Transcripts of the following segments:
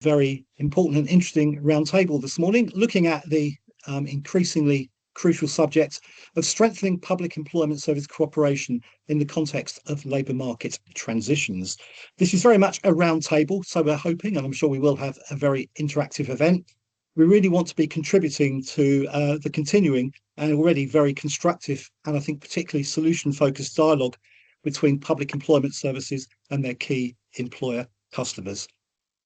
very important and interesting roundtable this morning, looking at the increasingly crucial subject of strengthening public employment service cooperation in the context of labour market transitions. This is very much a roundtable, so we're hoping, and I'm sure we will have a very interactive event. We really want to be contributing to the continuing and already very constructive and I think particularly solution-focused dialogue between public employment services and their key employer customers.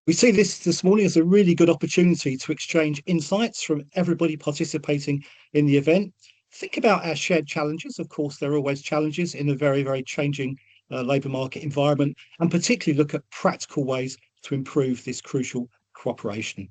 We see this morning as a really good opportunity to exchange insights from everybody participating in the event. Think about our shared challenges. Of course, there are always challenges in a very, very changing labour market environment, and particularly look at practical ways to improve this crucial cooperation.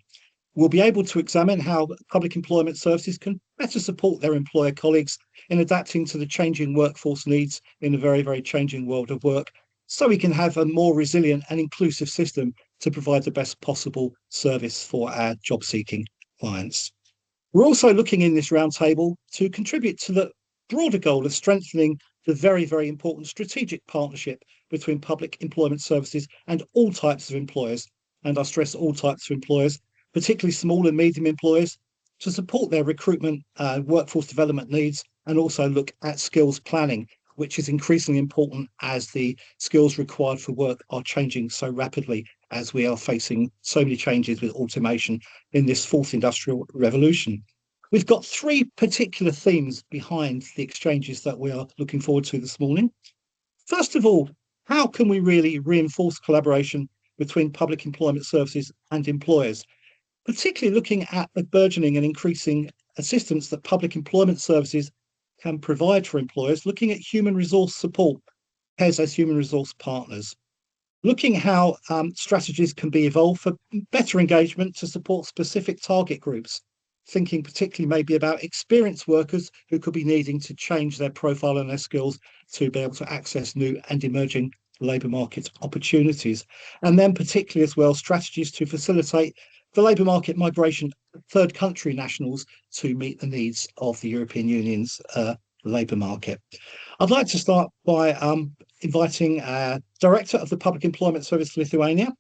We'll be able to examine how public employment services can better support their employer colleagues in adapting to the changing workforce needs in a very, very changing world of work, so we can have a more resilient and inclusive system to provide the best possible service for our job-seeking clients. We're also looking in this roundtable to contribute to the broader goal of strengthening the very, very important strategic partnership between public employment services and all types of employers, and I stress all types of employers, particularly small and medium employers, to support their recruitment, workforce development needs, and also look at skills planning, which is increasingly important as the skills required for work are changing so rapidly as we are facing so many changes with automation in this fourth industrial revolution. We've got three particular themes behind the exchanges that we are looking forward to this morning. First of all, how can we really reinforce collaboration between public employment services and employers, particularly looking at the burgeoning and increasing assistance that public employment services can provide for employers, looking at human resource support, PES as human resource partners, looking how strategies can be evolved for better engagement to support specific target groups, thinking particularly maybe about experienced workers who could be needing to change their profile and their skills to be able to access new and emerging labour market opportunities, and then particularly as well strategies to facilitate the labour market migration of third country nationals to meet the needs of the European Union's labour market. I'd like to start by inviting Director of the Public Employment Service Lithuania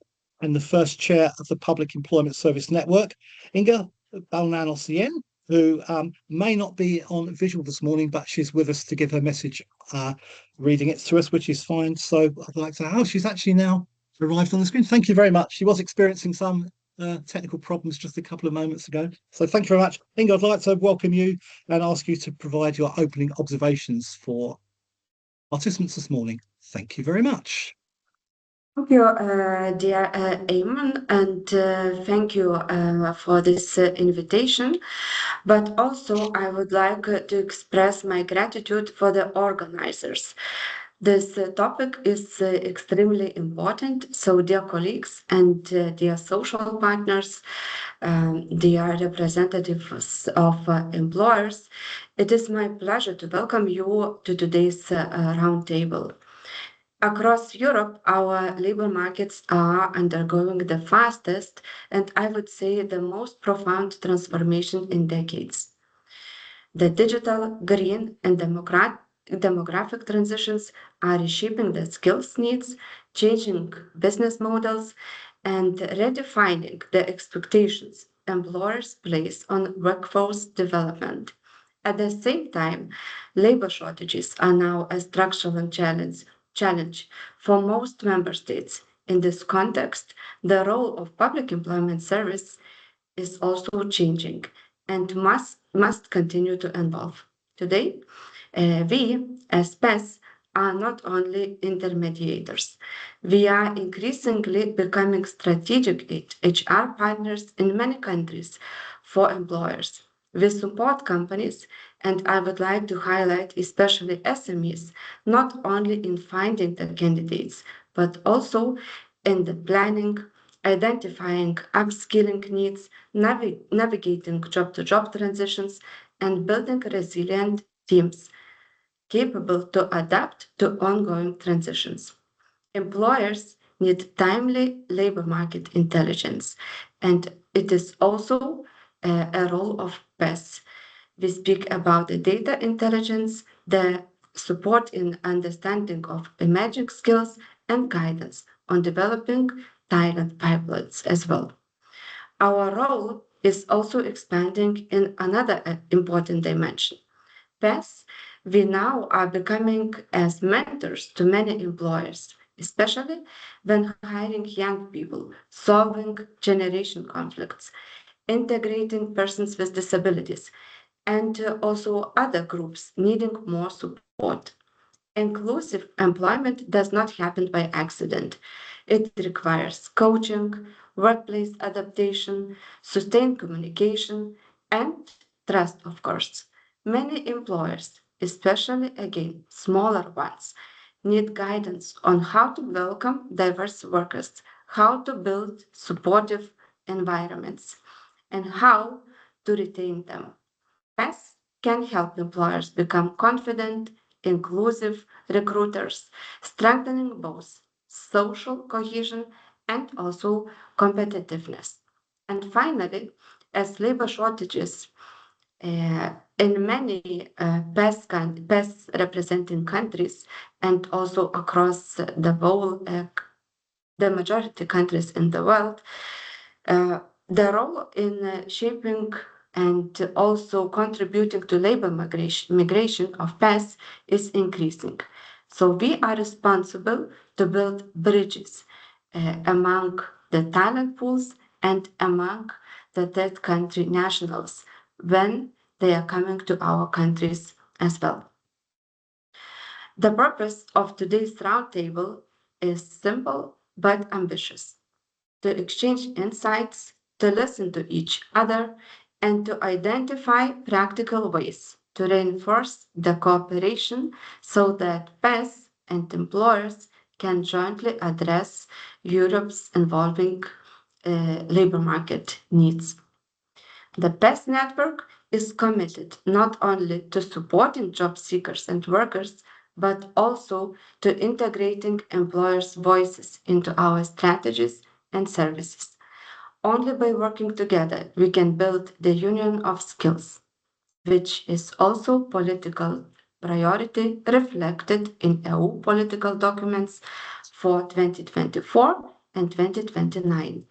and the first Chair of the Public Employment Service Network, Inga Balnanosien, who may not be on visual this morning, but she's with us to give her message, reading it to us, which is fine. So I'd like to, she's actually now arrived on the screen. Thank you very much. She was experiencing some technical problems just a couple of moments ago. So thank you very much. Inga, I'd like to welcome you and ask you to provide your opening observations for participants this morning. Thank you very much. Thank you, dear Eamon, and thank you for this invitation. But also, I would like to express my gratitude for the organizers. This topic is extremely important. So, dear colleagues and dear social partners, dear representatives of employers, it is my pleasure to welcome you to today's roundtable. Across Europe, our labor markets are undergoing the fastest and I would say the most profound transformation in decades. The digital, green, and demographic transitions are reshaping the skills needs, changing business models, and redefining the expectations employers place on workforce development. At the same time, labor shortages are now a structural challenge for most member states. In this context, the role of public employment service is also changing and must continue to evolve. Today, we as PES are not only intermediators. We are increasingly becoming strategic HR partners in many countries for employers. We support companies, and I would like to highlight especially SMEs, not only in finding the candidates, but also in the planning, identifying upskilling needs, navigating job-to-job transitions, and building resilient teams capable to adapt to ongoing transitions. Employers need timely labor market intelligence, and it is also a role of PES. We speak about the data intelligence, the support in understanding of emerging skills, and guidance on developing talent pipelines as well. Our role is also expanding in another important dimension. PES, we now are becoming as mentors to many employers, especially when hiring young people, solving generation conflicts, integrating persons with disabilities, and also other groups needing more support. Inclusive employment does not happen by accident. It requires coaching, workplace adaptation, sustained communication, and trust, of course. Many employers, especially again smaller ones, need guidance on how to welcome diverse workers, how to build supportive environments, and how to retain them. PES can help employers become confident, inclusive recruiters, strengthening both social cohesion and also competitiveness. And finally, as labor shortages in many PES representing countries and also across the majority countries in the world, the role in shaping and also contributing to labor migration of PES is increasing. So we are responsible to build bridges among the talent pools and among the third country nationals when they are coming to our countries as well. The purpose of today's roundtable is simple but ambitious: to exchange insights, to listen to each other, and to identify practical ways to reinforce the cooperation so that PES and employers can jointly address Europe's evolving labor market needs. The PES network is committed not only to supporting job seekers and workers, but also to integrating employers' voices into our strategies and services. Only by working together we can build the union of skills, which is also political priority reflected in EU political documents for 2024 and 2029.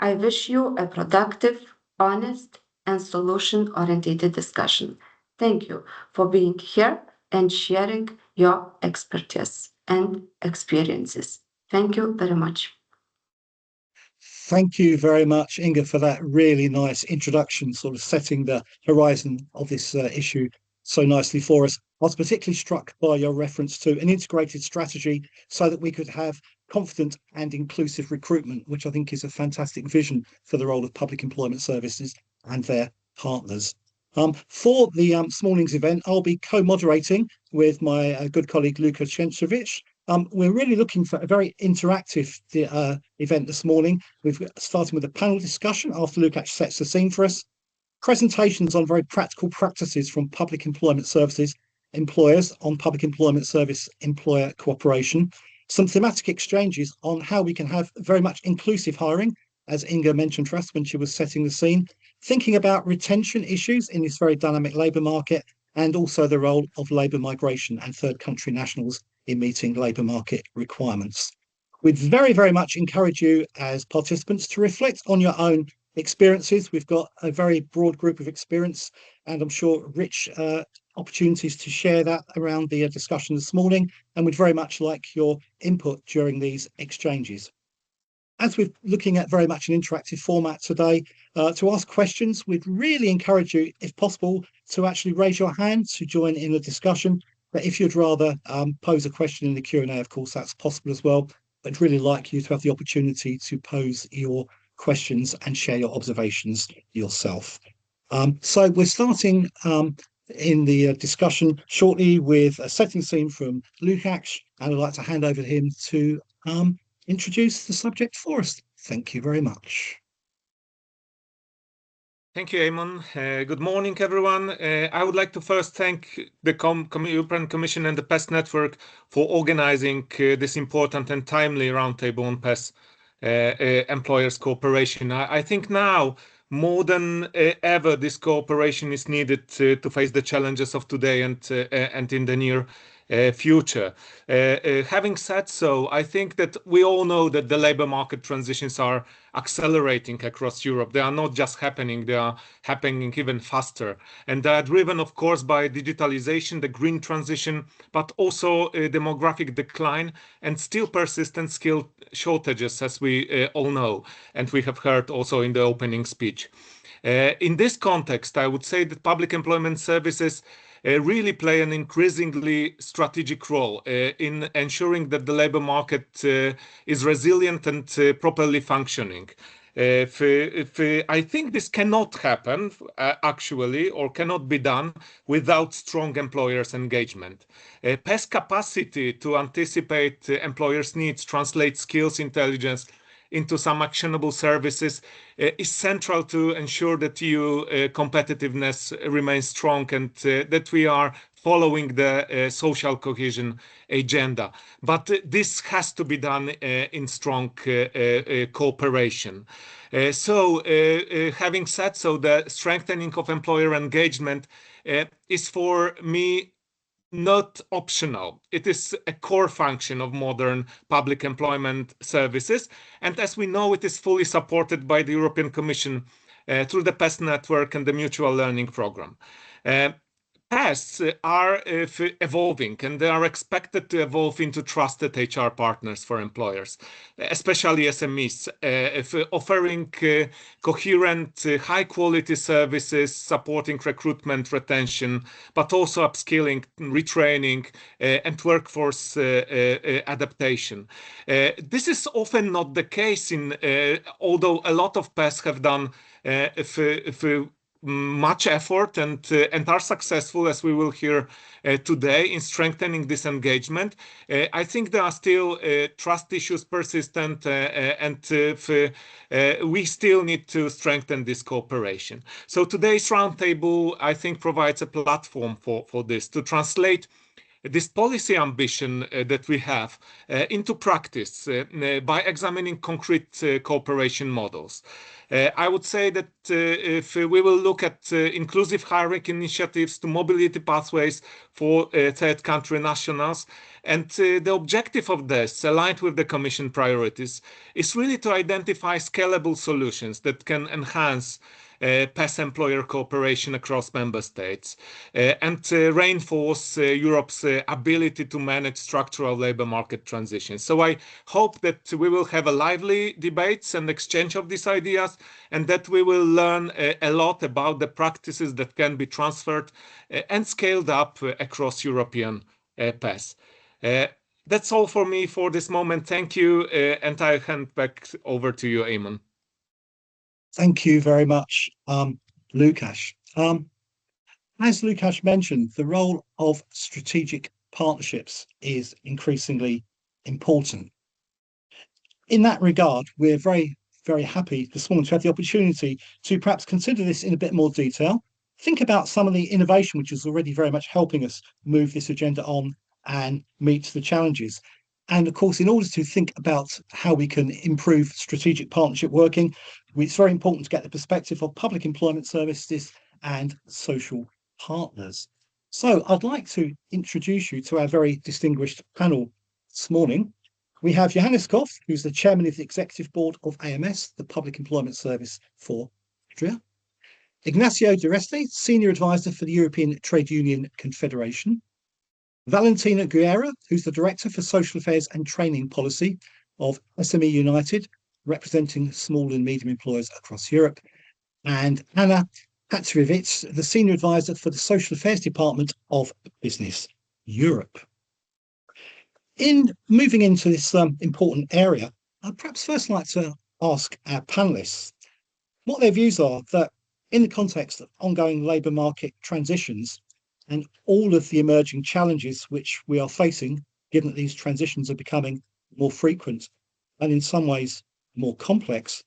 I wish you a productive, honest, and solution-oriented discussion. Thank you for being here and sharing your expertise and experiences. Thank you very much. Thank you very much, Inga, for that really nice introduction, sort of setting the horizon of this issue so nicely for us. I was particularly struck by your reference to an integrated strategy so that we could have confident and inclusive recruitment, which I think is a fantastic vision for the role of public employment services and their partners. For the this morning's event, I'll be co-moderating with my good colleague Luka Chencevic. We're really looking for a very interactive event this morning. We've starting with a panel discussion after Lukács sets the scene for us. Presentations on very practical practices from public employment services employers on public employment service employer cooperation. Some thematic exchanges on how we can have very much inclusive hiring, as Inga mentioned for us when she was setting the scene, thinking about retention issues in this very dynamic labour market, and also the role of labour migration and third country nationals in meeting labour market requirements. We'd very, very much encourage you as participants to reflect on your own experiences. We've got a very broad group of experience, and I'm sure rich opportunities to share that around the discussion this morning, and we'd very much like your input during these exchanges. As we're looking at very much an interactive format today, to ask questions, we'd really encourage you, if possible, to actually raise your hand to join in the discussion. But if you'd rather pose a question in the Q&A, of course, that's possible as well. But I'd really like you to have the opportunity to pose your questions and share your observations yourself. So we're starting in the discussion shortly with a setting scene from Lukács, and I'd like to hand over to him to introduce the subject for us. Thank you very much. Thank you, Eamon. Good morning, everyone. I would like to first thank the European Commission and the PES Network for organizing this important and timely roundtable on PES employers cooperation. I think now more than ever this cooperation is needed to face the challenges of today and in the near future. Having said so, I think that we all know that the labor market transitions are accelerating across Europe. They are not just happening, they are happening even faster. And they are driven, of course, by digitalization, the green transition, but also demographic decline and still persistent skill shortages, as we all know, and we have heard also in the opening speech. In this context, I would say that public employment services really play an increasingly strategic role in ensuring that the labor market is resilient and properly functioning. I think this cannot happen actually, or cannot be done without strong employers' engagement. PES capacity to anticipate employers' needs, translate skills intelligence into some actionable services is central to ensure that EU competitiveness remains strong and that we are following the social cohesion agenda. But this has to be done in strong cooperation. Having said so, the strengthening of employer engagement is for me not optional. It is a core function of modern public employment services. And as we know, it is fully supported by the European Commission through the PES network and the mutual learning program. PES are evolving, and they are expected to evolve into trusted HR partners for employers, especially SMEs, offering coherent, high-quality services, supporting recruitment, retention, but also upskilling, retraining, and workforce adaptation. This is often not the case although a lot of PES have done much effort and are successful, as we will hear today, in strengthening this engagement. I think there are still trust issues persistent, and we still need to strengthen this cooperation. So today's roundtable, I think, provides a platform for this, to translate this policy ambition that we have into practice by examining concrete cooperation models. I would say that if we will look at inclusive hiring initiatives to mobility pathways for third country nationals, and the objective of this, aligned with the Commission priorities, is really to identify scalable solutions that can enhance PES employer cooperation across member states and reinforce Europe's ability to manage structural labor market transitions. So I hope that we will have a lively debates and exchange of these ideas, and that we will learn a lot about the practices that can be transferred and scaled up across European PES. That's all for me for this moment. Thank you, and I hand back over to you, Eamon. Thank you very much, Łukasz. As Łukasz mentioned, the role of strategic partnerships is increasingly important. In that regard, we're very, very happy this morning to have the opportunity to perhaps consider this in a bit more detail, think about some of the innovation which is already very much helping us move this agenda on and meet the challenges. And of course, in order to think about how we can improve strategic partnership working, it's very important to get the perspective of public employment services and social partners. So I'd like to introduce you to our very distinguished panel this morning. We have Johannes Koff, who's the chairman of the executive board of AMS, the Public Employment Service for Austria. Ignacio Dureste, senior advisor for the European Trade Union Confederation. Valentina Guerra, who's the Director for Social Affairs and Training Policy of SME United, representing small and medium employers across Europe. And Anna Hatsirevich, the Senior Advisor for the Social Affairs Department of Business Europe. In moving into this important area, I'd perhaps first like to ask our panellists what their views are that in the context of ongoing labour market transitions, and all of the emerging challenges which we are facing, given that these transitions are becoming more frequent and in some ways more complex,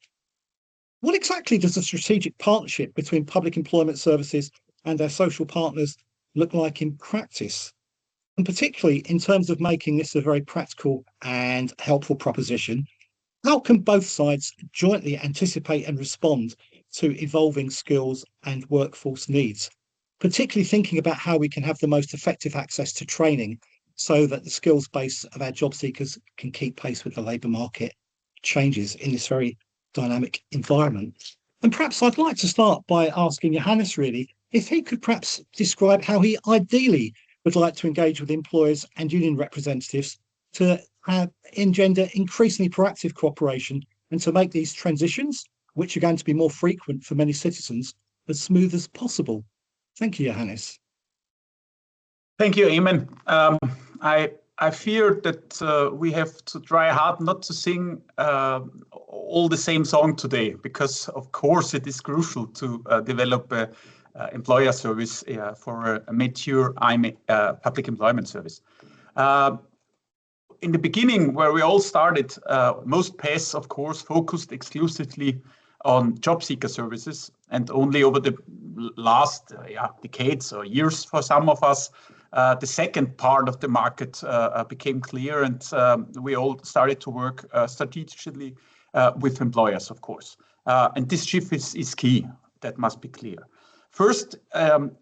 what exactly does a strategic partnership between public employment services and our social partners look like in practice? And particularly in terms of making this a very practical and helpful proposition, how can both sides jointly anticipate and respond to evolving skills and workforce needs? Particularly thinking about how we can have the most effective access to training so that the skills base of our job seekers can keep pace with the labour market changes in this very dynamic environment. And perhaps I'd like to start by asking Johannes really if he could perhaps describe how he ideally would like to engage with employers and union representatives to engender increasingly proactive cooperation and to make these transitions, which are going to be more frequent for many citizens, as smooth as possible. Thank you, Johannes. Thank you, Eamon. I fear that we have to try hard not to sing all the same song today, because of course it is crucial to develop a employer service for a mature public employment service. In the beginning, where we all started, most PES, of course, focused exclusively on job seeker services, and only over the last decades or years for some of us, the second part of the market became clear, and we all started to work strategically with employers, of course. And this shift is key. That must be clear. First,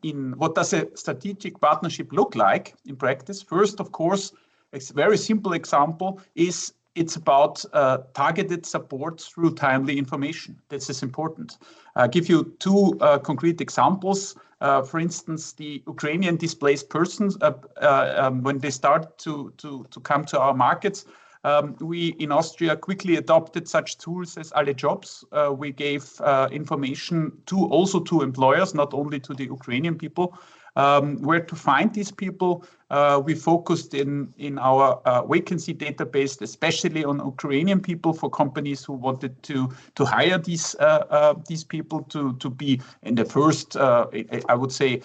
in what does a strategic partnership look like in practice? First, of course, a very simple example is it's about targeted support through timely information. This is important. I'll give you two concrete examples. For instance, the Ukrainian displaced persons, when they start to come to our markets, we in Austria quickly adopted such tools as Alle Jobs. We gave information also to employers, not only to the Ukrainian people, where to find these people. We focused in our vacancy database, especially on Ukrainian people, for companies who wanted to hire these people to be in the first, I would say,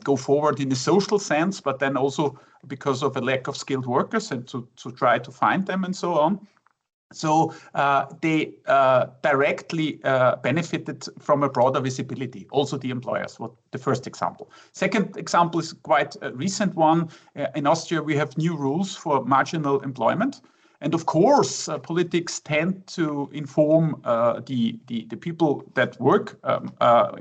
go forward in the social sense, but then also because of a lack of skilled workers and to try to find them and so on. So they directly benefited from a broader visibility, also the employers, the first example. Second example is quite a recent one. In Austria, we have new rules for marginal employment. And of course, politics tend to inform the people that work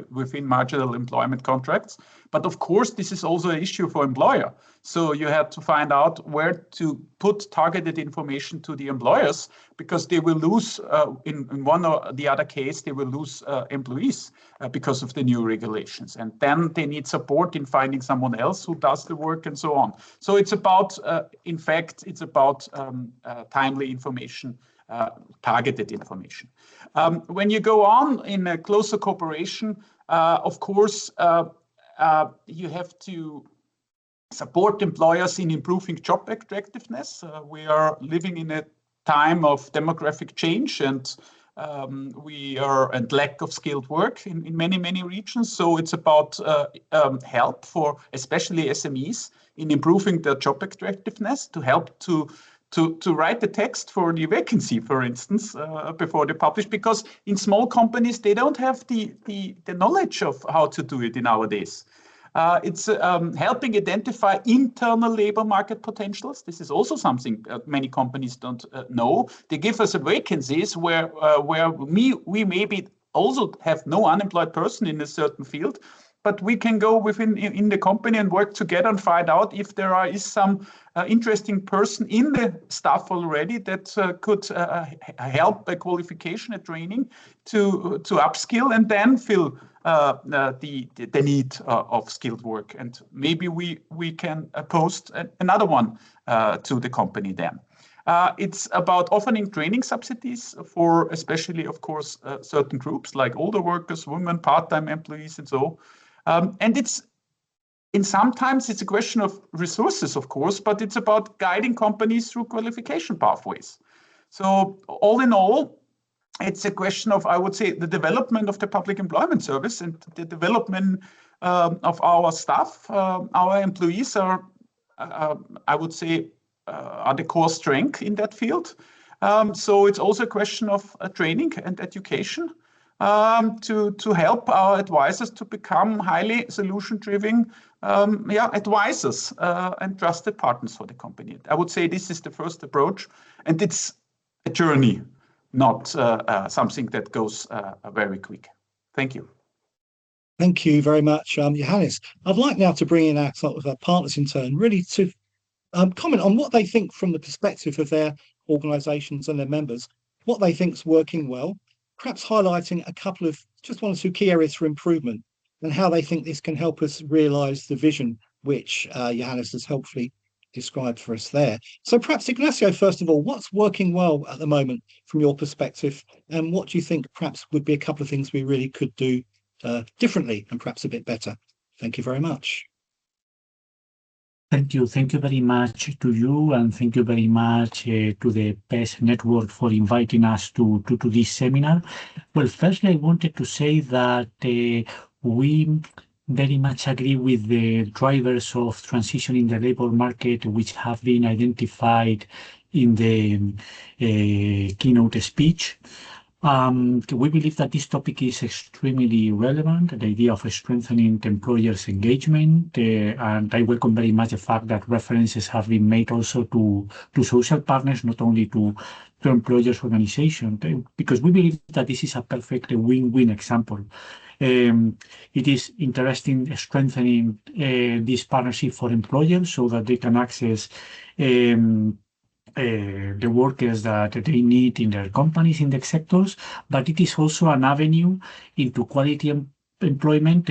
within marginal employment contracts. But of course, this is also an issue for employer. So you have to find out where to put targeted information to the employers, because they will lose, in one or the other case, they will lose employees because of the new regulations. And then they need support in finding someone else who does the work and so on. So it's about, in fact, it's about timely information, targeted information. When you go on in a closer cooperation, of course, you have to support employers in improving job attractiveness. We are living in a time of demographic change, and and lack of skilled work in many regions. So it's about help for especially SMEs in improving their job attractiveness, to help to write the text for the vacancy, for instance, before they publish, because in small companies, they don't have the knowledge of how to do it nowadays. It's helping identify internal labor market potentials. This is also something many companies don't know. They give us vacancies where we maybe also have no unemployed person in a certain field, but we can go in the company and work together and find out if there is some interesting person in the staff already that could help a qualification, a training to upskill and then fill the need of skilled work. And maybe we can post another one to the company then. It's about offering training subsidies for especially, of course, certain groups like older workers, women, part-time employees, and so. And sometimes it's a question of resources, of course, but it's about guiding companies through qualification pathways. So all in all, it's a question of, I would say, the development of the public employment service and the development of our staff. Our employees are, I would say, are the core strength in that field. So it's also a question of training and education to help our advisors to become highly solution-driven advisors and trusted partners for the company. I would say this is the first approach, and it's a journey, not something that goes very quick. Thank you. Thank you very much, Johannes. I'd like now to bring in our sort of partners in turn, really to comment on what they think from the perspective of their organisations and their members, what they think's working well, perhaps highlighting a couple of just one or two key areas for improvement, and how they think this can help us realise the vision which Johannes has helpfully described for us there. So perhaps Ignacio, first of all, what's working well at the moment from your perspective, and what do you think perhaps would be a couple of things we really could do differently and perhaps a bit better? Thank you very much. Thank you very much to you, and thank you very much to the PES Network for inviting us to this seminar. Well, firstly, I wanted to say that we very much agree with the drivers of transition in the labor market, which have been identified in the keynote speech. We believe that this topic is extremely relevant, the idea of strengthening employers' engagement, and I welcome very much the fact that references have been made also to social partners, not only to employers' organizations, because we believe that this is a perfect win-win example. It is interesting strengthening this partnership for employers so that they can access the workers that they need in their companies, in the sectors, but it is also an avenue into quality employment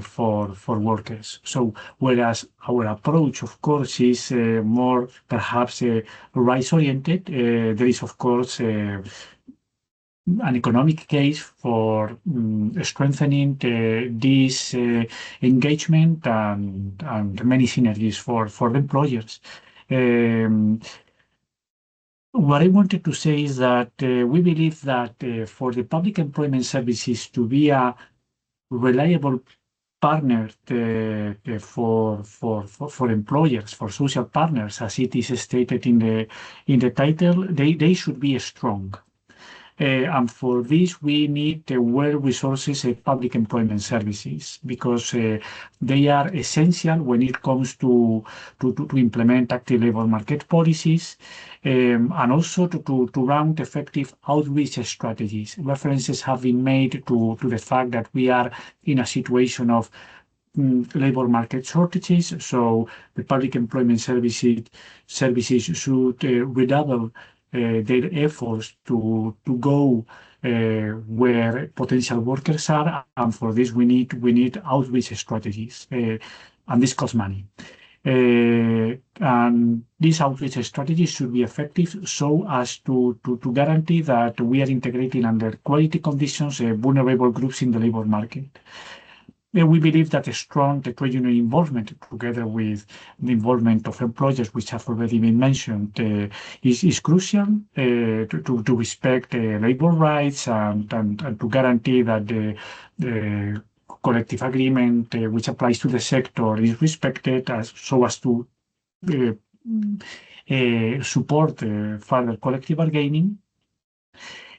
for workers. So whereas our approach, of course, is more perhaps rights-oriented, there is, of course, an economic case for strengthening this engagement and many synergies for the employers. What I wanted to say is that we believe that for the public employment services to be a reliable partner for employers, for social partners, as it is stated in the title, they should be strong. And for this, we need well-resourced public employment services, because they are essential when it comes to implement active labor market policies, and also to run effective outreach strategies. References have been made to the fact that we are in a situation of labor market shortages, so the public employment services should redouble their efforts to go where potential workers are, and for this we need outreach strategies, and this costs money. And these outreach strategies should be effective so as to guarantee that we are integrating under quality conditions vulnerable groups in the labor market. We believe that a strong trade union involvement, together with the involvement of employers, which have already been mentioned, is crucial to respect labor rights and to guarantee that the collective agreement which applies to the sector is respected, so as to support further collective bargaining.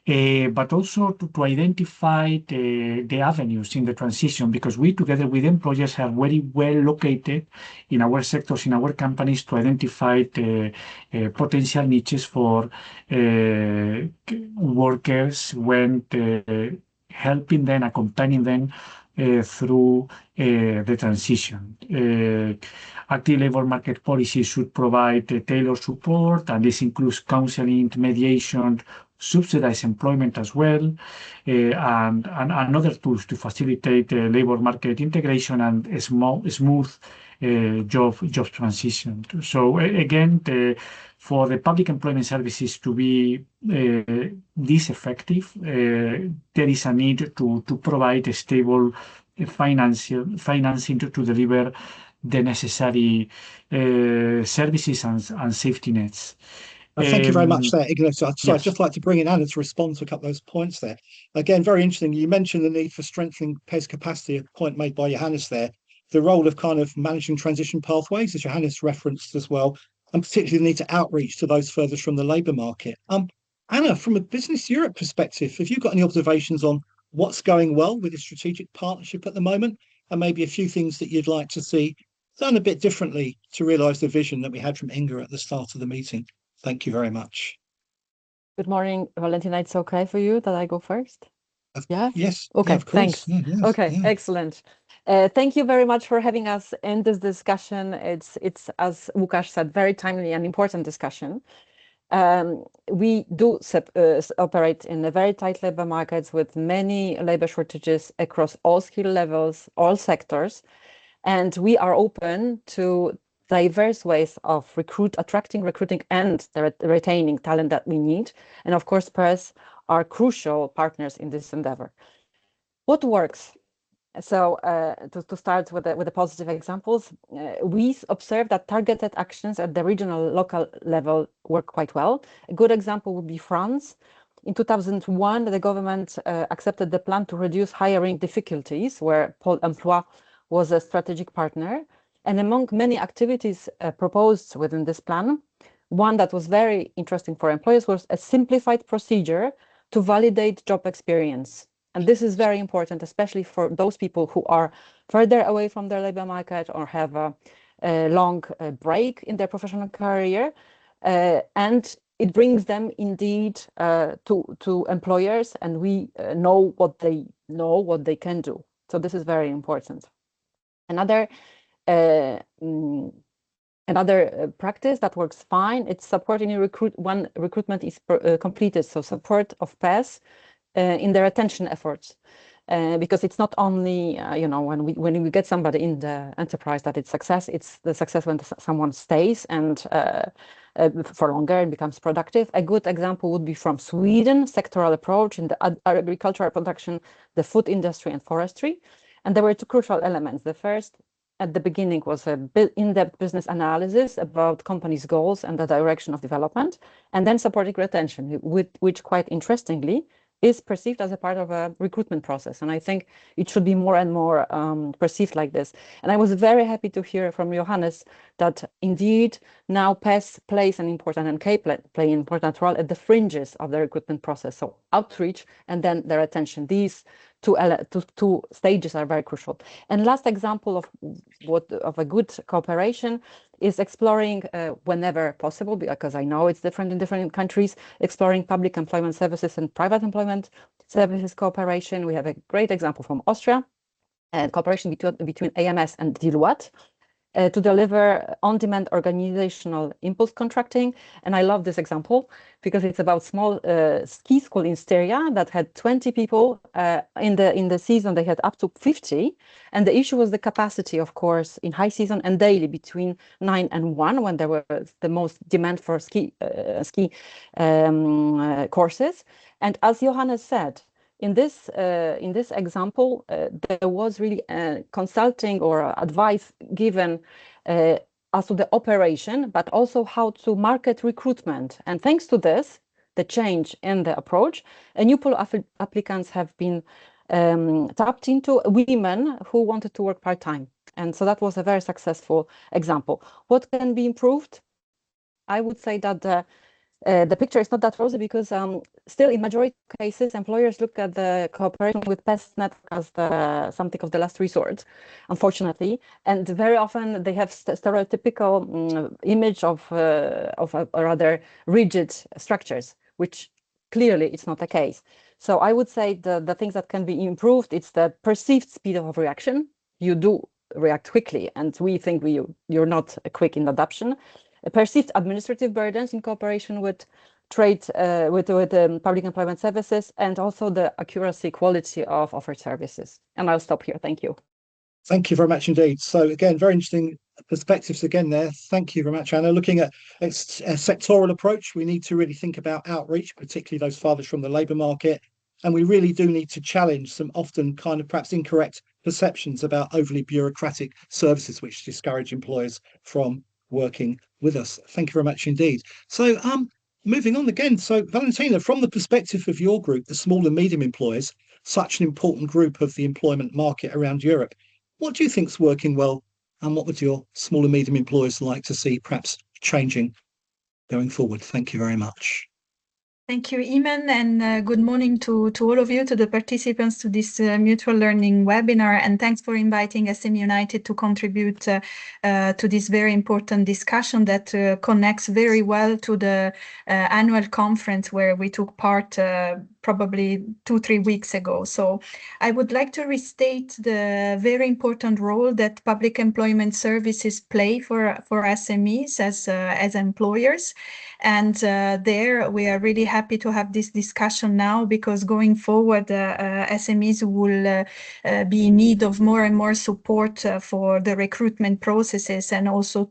But also to identify the avenues in the transition, because we, together with employers, are very well located in our sectors, in our companies, to identify the potential niches for workers when helping them, accompanying them through the transition. Active labor market policies should provide tailored support, and this includes counseling, mediation, subsidized employment as well, and other tools to facilitate labor market integration and smooth job transition. So again, for the public employment services to be this effective, there is a need to provide a stable financing to deliver the necessary services and safety nets. Thank you very much there, Ignacio. So yes. I'd just like to bring in Anna to respond to a couple of those points there. Again, very interesting. You mentioned the need for strengthening PES capacity, a point made by Johannes there. The role of kind of managing transition pathways, as Johannes referenced as well, and particularly the need to outreach to those furthest from the labour market. Anna, from a Business Europe perspective, have you got any observations on what's going well with the strategic partnership at the moment, and maybe a few things that you'd like to see done a bit differently to realise the vision that we had from Inga at the start of the meeting? Thank you very much. Good morning, Valentina. It's okay for you that I go first? Yeah? Yes. Okay, yeah, of course. thanks. Yeah, yes, Okay, yeah. excellent. Thank you very much for having us in this discussion. It's as Łukasz said, very timely and important discussion. We do operate in a very tight labor markets with many labor shortages across all skill levels, all sectors, and we are open to diverse ways of attracting, recruiting, and retaining talent that we need. And of course, PES are crucial partners in this endeavor. What works? So to start with the positive examples, we observe that targeted actions at the regional, local level work quite well. A good example would be France. In 2001, the government accepted the plan to reduce hiring difficulties, where Pôle Emploi was a strategic partner. And among many activities proposed within this plan, one that was very interesting for employers was a simplified procedure to validate job experience. And this is very important, especially for those people who are further away from their labor market or have a long break in their professional career. And it brings them indeed to employers, and we know what they can do. So this is very important. Another practice that works fine, it's supporting when recruitment is completed. So support of PES in their retention efforts, because it's not only when we get somebody in the enterprise that it's success. It's the success when someone stays and for longer and becomes productive. A good example would be from Sweden, sectoral approach in the agricultural production, the food industry, and forestry. And there were two crucial elements. The first, at the beginning, was a in-depth business analysis about companies' goals and the direction of development, and then supporting retention, which quite interestingly is perceived as a part of a recruitment process. And I think it should be more and more perceived like this. And I was very happy to hear from Johannes that indeed now PES plays an important and play an important role at the fringes of the recruitment process. So outreach and then the retention. These two stages are very crucial. And last example of a good cooperation is exploring, whenever possible, because I know it's different in different countries, exploring public employment services and private employment services cooperation. We have a great example from Austria, and cooperation between AMS and Deloitte to deliver on-demand organizational impulse contracting. And I love this example because it's about small ski school in Styria that had 20 people. In the season, they had up to 50. And the issue was the capacity, of course, in high season and daily between 9 and 1, when there was the most demand for ski courses. And as Johannes said, in this example, there was really consulting or advice given as to the operation, but also how to market recruitment. And thanks to this, the change in the approach, a new pool of applicants have been tapped into, women who wanted to work part-time. And so that was a very successful example. What can be improved? I would say that the picture is not that rosy because still in majority of cases, employers look at the cooperation with PES Network as something of the last resort, unfortunately. And very often they have stereotypical image of rather rigid structures, which clearly it's not the case. So I would say the things that can be improved, it's the perceived speed of reaction. You do react quickly, and we think you're not quick in adoption. Perceived administrative burdens in cooperation with trade, with public employment services, and also the accuracy, quality of offered services. And I'll stop here. Thank you. Thank you very much indeed. So again, very interesting perspectives again there. Thank you very much, Anna. Looking at a sectoral approach, we need to really think about outreach, particularly those farthest from the labour market. And we really do need to challenge some often kind of perhaps incorrect perceptions about overly bureaucratic services which discourage employers from working with us. Thank you very much indeed. So moving on again. So Valentina, from the perspective of your group, the small and medium employers, such an important group of the employment market around Europe, what do you think's working well, and what would your small and medium employers like to see perhaps changing going forward? Thank you very much. Thank you, Iman, and good morning to all of you, to the participants to this mutual learning webinar, and thanks for inviting SM United to contribute to this very important discussion that connects very well to the annual conference where we took part probably 2-3 weeks ago. So I would like to restate the very important role that public employment services play for SMEs as employers. And there we are really happy to have this discussion now, because going forward, SMEs will be in need of more and more support for the recruitment processes, and also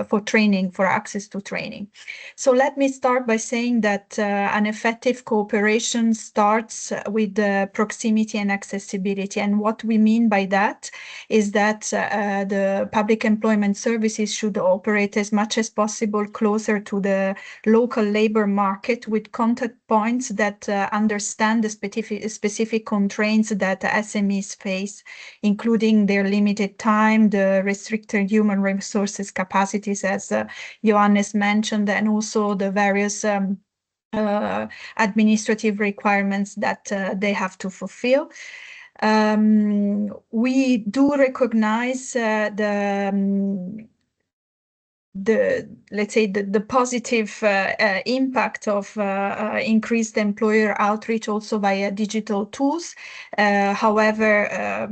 for training, for access to training. So let me start by saying that an effective cooperation starts with proximity and accessibility. And what we mean by that is that the public employment services should operate as much as possible closer to the local labor market, with contact points that understand the specific constraints that SMEs face, including their limited time, the restricted human resources capacities, as Johannes mentioned, and also the various administrative requirements that they have to fulfill. We do recognize let's say the positive impact of increased employer outreach also via digital tools. However,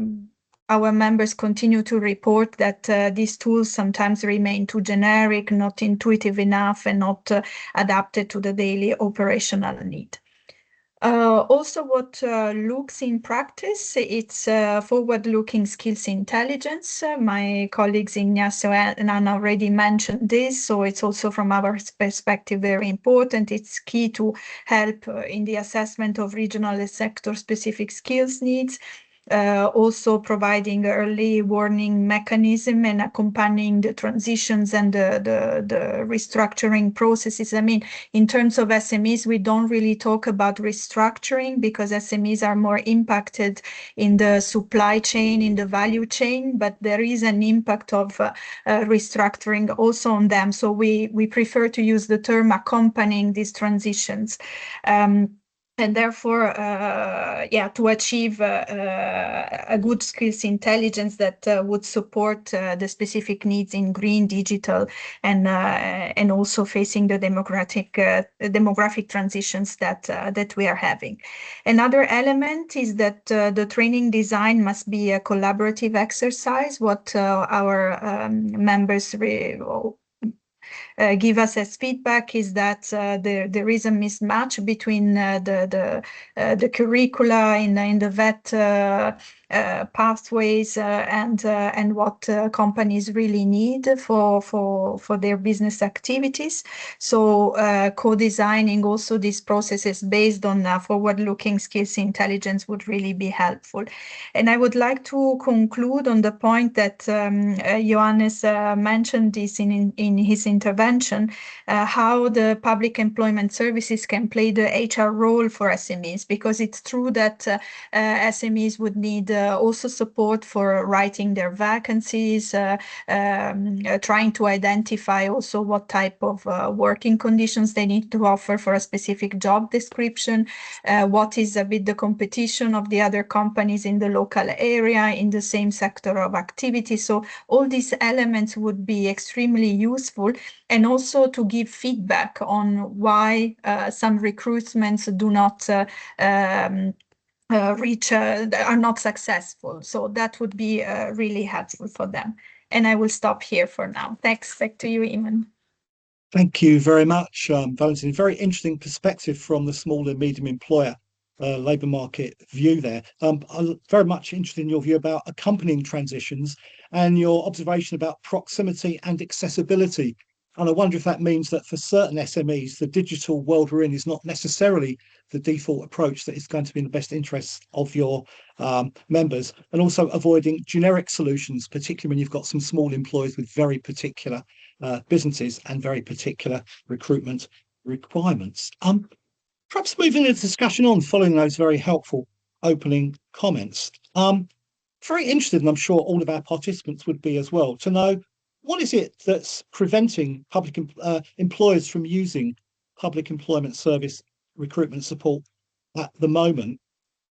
our members continue to report that these tools sometimes remain too generic, not intuitive enough, and not adapted to the daily operational need. Also, what looks in practice, it's forward-looking skills intelligence. My colleagues Ignacio and Anna already mentioned this, so it's also from our perspective very important. It's key to help in the assessment of regional and sector-specific skills needs. Also providing early warning mechanism and accompanying the transitions and the restructuring processes. I mean, in terms of SMEs, we don't really talk about restructuring, because SMEs are more impacted in the supply chain, in the value chain, but there is an impact of restructuring also on them. So we prefer to use the term accompanying these transitions. And therefore, to achieve a good skills intelligence that would support the specific needs in green, digital, and also facing the demographic transitions that we are having. Another element is that the training design must be a collaborative exercise. What our members give us as feedback is that there is a mismatch between the curricula in the VET pathways and what companies really need for their business activities. So co-designing also these processes based on forward-looking skills intelligence would really be helpful. And I would like to conclude on the point that Johannes mentioned this in his intervention, how the public employment services can play the HR role for SMEs, because it's true that SMEs would need also support for writing their vacancies, trying to identify also what type of working conditions they need to offer for a specific job description, what is a bit the competition of the other companies in the local area in the same sector of activity. So all these elements would be extremely useful, and also to give feedback on why some recruitments do not are not successful. So that would be really helpful for them. And I will stop here for now. Thanks. Back to you, Iman. Thank you very much, Valentin. Very interesting perspective from the small and medium employer labour market view there. I'm very much interested in your view about accompanying transitions and your observation about proximity and accessibility. And I wonder if that means that for certain SMEs, the digital world we're in is not necessarily the default approach that is going to be in the best interests of your members, and also avoiding generic solutions, particularly when you've got some small employers with very particular businesses and very particular recruitment requirements. Perhaps moving the discussion on following those very helpful opening comments. Very interested, and I'm sure all of our participants would be as well, to know what is it that's preventing public employers from using public employment service recruitment support at the moment?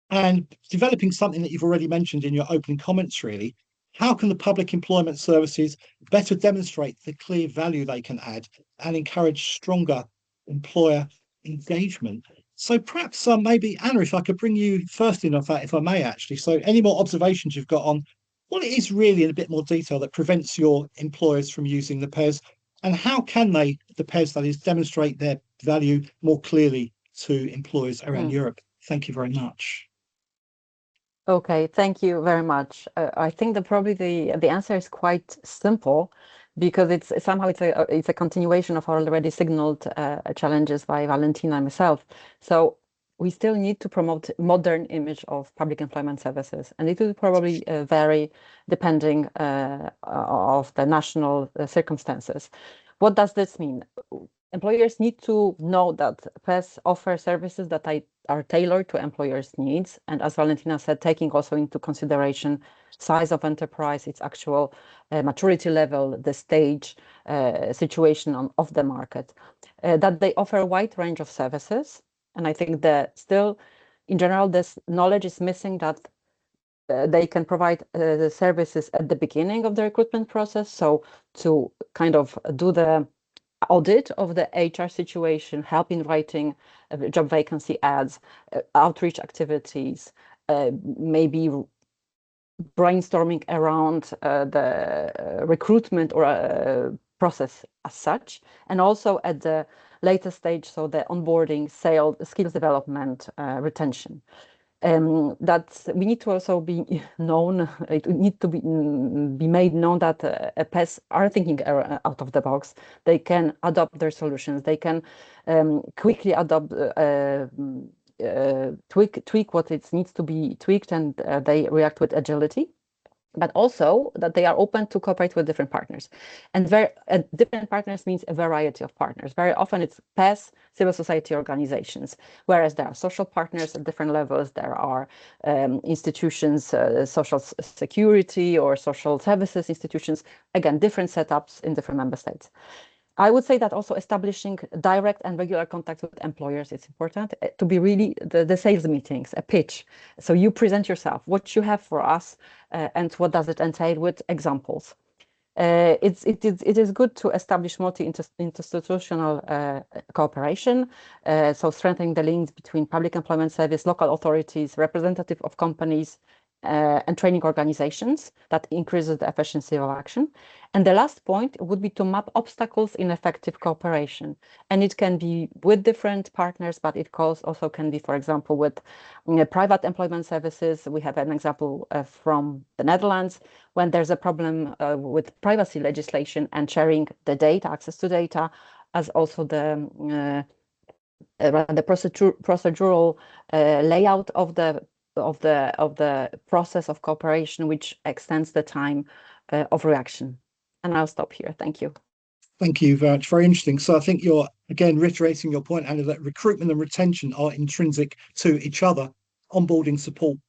And developing something that you've already mentioned in your opening comments, really, how can the public employment services better demonstrate the clear value they can add and encourage stronger employer engagement? So perhaps maybe, Anna, if I could bring you first in on that, if I may, actually. So any more observations you've got on what it is really in a bit more detail that prevents your employers from using the PES, and how can they, the PES that is, demonstrate their value more clearly to employers around Europe? Thank you very much. Okay, thank you very much. I think that probably the answer is quite simple, because it's somehow it's a continuation of our already signaled challenges by Valentina and myself. So we still need to promote modern image of public employment services, and it will probably vary depending of the national circumstances. What does this mean? Employers need to know that PES offers services that are tailored to employers' needs. And as Valentina said, taking also into consideration size of enterprise, its actual maturity level, the stage, situation of the market, that they offer a wide range of services. And I think that still, in general, this knowledge is missing that they can provide the services at the beginning of the recruitment process. So to kind of do the audit of the HR situation, help in writing job vacancy ads, outreach activities, maybe brainstorming around the recruitment or process as such, and also at the later stage, so the onboarding, sales, skills development, retention. That we need to also be known, it need to be made known that PES are thinking out of the box. They can adopt their solutions. They can quickly adopt, tweak what it needs to be tweaked, and they react with agility. But also that they are open to cooperate with different partners. And different partners means a variety of partners. Very often it's PES, civil society organizations, whereas there are social partners at different levels. There are institutions, social security or social services institutions, again, different setups in different member states. I would say that also establishing direct and regular contact with employers is important, to be really the sales meetings, a pitch. So you present yourself, what you have for us, and what does it entail, with examples. It is good to establish multi-institutional cooperation, so strengthening the links between public employment service, local authorities, representative of companies, and training organizations. That increases the efficiency of action. And the last point would be to map obstacles in effective cooperation. And it can be with different partners, but it also can be, for example, with private employment services. We have an example from the Netherlands, when there's a problem with privacy legislation and sharing the data, access to data, as also the procedural layout of the process of cooperation, which extends the time of reaction. And I'll stop here. Thank you. Thank you very much. Very interesting. So I think you're, again, reiterating your point, Anna, that recruitment and retention are intrinsic to each other. Onboarding support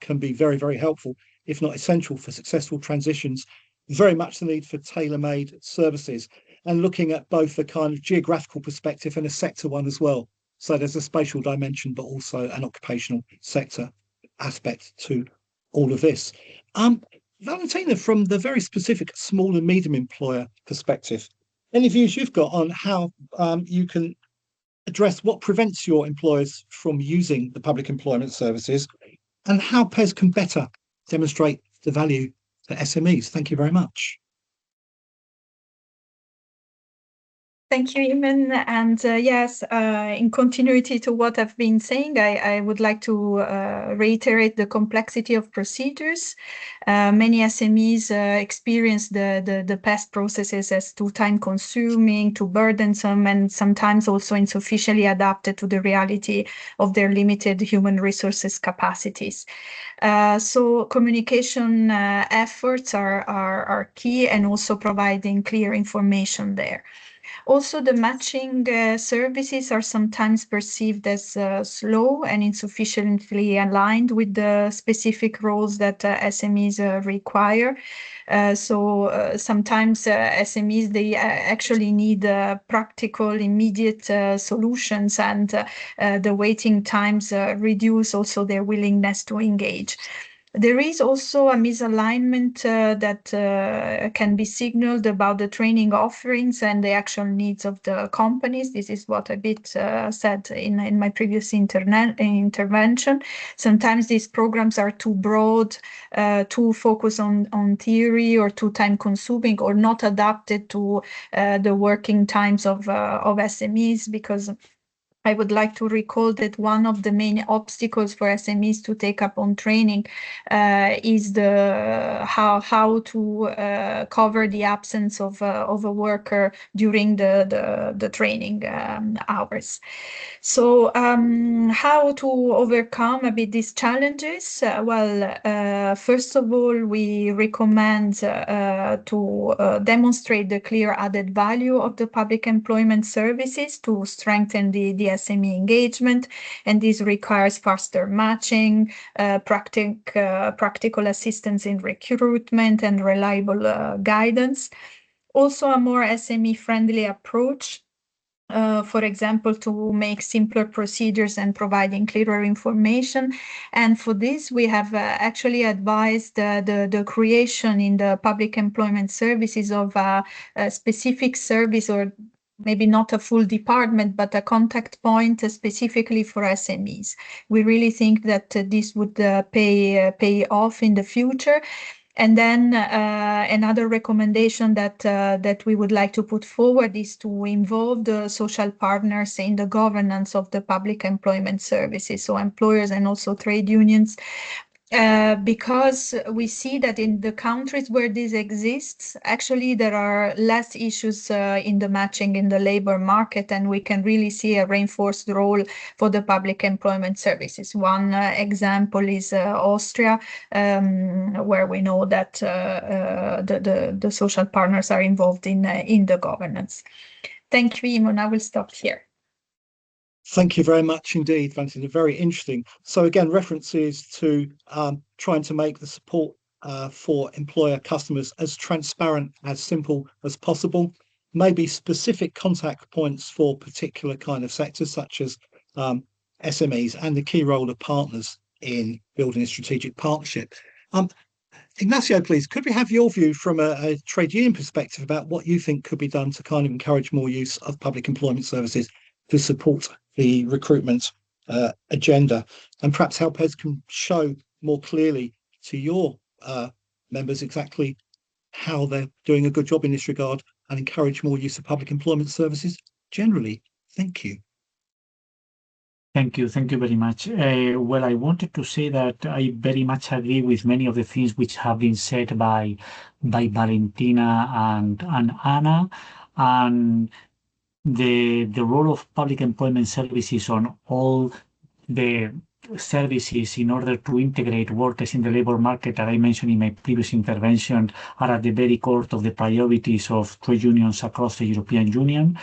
can be very, very helpful, if not essential, for successful transitions. Very much the need for tailor-made services, and looking at both a kind of geographical perspective and a sector one as well. So there's a spatial dimension, but also an occupational sector aspect to all of this. Valentina, from the very specific small and medium employer perspective, any views you've got on how you can address what prevents your employers from using the public employment services, and how PES can better demonstrate the value to SMEs? Thank you very much. Thank you, Iman. And yes, in continuity to what I've been saying, I would like to reiterate the complexity of procedures. Many SMEs experience the PES processes as too time-consuming, too burdensome, and sometimes also insufficiently adapted to the reality of their limited human resources capacities. So communication efforts are key, and also providing clear information there. Also, the matching services are sometimes perceived as slow and insufficiently aligned with the specific roles that SMEs require. So sometimes SMEs, they actually need practical, immediate solutions, and the waiting times reduce also their willingness to engage. There is also a misalignment that can be signaled about the training offerings and the actual needs of the companies. This is what a bit said in my previous intervention. Sometimes these programs are too broad, too focused on theory, or too time consuming, or not adapted to the working times of SMEs, because I would like to recall that one of the main obstacles for SMEs to take up on training is the how to cover the absence of a worker during the training hours. So how to overcome a bit these challenges? First of all, we recommend to demonstrate the clear added value of the public employment services to strengthen the SME engagement, and this requires faster matching, practical assistance in recruitment, and reliable guidance. Also, a more SME-friendly approach, for example, to make simpler procedures and providing clearer information. And for this, we have actually advised the creation in the public employment services of a specific service, or maybe not a full department, but a contact point specifically for SMEs. We really think that this would pay off in the future. And then another recommendation that we would like to put forward is to involve the social partners in the governance of the public employment services, so employers and also trade unions. Because we see that in the countries where this exists, actually there are less issues in the matching in the labor market, and we can really see a reinforced role for the public employment services. One example is Austria, where we know that the social partners are involved in the governance. Thank you, Imon. I will stop here. Thank you very much indeed, Valentina. Very interesting. So again, references to trying to make the support for employer customers as transparent, as simple as possible. Maybe specific contact points for particular kind of sectors, such as SMEs, and the key role of partners in building a strategic partnership. Ignacio, please, could we have your view from a trade union perspective about what you think could be done to kind of encourage more use of public employment services to support the recruitment agenda, and perhaps how PES can show more clearly to your members exactly how they're doing a good job in this regard and encourage more use of public employment services generally? Thank you. Thank you very much. Well, I wanted to say that I very much agree with many of the things which have been said by Valentina and Anna, and the role of public employment services on all the services in order to integrate workers in the labor market that I mentioned in my previous intervention are at the very core of the priorities of trade unions across the European Union.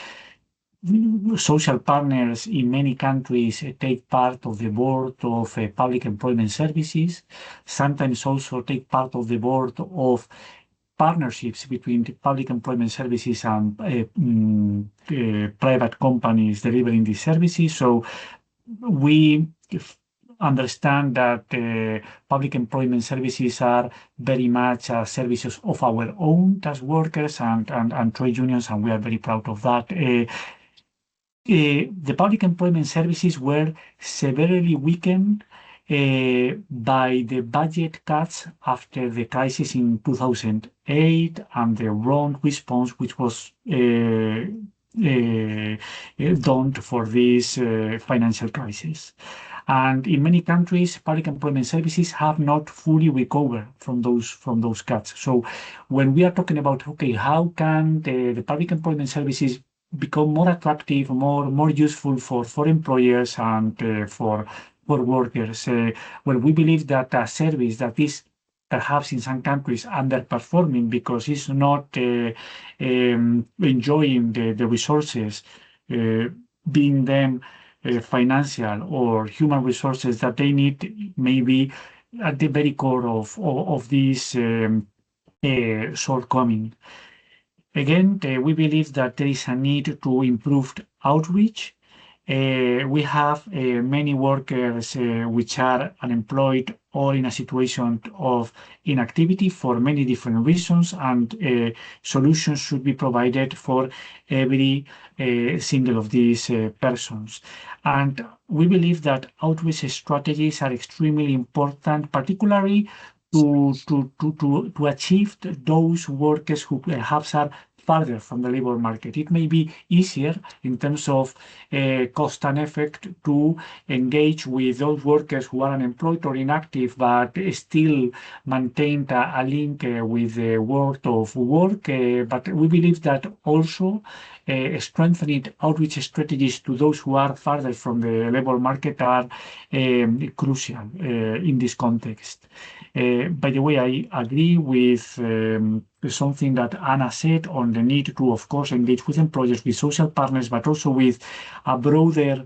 Social partners in many countries take part of the board of public employment services, sometimes also take part of the board of partnerships between the public employment services and private companies delivering these services. So we understand that public employment services are very much services of our own as workers and trade unions, and we are very proud of that. The public employment services were severely weakened by the budget cuts after the crisis in 2008 and the wrong response which was done for this financial crisis. And in many countries, public employment services have not fully recovered from those cuts. So when we are talking about, okay, how can the public employment services become more attractive, more useful for employers and for workers? Well, we believe that a service that is perhaps in some countries underperforming because it's not enjoying the resources, being them financial or human resources that they need, maybe at the very core of this shortcoming. Again, we believe that there is a need to improve outreach. We have many workers which are unemployed or in a situation of inactivity for many different reasons, and solutions should be provided for every single of these persons. And we believe that outreach strategies are extremely important, particularly to achieve those workers who perhaps are farther from the labor market. It may be easier in terms of cost and effect to engage with those workers who are unemployed or inactive, but still maintain a link with the world of work. But we believe that also strengthening outreach strategies to those who are farther from the labor market are crucial in this context. By the way, I agree with something that Anna said on the need to, of course, engage with employers, with social partners, but also with a broader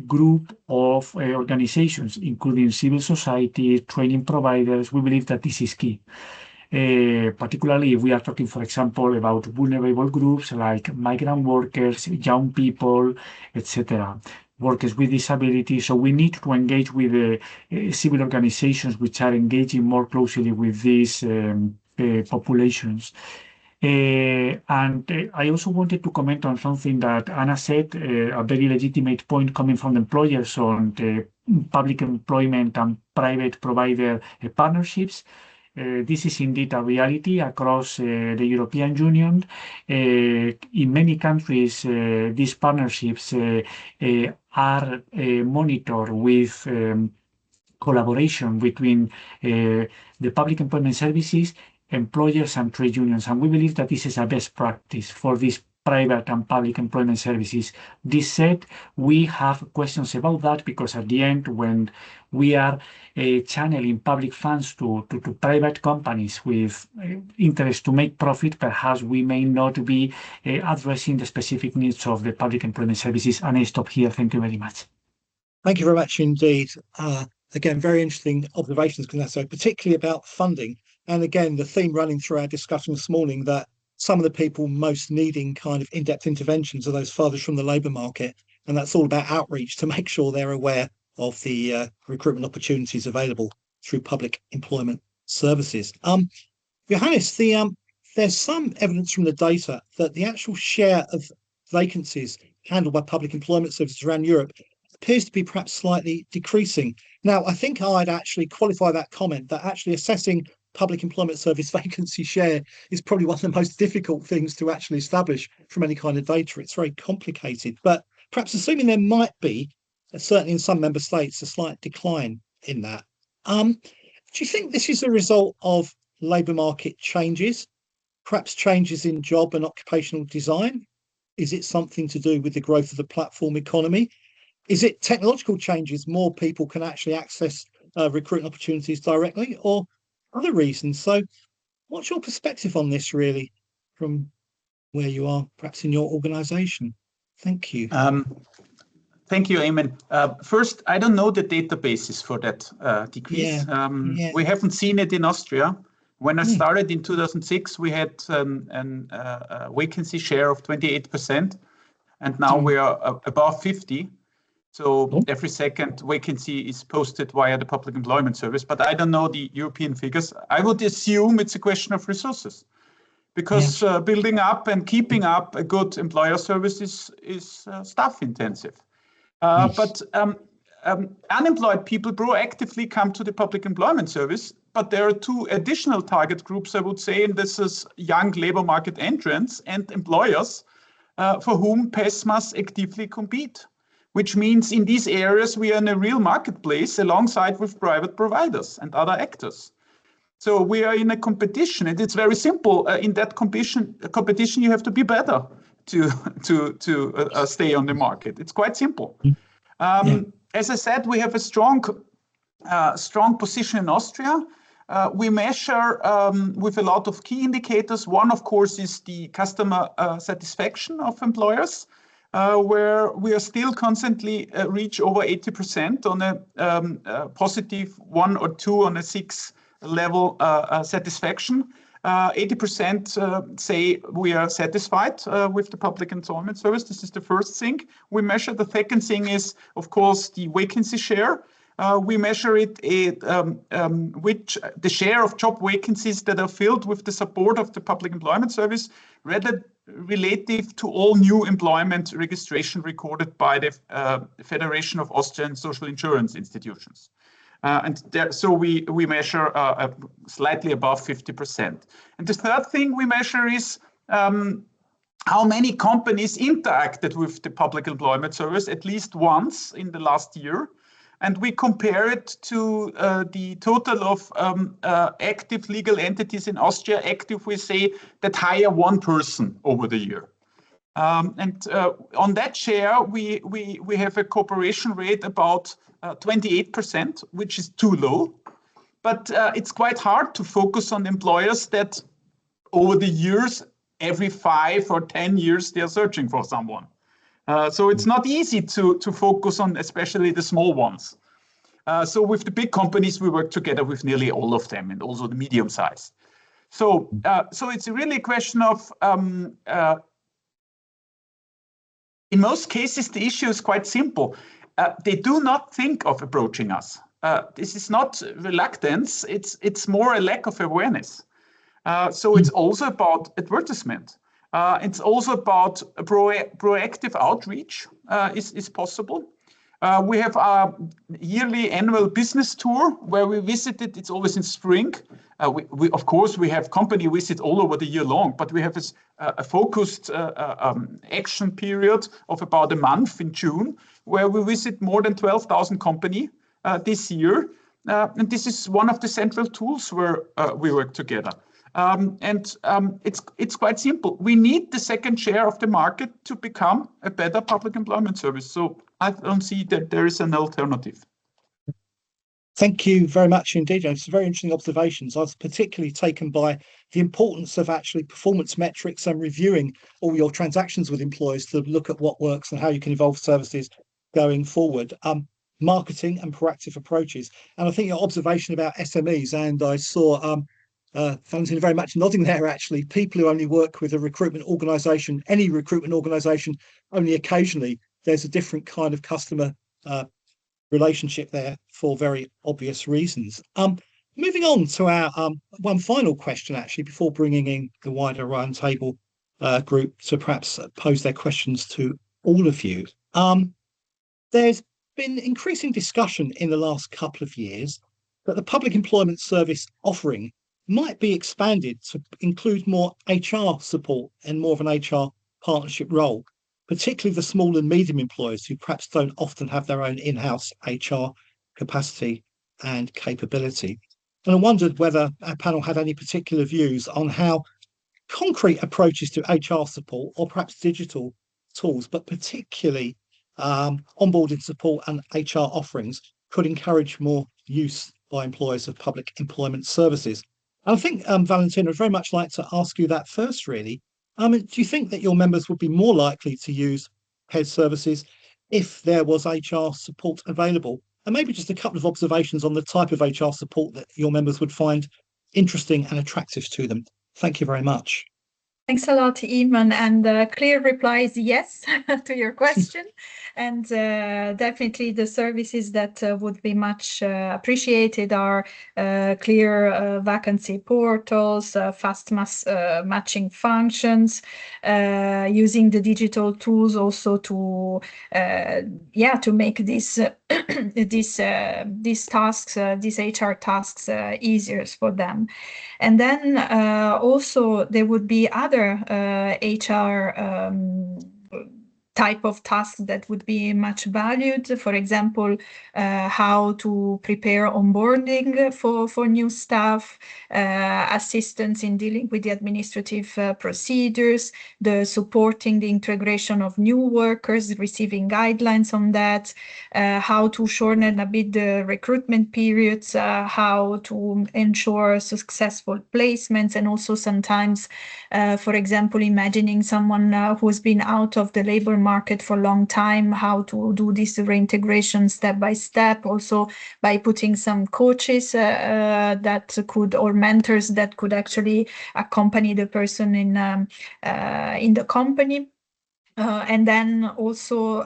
group of organizations, including civil society, training providers. We believe that this is key. Particularly if we are talking, for example, about vulnerable groups like migrant workers, young people, etc., workers with disabilities. So we need to engage with the civil organizations which are engaging more closely with these populations. And I also wanted to comment on something that Anna said, a very legitimate point coming from the employers on the public employment and private provider partnerships. This is indeed a reality across the European Union. In many countries, these partnerships are monitored with collaboration between the public employment services, employers, and trade unions. And we believe that this is a best practice for these private and public employment services. This said, we have questions about that because at the end, when we are channeling public funds to private companies with interest to make profit, perhaps we may not be addressing the specific needs of the public employment services. And I stop here. Thank you very much. Thank you very much indeed. Again, very interesting observations, Ignacio, particularly about funding. And again, the theme running through our discussion this morning that some of the people most needing kind of in-depth interventions are those farthest from the labour market. And that's all about outreach to make sure they're aware of the recruitment opportunities available through public employment services. Johannes, there's some evidence from the data that the actual share of vacancies handled by public employment services around Europe appears to be perhaps slightly decreasing. Now, I think I'd actually qualify that comment that actually assessing public employment service vacancy share is probably one of the most difficult things to actually establish from any kind of data. It's very complicated, but perhaps assuming there might be, certainly in some member states, a slight decline in that. Do you think this is a result of labour market changes, perhaps changes in job and occupational design? Is it something to do with the growth of the platform economy? Is it technological changes, more people can actually access recruitment opportunities directly, or other reasons? So what's your perspective on this, really, from where you are, perhaps in your organisation? Thank you. Thank you, Eamon. First, I don't know the databases for that decrease. We haven't seen it in Austria. When I started in 2006, we had a vacancy share of 28%, and now we are above 50%. So every second vacancy is posted via the public employment service, but I don't know the European figures. I would assume it's a question of resources, because building up and keeping up a good employer service is staff intensive. But unemployed people proactively come to the public employment service, but there are two additional target groups, I would say, and this is young labor market entrants and employers for whom PES must actively compete. Which means in these areas, we are in a real marketplace alongside with private providers and other actors. So we are in a competition, and it's very simple. In that competition, you have to be better to stay on the market. It's quite simple. As I said, we have a strong strong position in Austria. We measure with a lot of key indicators. One, of course, is the customer satisfaction of employers, where we are still constantly reach over 80% on a positive 1 or 2 on a 6 level satisfaction. 80% say we are satisfied with the public employment service. This is the first thing we measure. The second thing is, of course, the vacancy share. We measure it which the share of job vacancies that are filled with the support of the public employment service relative to all new employment registration recorded by the Federation of Austrian Social Insurance Institutions. So we measure slightly above 50%. And the third thing we measure is how many companies interacted with the public employment service at least once in the last year. And we compare it to the total of active legal entities in Austria. Active, we say, that hire one person over the year. On that share, we have a cooperation rate about 28%, which is too low. But it's quite hard to focus on employers that over the years, every 5 or 10 years, they're searching for someone. So it's not easy to focus on especially the small ones. So with the big companies, we work together with nearly all of them and also the medium size. So it's really a question of, in most cases, the issue is quite simple. They do not think of approaching us. This is not reluctance, it's more a lack of awareness. So it's also about advertisement. It's also about proactive outreach is possible. We have a yearly annual business tour where we visited, it's always in spring. Of course, we have company visits all over the year long, but we have a focused action period of about a month in June, where we visit more than 12,000 companies this year. And this is one of the central tools where we work together. It's quite simple. We need the second share of the market to become a better public employment service. So I don't see that there is an alternative. Thank you very much indeed. It's very interesting observations. I was particularly taken by the importance of actually performance metrics and reviewing all your transactions with employers to look at what works and how you can evolve services going forward. Marketing and proactive approaches. And I think your observation about SMEs, and I saw Valentina very much nodding there, actually. People who only work with a recruitment organisation, any recruitment organisation, only occasionally, there's a different kind of customer relationship there for very obvious reasons. Moving on to our one final question, actually, before bringing in the wider roundtable group to perhaps pose their questions to all of you. There's been increasing discussion in the last couple of years that the public employment service offering might be expanded to include more HR support and more of an HR partnership role, particularly the small and medium employers who perhaps don't often have their own in-house HR capacity and capability. And I wondered whether our panel had any particular views on how concrete approaches to HR support, or perhaps digital tools, but particularly onboarding support and HR offerings, could encourage more use by employers of public employment services. I think, Valentina, I'd very much like to ask you that first, really. Do you think that your members would be more likely to use PES services if there was HR support available? And maybe just a couple of observations on the type of HR support that your members would find interesting and attractive to them. Thank you very much. Thanks a lot, Iman, and clear reply is yes to your question. And definitely the services that would be much appreciated are clear vacancy portals, fast matching functions, using the digital tools also to make these tasks, these HR tasks easier for them. And then also there would be other HR type of tasks that would be much valued. For example, how to prepare onboarding for new staff, assistance in dealing with the administrative procedures, the supporting the integration of new workers, receiving guidelines on that, how to shorten a bit the recruitment periods, how to ensure successful placements, and also sometimes, for example, imagining someone who's been out of the labor market for a long time, how to do this reintegration step by step, also by putting some coaches that could, or mentors that could actually accompany the person in the company. And then also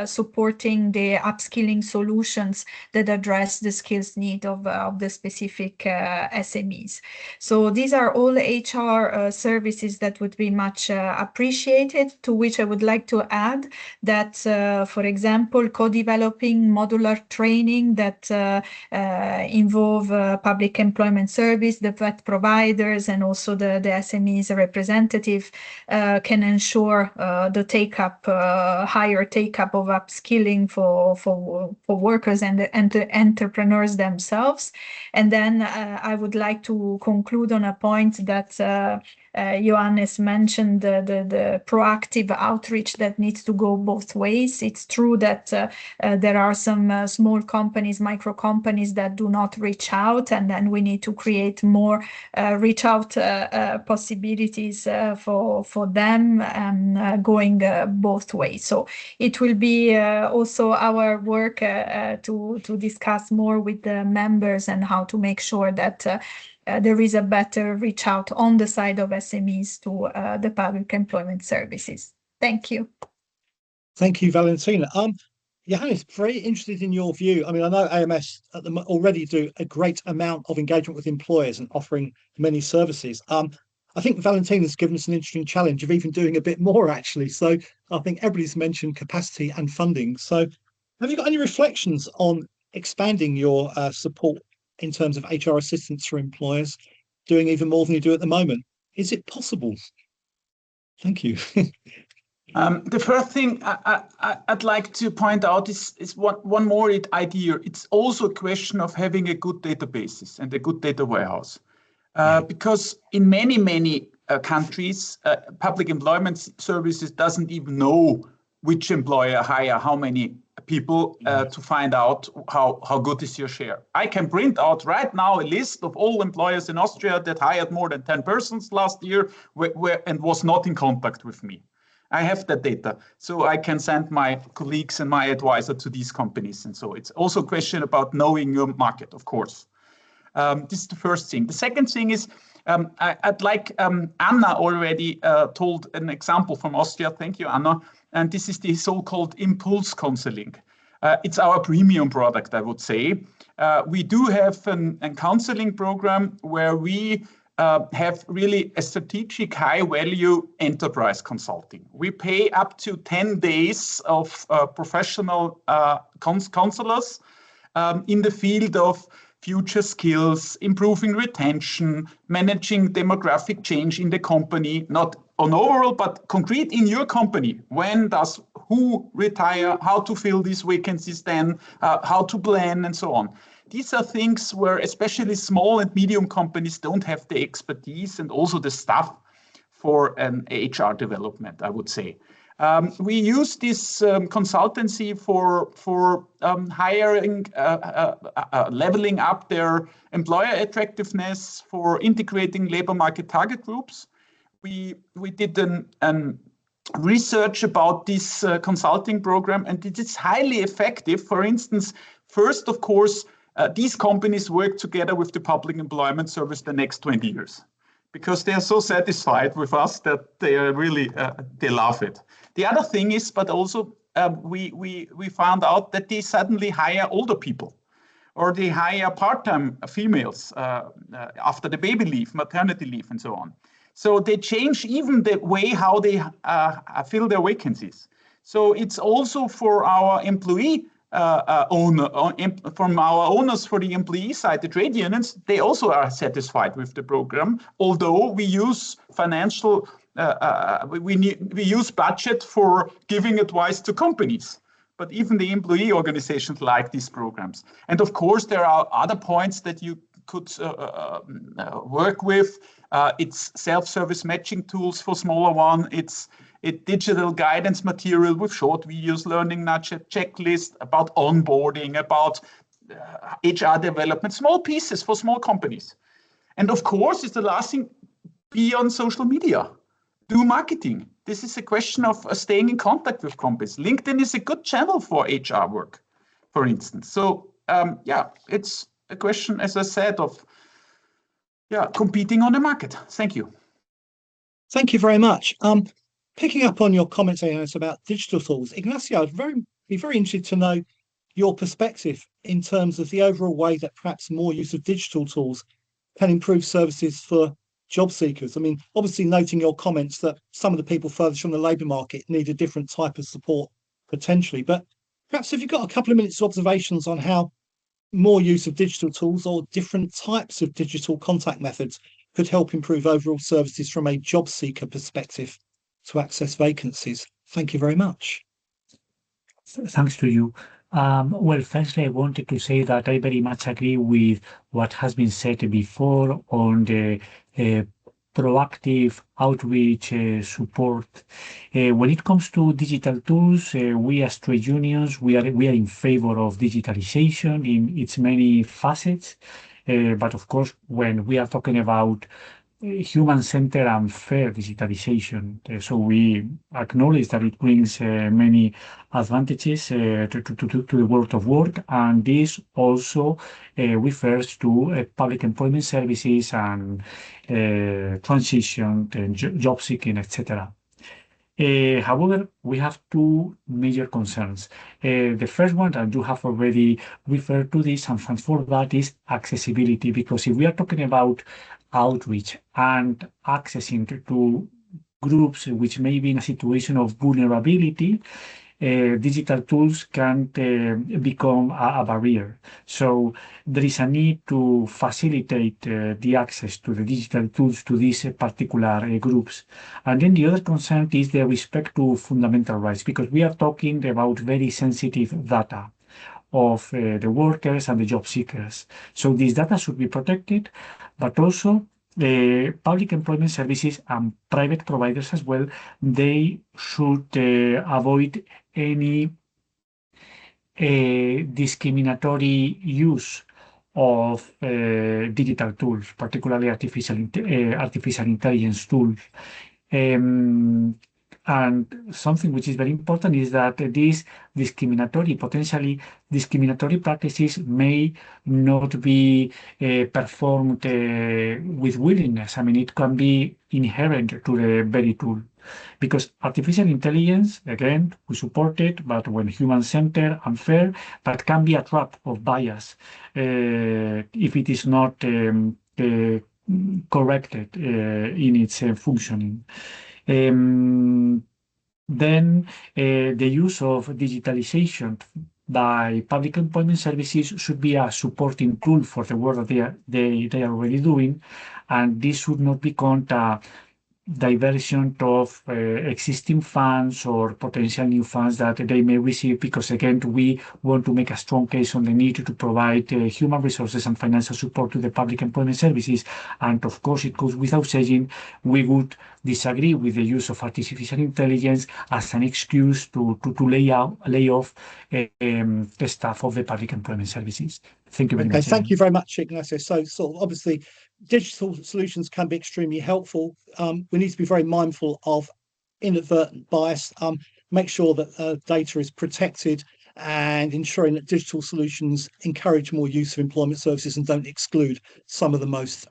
supporting the upskilling solutions that address the skills need of the specific SMEs. So these are all HR services that would be much appreciated, to which I would like to add that, for example, co-developing modular training that involve public employment service, the VET providers, and also the SMEs representative can ensure the higher take-up of upskilling for workers and the entrepreneurs themselves. And then I would like to conclude on a point that Johannes mentioned, the proactive outreach that needs to go both ways. It's true that there are some small companies, micro companies that do not reach out, and then we need to create more reach out possibilities for them, and going both ways. So it will be also our work to discuss more with the members and how to make sure that there is a better reach out on the side of SMEs to the public employment services. Thank you. Thank you, Valentina. Johannes, very interested in your view. I mean, I know AMS already do a great amount of engagement with employers and offering many services. I think Valentina's given us an interesting challenge of even doing a bit more, actually. So I think everybody's mentioned capacity and funding. So have you got any reflections on expanding your support in terms of HR assistance for employers, doing even more than you do at the moment? Is it possible? Thank you. The first thing I'd like to point out is one more idea. It's also a question of having a good databases and a good data warehouse. Because in many countries, public employment services doesn't even know which employer hire how many people to find out how good is your share. I can print out right now a list of all employers in Austria that hired more than 10 persons last year and was not in contact with me. I have that data, so I can send my colleagues and my advisor to these companies. And so it's also a question about knowing your market, of course. This is the first thing. The second thing is, I'd like, Anna already told an example from Austria. Thank you, Anna. And this is the so-called impulse counseling. It's our premium product, I would say. We do have a counseling program where we have really a strategic high-value enterprise consulting. We pay up to 10 days of professional counselors in the field of future skills, improving retention, managing demographic change in the company, not on overall, but concrete in your company. When does who retire, how to fill these vacancies then, how to plan, and so on. These are things where especially small and medium companies don't have the expertise and also the staff for an HR development, I would say. We use this consultancy for hiring, leveling up their employer attractiveness, for integrating labor market target groups. We did an research about this consulting program, and it is highly effective. For instance, first, of course, these companies work together with the public employment service the next 20 years because they are so satisfied with us that they are really, they love it. The other thing is, but also we found out that they suddenly hire older people or they hire part-time females after the baby leave, maternity leave, and so on. So they change even the way how they fill their vacancies. So it's also for our employee from our owners for the employee side, the trade unions, they also are satisfied with the program, although we use financial we use budget for giving advice to companies, but even the employee organizations like these programs. And of course, there are other points that you could work with. It's self-service matching tools for smaller one. It's digital guidance material with short videos, learning nudge, a checklist about onboarding, about HR development, small pieces for small companies. And of course, it's the last thing, be on social media, do marketing. This is a question of staying in contact with companies. LinkedIn is a good channel for HR work, for instance. So yeah, it's a question, as I said, of competing on the market. Thank you. Thank you very much. Picking up on your comments, Ignacio, about digital tools, Ignacio, I'd be very interested to know your perspective in terms of the overall way that perhaps more use of digital tools can improve services for job seekers. I mean, obviously noting your comments that some of the people furthest from the labour market need a different type of support potentially, but perhaps if you've got a couple of minutes of observations on how more use of digital tools or different types of digital contact methods could help improve overall services from a job seeker perspective to access vacancies. Thank you very much. Thanks to you. Well, firstly, I wanted to say that I very much agree with what has been said before on the proactive outreach support. When it comes to digital tools, we as trade unions, we are in favor of digitalization in its many facets. But of course, when we are talking about human-centered and fair digitalization, so we acknowledge that it brings many advantages to the world of work, and this also refers to public employment services and transition, job seeking, etc. However, we have two major concerns. The first one, and you have already referred to this, and thanks for that, is accessibility. Because if we are talking about outreach and accessing to groups which may be in a situation of vulnerability, digital tools can become a barrier. So there is a need to facilitate the access to the digital tools to these particular groups. And then the other concern is the respect to fundamental rights, because we are talking about very sensitive data of the workers and the job seekers. So this data should be protected, but also the public employment services and private providers as well, they should avoid any discriminatory use of digital tools, particularly artificial intelligence tools. And something which is very important is that these potentially discriminatory practices may not be performed with willingness. I mean, it can be inherent to the very tool. Because artificial intelligence, again, we support it, but when human-centered and fair, but can be a trap of bias if it is not corrected in its functioning. Then the use of digitalization by public employment services should be a supporting tool for the work that they are already doing, and this should not become a diversion of existing funds or potential new funds that they may receive, because again, we want to make a strong case on the need to provide human resources and financial support to the public employment services. And of course, it goes without saying, we would disagree with the use of artificial intelligence as an excuse to lay off the staff of the public employment services. Thank you very much. Thank you very much, Ignacio. So sort of obviously digital solutions can be extremely helpful. We need to be very mindful of inadvertent bias, make sure that data is protected, and ensuring that digital solutions encourage more use of employment services and don't exclude some of the most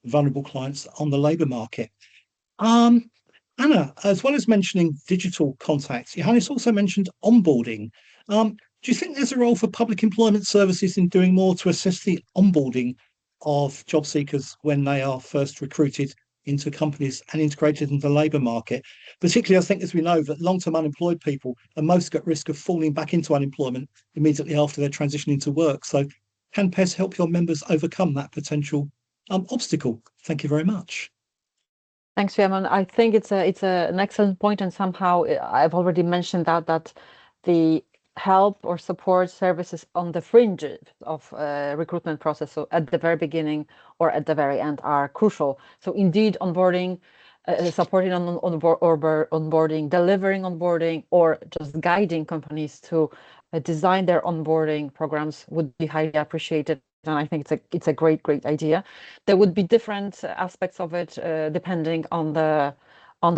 vulnerable clients on the labour market. Anna, as well as mentioning digital contacts, Johannes also mentioned onboarding. Do you think there's a role for public employment services in doing more to assist the onboarding of job seekers when they are first recruited into companies and integrated into the labour market? Particularly, I think, as we know, that long-term unemployed people are most at risk of falling back into unemployment immediately after they're transitioning to work. So can PES help your members overcome that potential obstacle? Thank you very much. Thanks, Fiamma. I think it's an excellent point, and somehow I've already mentioned that the help or support services on the fringes of recruitment process, so at the very beginning or at the very end, are crucial. So indeed, onboarding, supporting onboarding, delivering onboarding, or just guiding companies to design their onboarding programs would be highly appreciated. And I think it's a great idea. There would be different aspects of it depending on the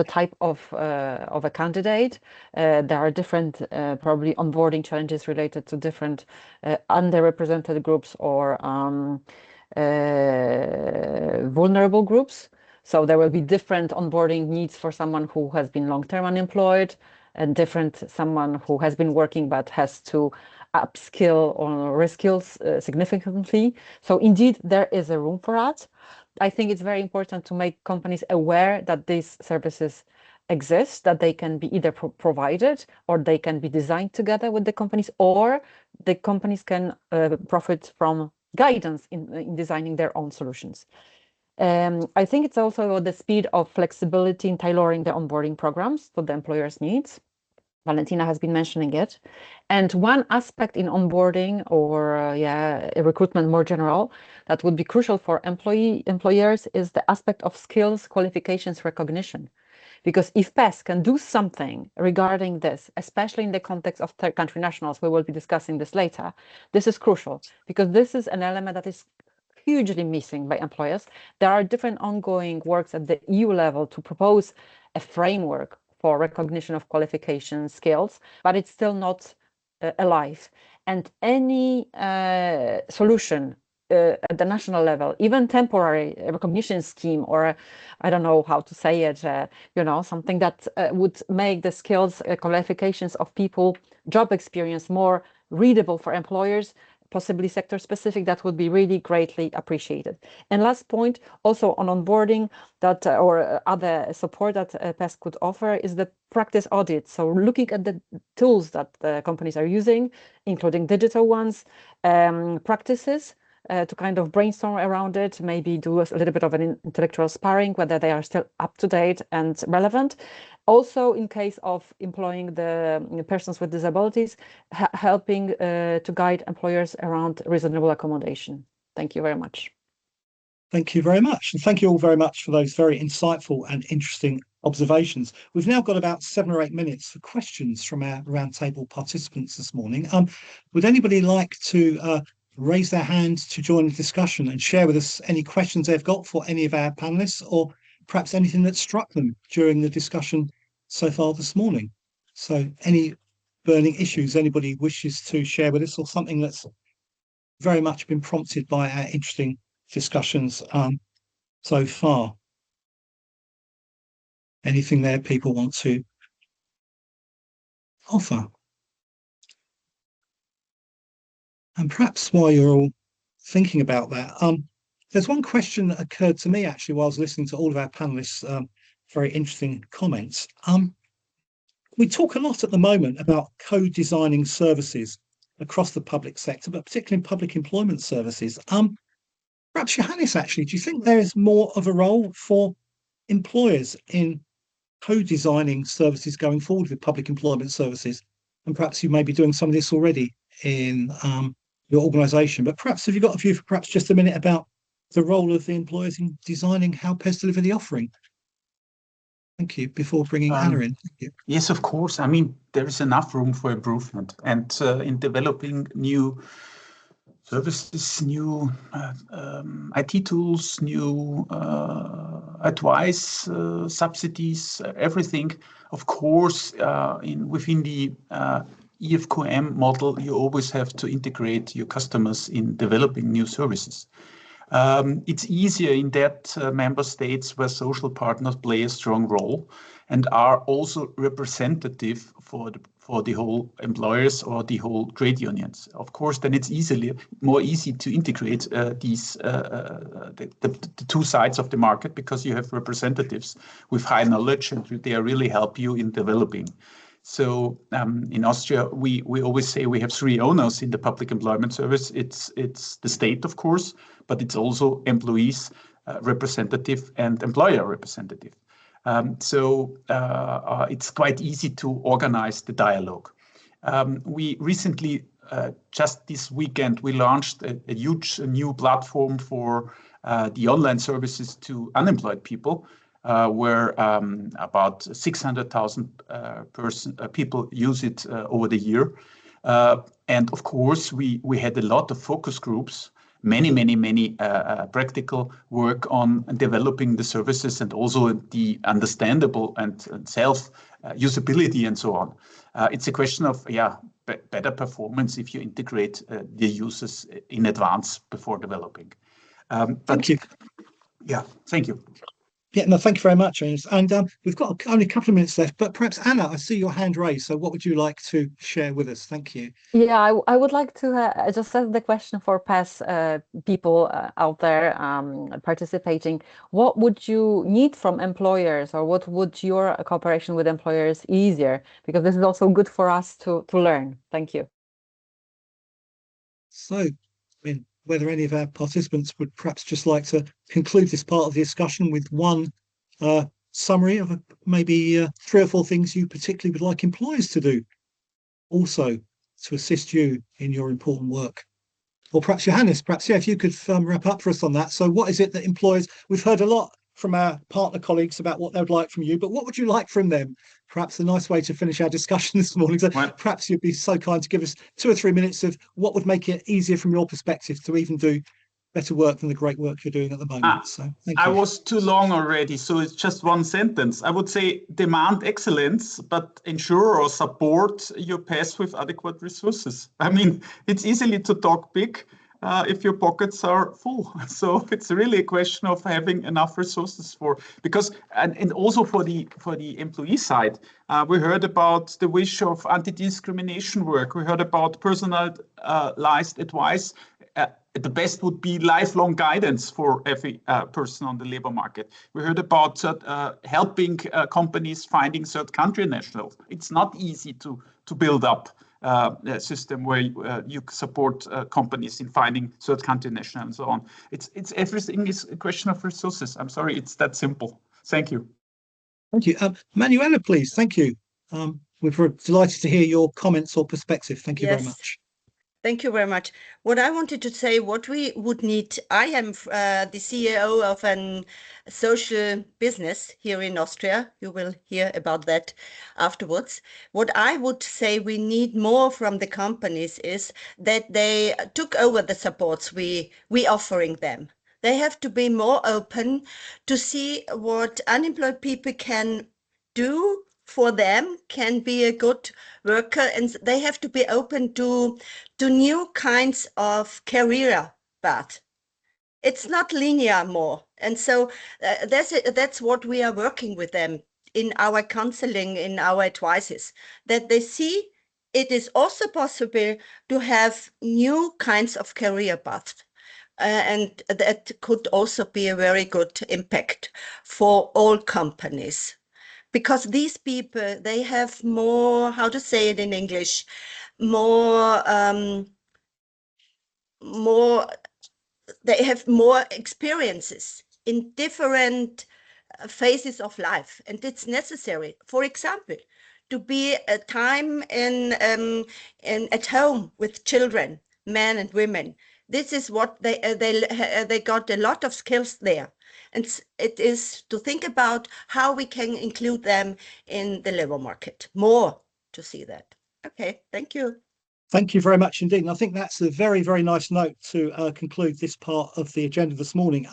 type of a candidate. There are different probably onboarding challenges related to different underrepresented groups or vulnerable groups. So there will be different onboarding needs for someone who has been long-term unemployed, and different someone who has been working but has to upskill or reskill significantly. So indeed, there is a room for that. I think it's very important to make companies aware that these services exist, that they can be either provided or they can be designed together with the companies, or the companies can profit from guidance in designing their own solutions. I think it's also about the speed of flexibility in tailoring the onboarding programs to the employer's needs. Valentina has been mentioning it. And one aspect in onboarding or recruitment more general that would be crucial for employers is the aspect of skills, qualifications, recognition. Because if PES can do something regarding this, especially in the context of third country nationals, we will be discussing this later, this is crucial because this is an element that is hugely missing by employers. There are different ongoing works at the EU level to propose a framework for recognition of qualification skills, but it's still not alive. And any solution at the national level, even temporary recognition scheme, or I don't know how to say it, something that would make the skills qualifications of people, job experience more readable for employers, possibly sector specific, that would be really greatly appreciated. And last point, also on onboarding that or other support that PES could offer is the practice audit. So looking at the tools that the companies are using, including digital ones, practices, to kind of brainstorm around it, maybe do a little bit of an intellectual sparring, whether they are still up to date and relevant. Also, in case of employing the persons with disabilities, helping to guide employers around reasonable accommodation. Thank you very much. Thank you very much. And thank you all very much for those very insightful and interesting observations. We've now got about 7 or 8 minutes for questions from our roundtable participants this morning. Would anybody like to raise their hand to join the discussion and share with us any questions they've got for any of our panelists, or perhaps anything that struck them during the discussion so far this morning? So any burning issues anybody wishes to share with us, or something that's very much been prompted by our interesting discussions so far? Anything there people want to offer? And perhaps while you're all thinking about that, there's one question that occurred to me actually while I was listening to all of our panelists' very interesting comments. We talk a lot at the moment about co-designing services across the public sector, but particularly in public employment services. Perhaps Johannes, actually, do you think there is more of a role for employers in co-designing services going forward with public employment services? And perhaps you may be doing some of this already in your organisation, but perhaps have you got a view for perhaps just a minute about the role of the employers in designing how PES deliver the offering? Thank you. Before bringing Anna in. Thank you. Yes, of course. I mean, there is enough room for improvement, and in developing new services, new IT tools, new advice, subsidies, everything. Of course, within the EFQM model, you always have to integrate your customers in developing new services. It's easier in that member states where social partners play a strong role and are also representative for the whole employers or the whole trade unions. Of course, then it's more easy to integrate the two sides of the market, because you have representatives with high knowledge and they really help you in developing. So in Austria, we always say we have 3 owners in the public employment service. It's the state, of course, but it's also employees representative and employer representative. It's quite easy to organize the dialogue. We recently, just this weekend, we launched a huge new platform for the online services to unemployed people, where about 600,000 people use it over the year. And of course, we had a lot of focus groups, many practical work on developing the services and also the understandable and self usability and so on. It's a question of better performance if you integrate the users in advance before developing. Thank you. Yeah, thank you. Yeah, no, thank you very much, Ernest. And we've got only a couple of minutes left, but perhaps Anna, I see your hand raised. So what would you like to share with us? Thank you. Yeah, I would like to just ask the question for PES people out there participating. What would you need from employers, or what would your cooperation with employers easier? Because this is also good for us to learn. Thank you. So, I mean, whether any of our participants would perhaps just like to conclude this part of the discussion with one summary of maybe 3 or 4 things you particularly would like employers to do also to assist you in your important work. Or perhaps Johannes, if you could wrap up for us on that. So what is it that employers, we've heard a lot from our partner colleagues about what they would like from you, but what would you like from them? Perhaps a nice way to finish our discussion this morning. So perhaps you'd be so kind to give us 2 or 3 minutes of what would make it easier from your perspective to even do better work than the great work you're doing at the moment. So thank you. I was too long already, so it's just one sentence. I would say demand excellence, but ensure or support your PES with adequate resources. I mean, it's easily to talk big if your pockets are full. So it's really a question of having enough resources because also for the employee side, we heard about the wish of anti-discrimination work. We heard about personalized advice. The best would be lifelong guidance for every person on the labor market. We heard about helping companies finding third country nationals. It's not easy to build up a system where you support companies in finding third country nationals and so on. It's everything is a question of resources. I'm sorry, it's that simple. Thank you. Thank you. Manuela, please. Thank you. We're delighted to hear your comments or perspective. Thank you very much. Thank you very much. What I wanted to say, what we would need, I am the CEO of a social business here in Austria. You will hear about that afterwards. What I would say we need more from the companies is that they took over the supports we offering them. They have to be more open to see what unemployed people can do for them, can be a good worker, and they have to be open to new kinds of career path. It's not linear more. And so that's what we are working with them in our counseling, in our advices, that they see it is also possible to have new kinds of career paths. And that could also be a very good impact for all companies. Because these people, they have more, how to say it in English, more, they have more experiences in different phases of life, and it's necessary. For example, to be a time at home with children, men and women. This is what they got a lot of skills there. And it is to think about how we can include them in the labor market more to see that. Okay, thank you. Thank you very much indeed. And I think that's a very, very nice note to conclude this part of the agenda this morning.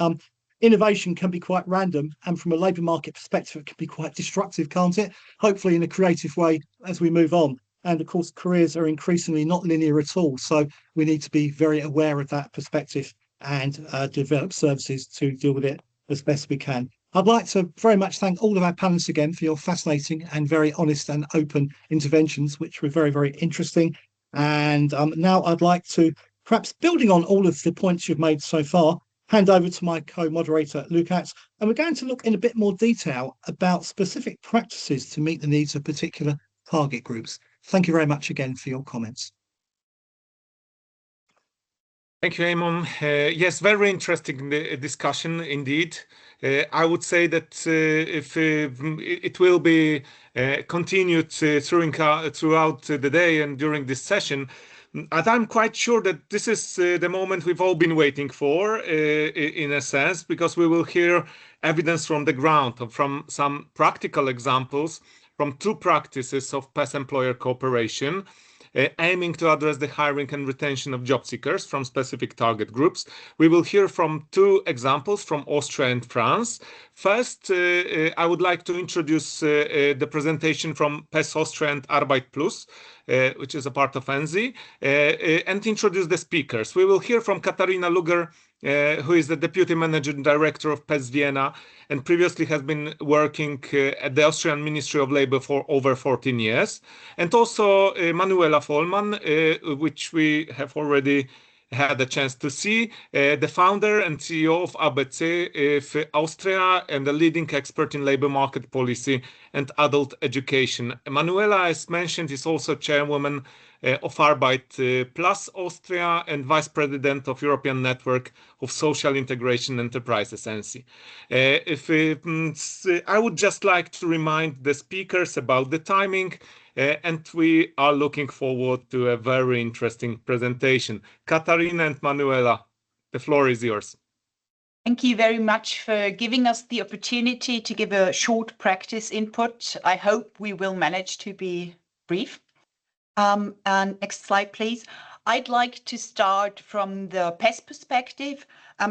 Innovation can be quite random, and from a labour market perspective, it can be quite destructive, can't it? Hopefully in a creative way as we move on. And of course, careers are increasingly not linear at all. So we need to be very aware of that perspective and develop services to deal with it as best we can. I'd like to very much thank all of our panelists again for your fascinating and very honest and open interventions, which were very, very interesting. And now I'd like to, perhaps building on all of the points you've made so far, hand over to my co-moderator, Lukács, and we're going to look in a bit more detail about specific practices to meet the needs of particular target groups. Thank you very much again for your comments. Thank you, Eamon. Yes, very interesting discussion indeed. I would say that if it will be continued throughout the day and during this session, and I'm quite sure that this is the moment we've all been waiting for, in a sense, because we will hear evidence from the ground, from some practical examples from two practices of PES employer cooperation, aiming to address the hiring and retention of job seekers from specific target groups. We will hear from two examples from Austria and France. First, I would like to introduce the presentation from PES Austria and Arbeit Plus, which is a part of ENSI, and introduce the speakers. We will hear from Katharina Luger, who is the Deputy Managing Director of PES Vienna and previously has been working at the Austrian Ministry of Labour for over 14 years. And also Manuela Vollmann, which we have already had a chance to see, the founder and CEO of ABC of Austria and a leading expert in labour market policy and adult education. Manuela, as mentioned, is also chairwoman of Arbeit Plus Austria and vice president of European Network of Social Integration Enterprises, ENSI. I would just like to remind the speakers about the timing, and we are looking forward to a very interesting presentation. Katharina and Manuela, the floor is yours. Thank you very much for giving us the opportunity to give a short practice input. I hope we will manage to be brief. And next slide, please. I'd like to start from the PES perspective,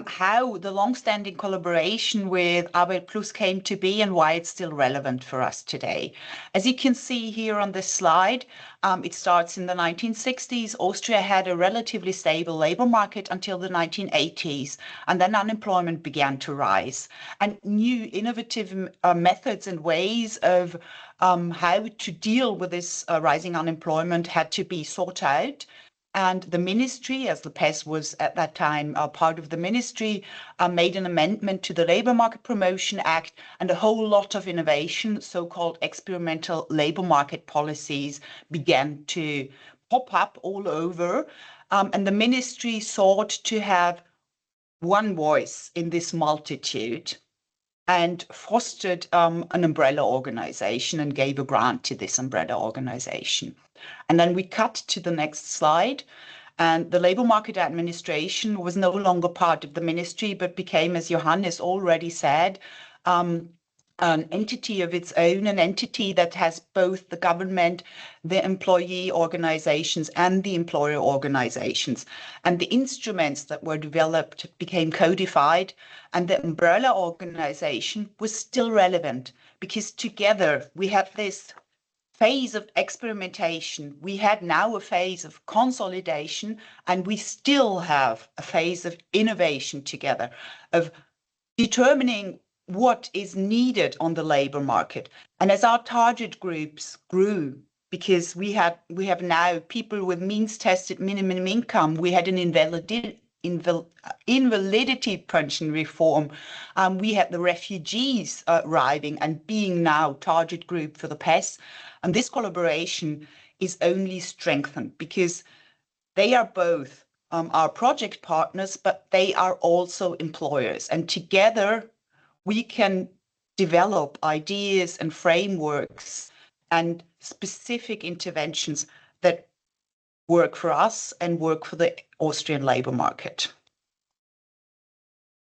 how the long-standing collaboration with Arbeit Plus came to be and why it's still relevant for us today. As you can see here on this slide, it starts in the 1960s. Austria had a relatively stable labor market until the 1980s, and then unemployment began to rise. And new innovative methods and ways of how to deal with this rising unemployment had to be sought out. And the ministry, as the PES was at that time part of the ministry, made an amendment to the Labour Market Promotion Act, and a whole lot of innovation, so-called experimental labour market policies, began to pop up all over. And the ministry sought to have one voice in this multitude and fostered an umbrella organization and gave a grant to this umbrella organization. And then we cut to the next slide. And the Labour Market Administration was no longer part of the ministry, but became, as Johannes already said, an entity of its own, an entity that has both the government, the employee organizations, and the employer organizations. And the instruments that were developed became codified, and the umbrella organization was still relevant because together we had this phase of experimentation. We had now a phase of consolidation, and we still have a phase of innovation together, of determining what is needed on the labor market. And as our target groups grew, because we have now people with means-tested minimum income, we had an invalidity pension reform. We had the refugees arriving and being now target group for the PES. And this collaboration is only strengthened because they are both our project partners, but they are also employers. And together we can develop ideas and frameworks and specific interventions that work for us and work for the Austrian labor market.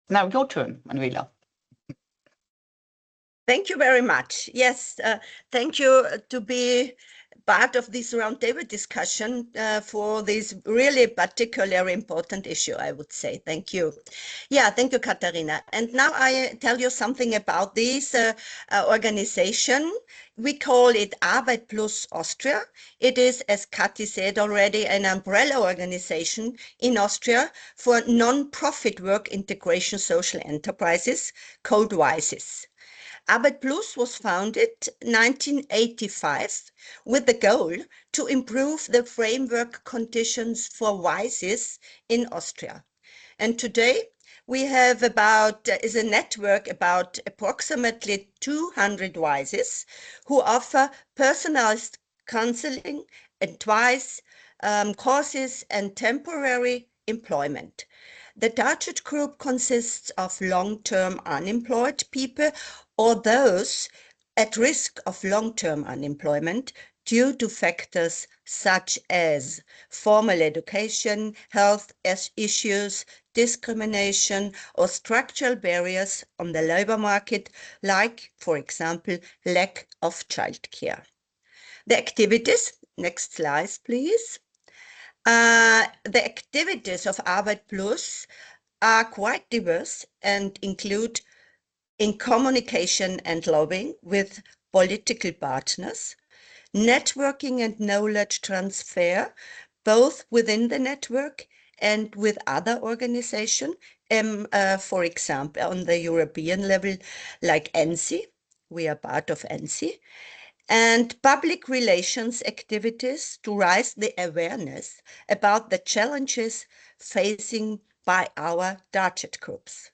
Now your turn, Manuela. Thank you very much. Yes, thank you to be part of this roundtable discussion for this really particularly important issue, I would say. Thank you. Yeah, thank you, Katharina. And now I tell you something about this organization. We call it Arbeit Plus Austria. It is, as Kathi said already, an umbrella organization in Austria for non-profit work integration social enterprises, called WISEs. Arbeit Plus was founded in 1985 with the goal to improve the framework conditions for WISEs in Austria. And today we have is a network about approximately 200 WISEs who offer personalized counseling, advice, courses and temporary employment. The target group consists of long-term unemployed people or those at risk of long-term unemployment due to factors such as formal education, health issues, discrimination, or structural barriers on the labor market, like, for example, lack of childcare. The activities, next slide, please. The activities of Arbeit Plus are quite diverse and include in communication and lobbying with political partners, networking and knowledge transfer, both within the network and with other organizations, for example, on the European level, like ENSI, we are part of ENSI, and public relations activities to raise the awareness about the challenges facing by our target groups.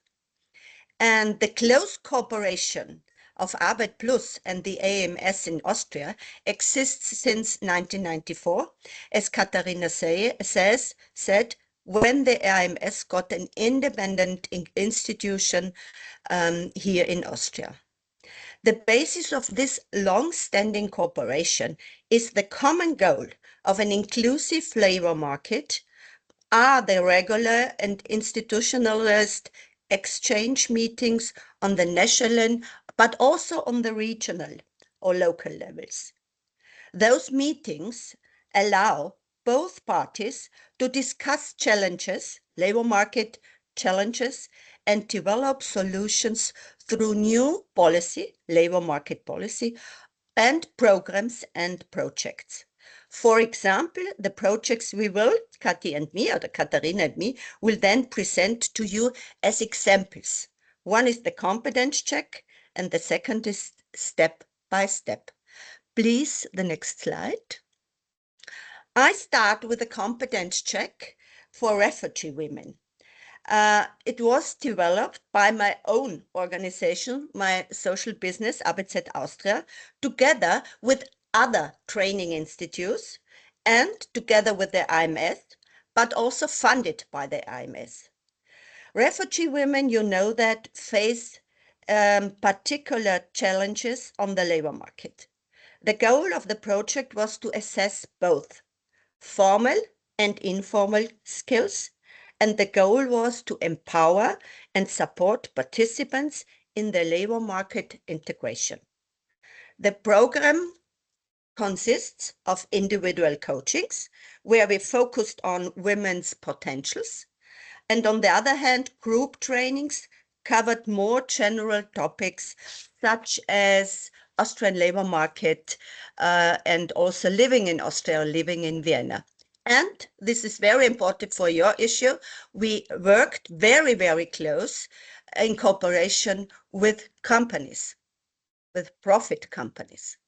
And the close cooperation of Arbeit Plus and the AMS in Austria exists since 1994, as Katharina said, when the AMS got an independent institution here in Austria. The basis of this long-standing cooperation is the common goal of an inclusive labor market, are the regular and institutionalized exchange meetings on the national, but also on the regional or local levels. Those meetings allow both parties to discuss challenges, labor market challenges, and develop solutions through new policy, labor market policy, and programs and projects. For example, the projects we will, Kati and me, or Katharina and me, will then present to you as examples. One is the competence check, and the second is step by step. Please, the next slide. I start with a competence check for refugee women. It was developed by my own organization, my social business, ABZ Austria, together with other training institutes and together with the IMS, but also funded by the IMS. Refugee women, you know that, face particular challenges on the labor market. The goal of the project was to assess both formal and informal skills, and the goal was to empower and support participants in the labor market integration. The program consists of individual coachings, where we focused on women's potentials, and on the other hand, group trainings covered more general topics such as Austrian labor market and also living in Austria, living in Vienna. And this is very important for your issue. We worked very, very close in cooperation with companies, with profit companies.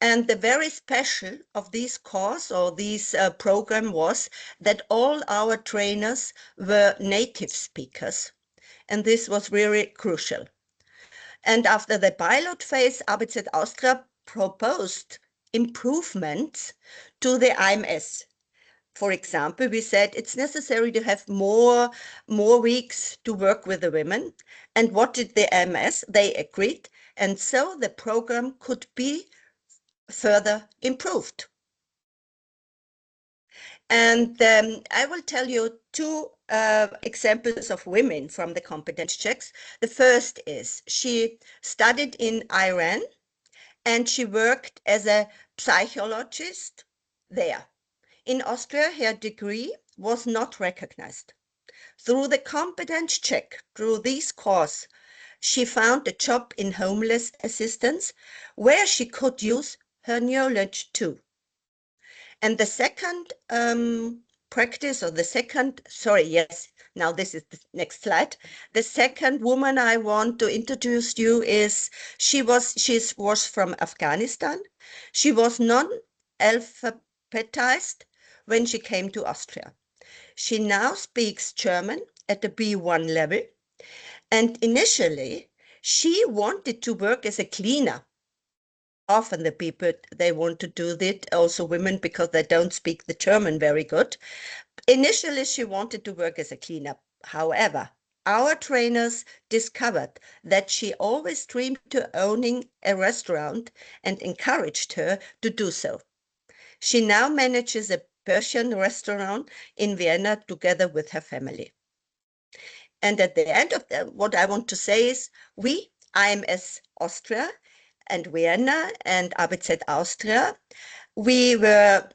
And the very special of this course or this program was that all our trainers were native speakers. And this was really crucial. And after the pilot phase, ABZ Austria proposed improvements to the IMS. For example, we said it's necessary to have more weeks to work with the women. And what did the IMS? They agreed. And so the program could be further improved. And I will tell you two examples of women from the competence checks. The first is she studied in Iran and she worked as a psychologist there. In Austria, her degree was not recognized. Through the competence check, through this course, she found a job in homeless assistance where she could use her knowledge too. And the second practice, or the second, sorry, yes, now this is the next slide. The second woman I want to introduce you is, she was from Afghanistan. She was non-alphabetized when she came to Austria. She now speaks German at the B1 level. And initially, she wanted to work as a cleaner often the people, they want to do that, also women, because they don't speak the German very good. Initially, she wanted to work as a cleaner. However, our trainers discovered that she always dreamed to owning a restaurant and encouraged her to do so. She now manages a Persian restaurant in Vienna together with her family. And at the end of what I want to say is, IMS Austria and Vienna and ABZ Austria, we were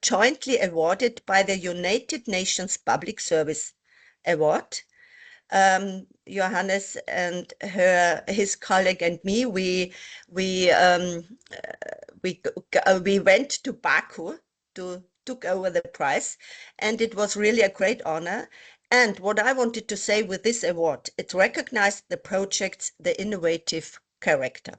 jointly awarded by the United Nations Public Service Award. Johannes and his colleague and me, we went to Baku to took over the prize, and it was really a great honor. And what I wanted to say with this award, it recognized the project's the innovative character.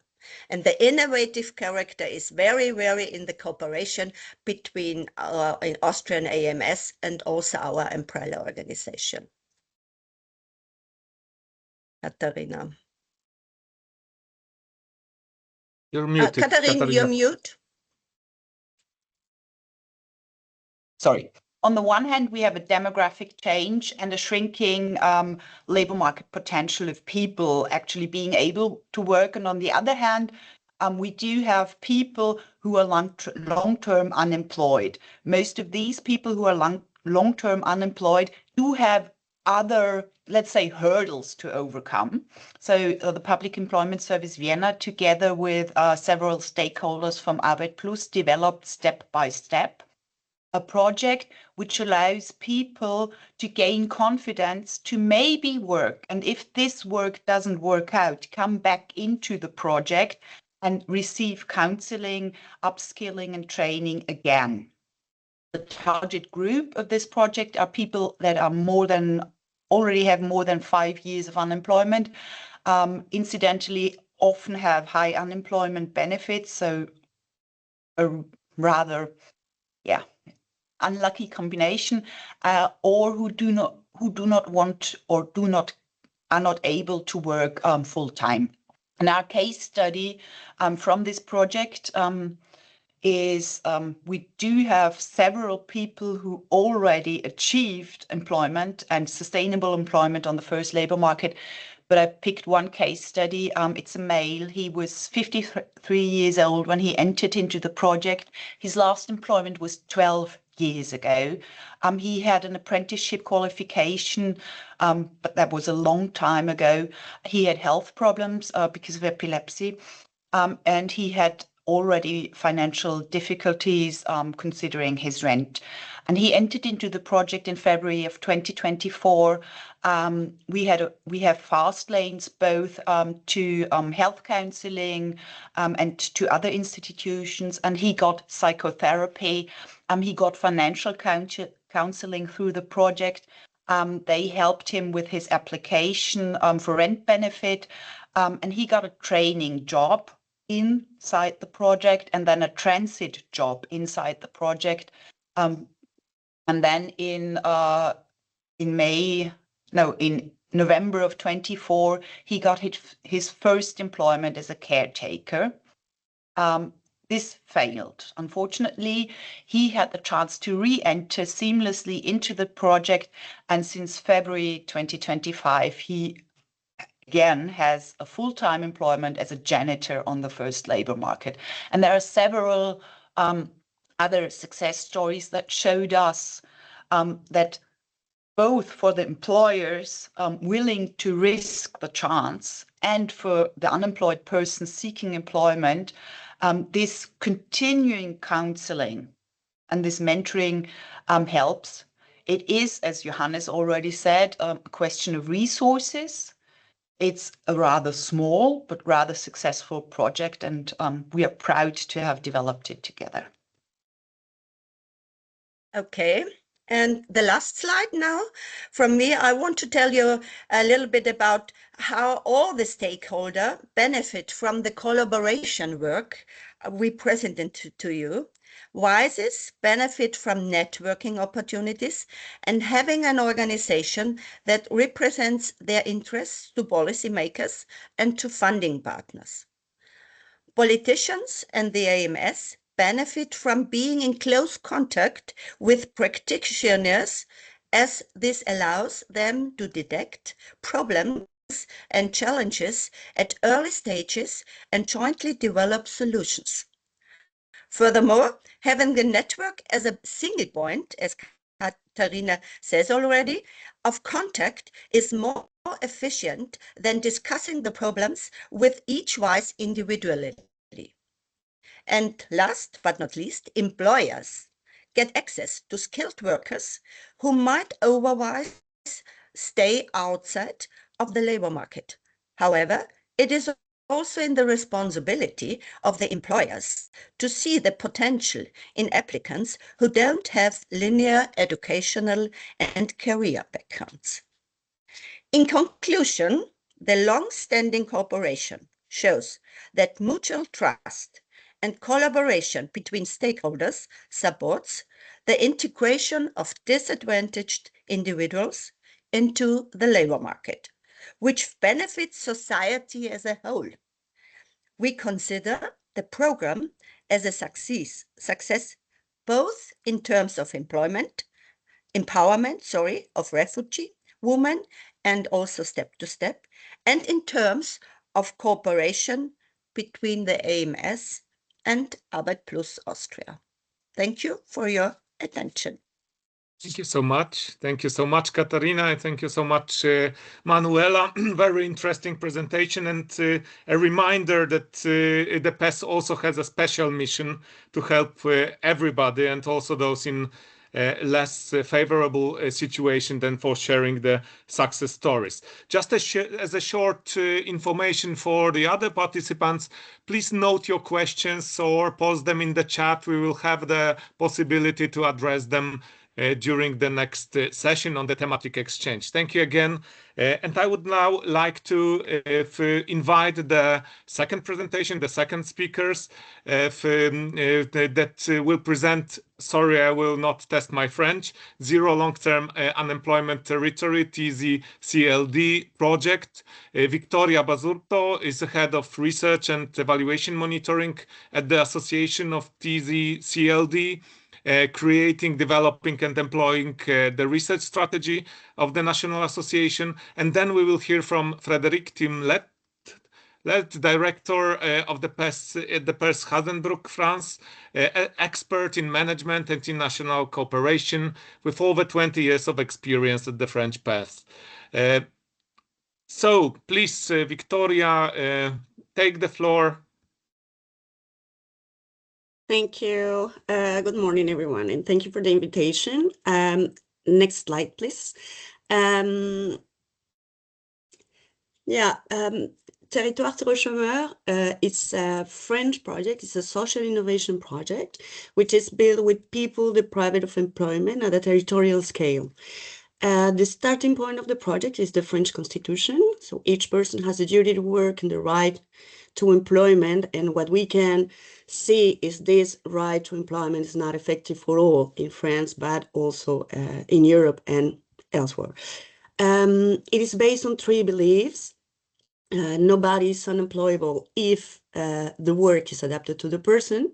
And the innovative character is very, very in the cooperation between our Austrian AMS and also our umbrella organization. Katharina. You're muted. Katharina, you're mute. Sorry. On the one hand, we have a demographic change and a shrinking labor market potential of people actually being able to work. And on the other hand, we do have people who are long-term unemployed. Most of these people who are long-term unemployed do have other, let's say, hurdles to overcome. So the Public Employment Service Vienna, together with several stakeholders from Arbeit Plus, developed step by step a project which allows people to gain confidence to maybe work. And if this work doesn't work out, come back into the project and receive counseling, upskilling and training again. The target group of this project are people that are already have more than 5 years of unemployment, incidentally often have high unemployment benefits, so a rather, unlucky combination, or who do not want or are not able to work full time. And our case study from this project is we do have several people who already achieved employment and sustainable employment on the first labor market. But I picked one case study. It's a male. He was 53 years old when he entered into the project. His last employment was 12 years ago. He had an apprenticeship qualification, but that was a long time ago. He had health problems because of epilepsy, and he had already financial difficulties considering his rent. And he entered into the project in February of 2024. We have fast lanes both to health counseling and to other institutions, and he got psychotherapy. He got financial counseling through the project. They helped him with his application for rent benefit, and he got a training job inside the project and then a transit job inside the project. And then in November of 24, he got his first employment as a caretaker. This failed. Unfortunately, he had the chance to re-enter seamlessly into the project, and since February 2025, he again has a full-time employment as a janitor on the first labor market. And there are several other success stories that showed us that both for the employers willing to risk the chance and for the unemployed person seeking employment, this continuing counseling and this mentoring helps. It is, as Johannes already said, a question of resources. It's a rather small but rather successful project, and we are proud to have developed it together. Okay. And the last slide now from me, I want to tell you a little bit about how all the stakeholders benefit from the collaboration work we presented to you. WISEs benefit from networking opportunities and having an organization that represents their interests to policymakers and to funding partners. Politicians and the AMS benefit from being in close contact with practitioners, as this allows them to detect problems and challenges at early stages and jointly develop solutions. Furthermore, having the network as a single point, as Katharina says already, of contact is more efficient than discussing the problems with each WISE individually. And last but not least, employers get access to skilled workers who might otherwise stay outside of the labor market. However, it is also in the responsibility of the employers to see the potential in applicants who don't have linear educational and career backgrounds. In conclusion, the long-standing cooperation shows that mutual trust and collaboration between stakeholders supports the integration of disadvantaged individuals into the labor market, which benefits society as a whole. We consider the program as a success both in terms of empowerment of refugee women and also step to step, and in terms of cooperation between the AMS and Arbeit Plus Austria. Thank you for your attention. Thank you so much. Thank you so much, Katharina. And thank you so much, Manuela. Very interesting presentation, and a reminder that the PES also has a special mission to help everybody, and also those in less favorable situation than for sharing the success stories. Just as a short information for the other participants, please note your questions or post them in the chat. We will have the possibility to address them during the next session on the thematic exchange. Thank you again. And I would now like to invite the second presentation, the second speakers that will present, sorry, I will not test my French, Zero Long-Term Unemployment Territory, TZCLD project. Victoria Basurto is the head of research and evaluation monitoring at the Association of TZCLD. Creating, developing, and employing the research strategy of the National Association. And then we will hear from Frederic Timlet, director of the PES at the PES Hasenbrook, France, expert in management and international cooperation with over 20 years of experience at the French PES. So please, Victoria, take the floor. Thank you. Good morning, everyone, and thank you for the invitation. Next slide, please. Territoire Zéro Chômeur, it's a French project. It's a social innovation project, which is built with people deprived of employment at a territorial scale. The starting point of the project is the French Constitution. So each person has a duty to work and the right to employment. And what we can see is this right to employment is not effective for all in France, but also in Europe and elsewhere. It is based on 3 beliefs. Nobody is unemployable if the work is adapted to the person.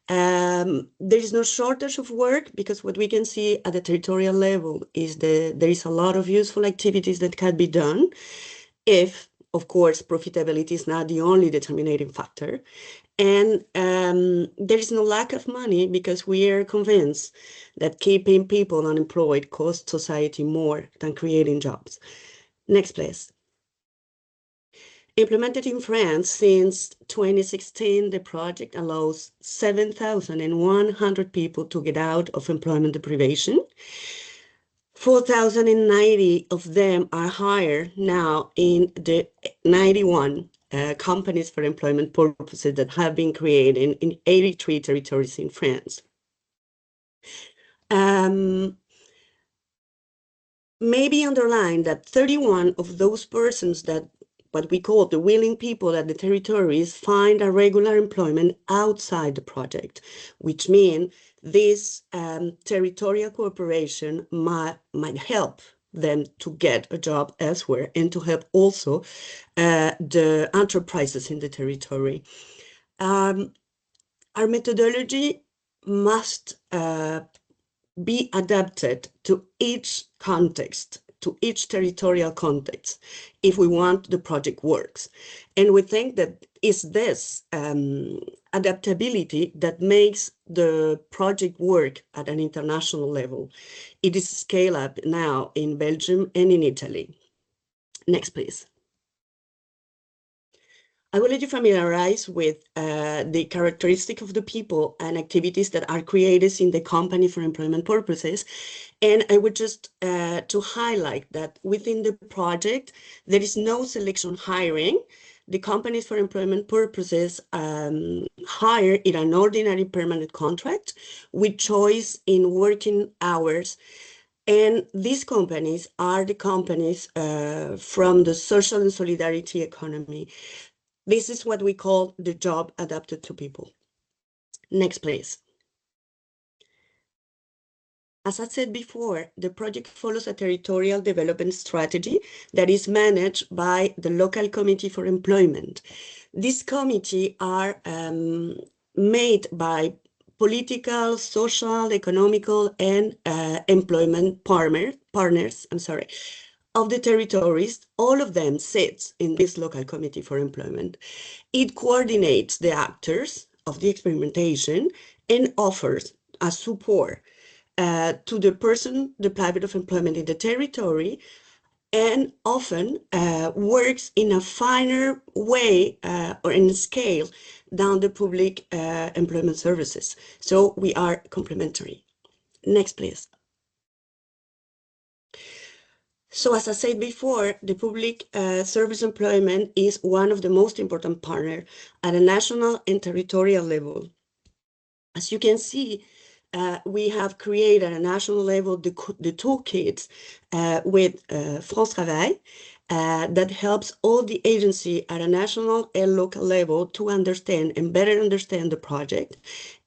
There is no shortage of work, because what we can see at the territorial level is that there is a lot of useful activities that can be done if, of course, profitability is not the only determining factor. And there is no lack of money, because we are convinced that keeping people unemployed costs society more than creating jobs. Next, please. Implemented in France since 2016, the project allows 7,100 people to get out of employment deprivation. 4,090 of them are hired now in the 91 companies for employment purposes that have been created in 83 territories in France. Maybe underline that 31 of those persons that what we call the willing people at the territories find a regular employment outside the project, which means this territorial cooperation might help them to get a job elsewhere and to help also the enterprises in the territory. Our methodology must be adapted to each context, to each territorial context, if we want the project works. And we think that it's this adaptability that makes the project work at an international level. It is scaled up now in Belgium and in Italy. Next, please. I will let you familiarize with the characteristic of the people and activities that are created in the company for employment purposes. And I would just to highlight that within the project, there is no selection hiring. The companies for employment purposes hire in an ordinary permanent contract with choice in working hours. And these companies are the companies from the social and solidarity economy. This is what we call the job adapted to people. Next, please. As I said before, the project follows a territorial development strategy that is managed by the local committee for employment. These committees are made by political, social, economical, and employment partners, of the territories. All of them sit in this local committee for employment. It coordinates the actors of the experimentation and offers a support to the person deprived of employment in the territory, and often works in a finer way or in a scale than the public employment services. So we are complementary. Next, please. So as I said before, the public service employment is one of the most important partners at a national and territorial level. As you can see, we have created at a national level the toolkits with France Travail that helps all the agency at a national and local level to understand and better understand the project,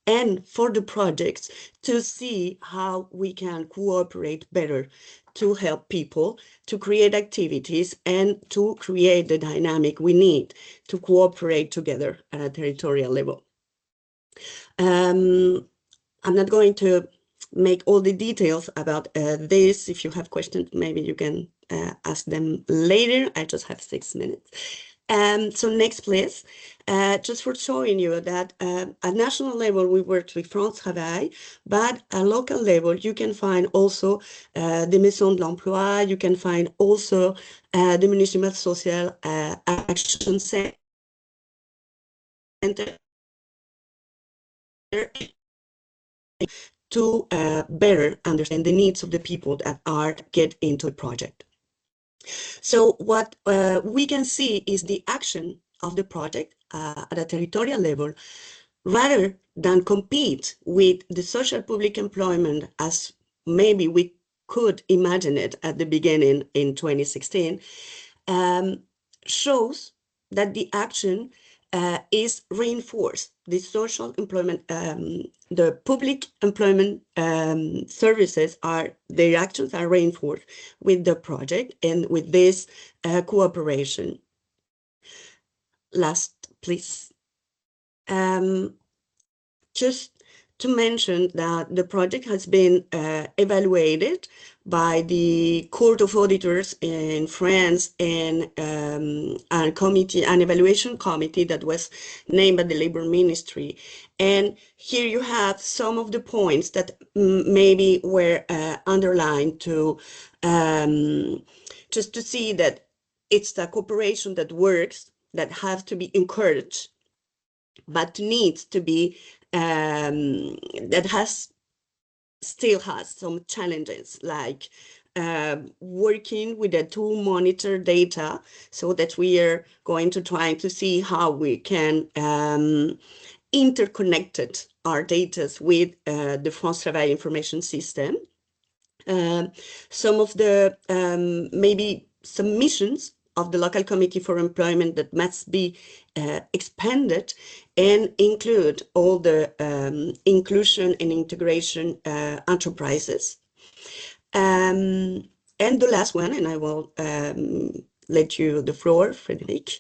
and for the projects to see how we can cooperate better to help people, to create activities, and to create the dynamic we need to cooperate together at a territorial level. I'm not going to make all the details about this. If you have questions, maybe you can ask them later. I just have 6 minutes. So next, please. Just for showing you that at national level, we worked with France Travail, but at local level, you can find also the Maison de l'Emploi, you can find also the Municipal Social Action Center to better understand the needs of the people that are get into a project. So what we can see is the action of the project at a territorial level, rather than compete with the social public employment as maybe we could imagine it at the beginning in 2016, shows that the action is reinforced. The social employment, the public employment services their actions are reinforced with the project and with this cooperation. Last, please. Just to mention that the project has been evaluated by the Court of Auditors in France and an evaluation committee that was named by the Labor Ministry. And here you have some of the points that maybe were underlined to just to see that it's the cooperation that works, that has to be encouraged, but needs to be that still has some challenges, like working with the to monitor data, so that we are going to try to see how we can interconnected our data with the France Travail information system. Some of the maybe submissions of the local committee for employment that must be expanded and include all the inclusion and integration enterprises. And the last one, and I will let you the floor, Frédéric,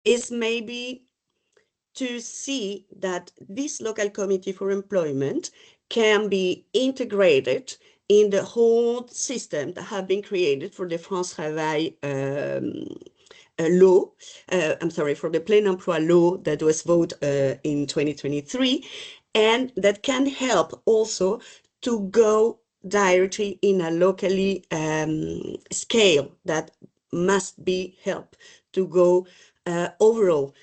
is maybe to see that this local committee for employment can be integrated in the whole system that have been created for the France Travail law, I'm sorry, for the plein emploi law that was voted in 2023, and that can help also to go directly in a locally scale that must be helped to go overall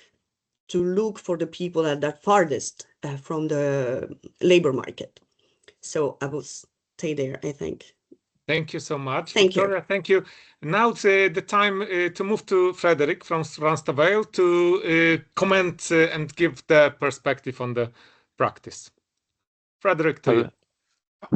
to look for the people that are farthest from the labor market. So I will stay there, I think. Thank you so much, Thank Victoria. you. Thank you. Now it's the time to move to Frédéric from France Travail to comment and give the perspective on the practice. Frédéric, to you.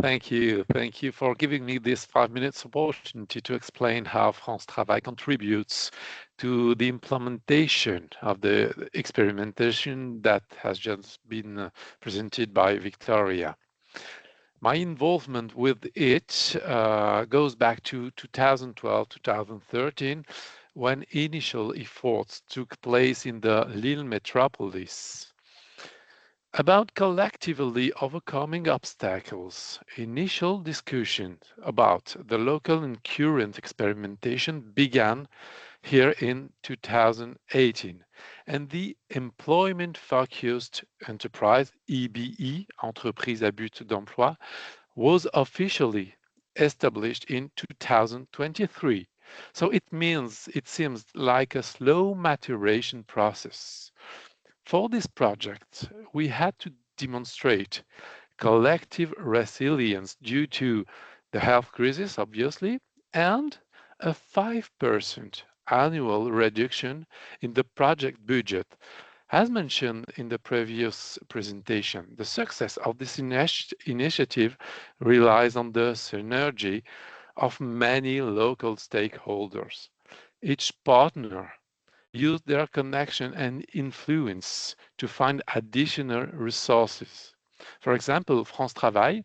Thank you. Thank you for giving me this 5 minutes opportunity to explain how France Travail contributes to the implementation of the experimentation that has just been presented by Victoria. My involvement with it goes back to 2012-2013, when initial efforts took place in the Lille metropolis. About collectively overcoming obstacles, initial discussions about the local and current experimentation began here in 2018, and the employment-focused enterprise, EBE, Entreprise à but d'emploi, was officially established in 2023. So it seems like a slow maturation process. For this project, we had to demonstrate collective resilience due to the health crisis, obviously, and a 5% annual reduction in the project budget. As mentioned in the previous presentation, the success of this initiative relies on the synergy of many local stakeholders. Each partner used their connection and influence to find additional resources. For example, France Travail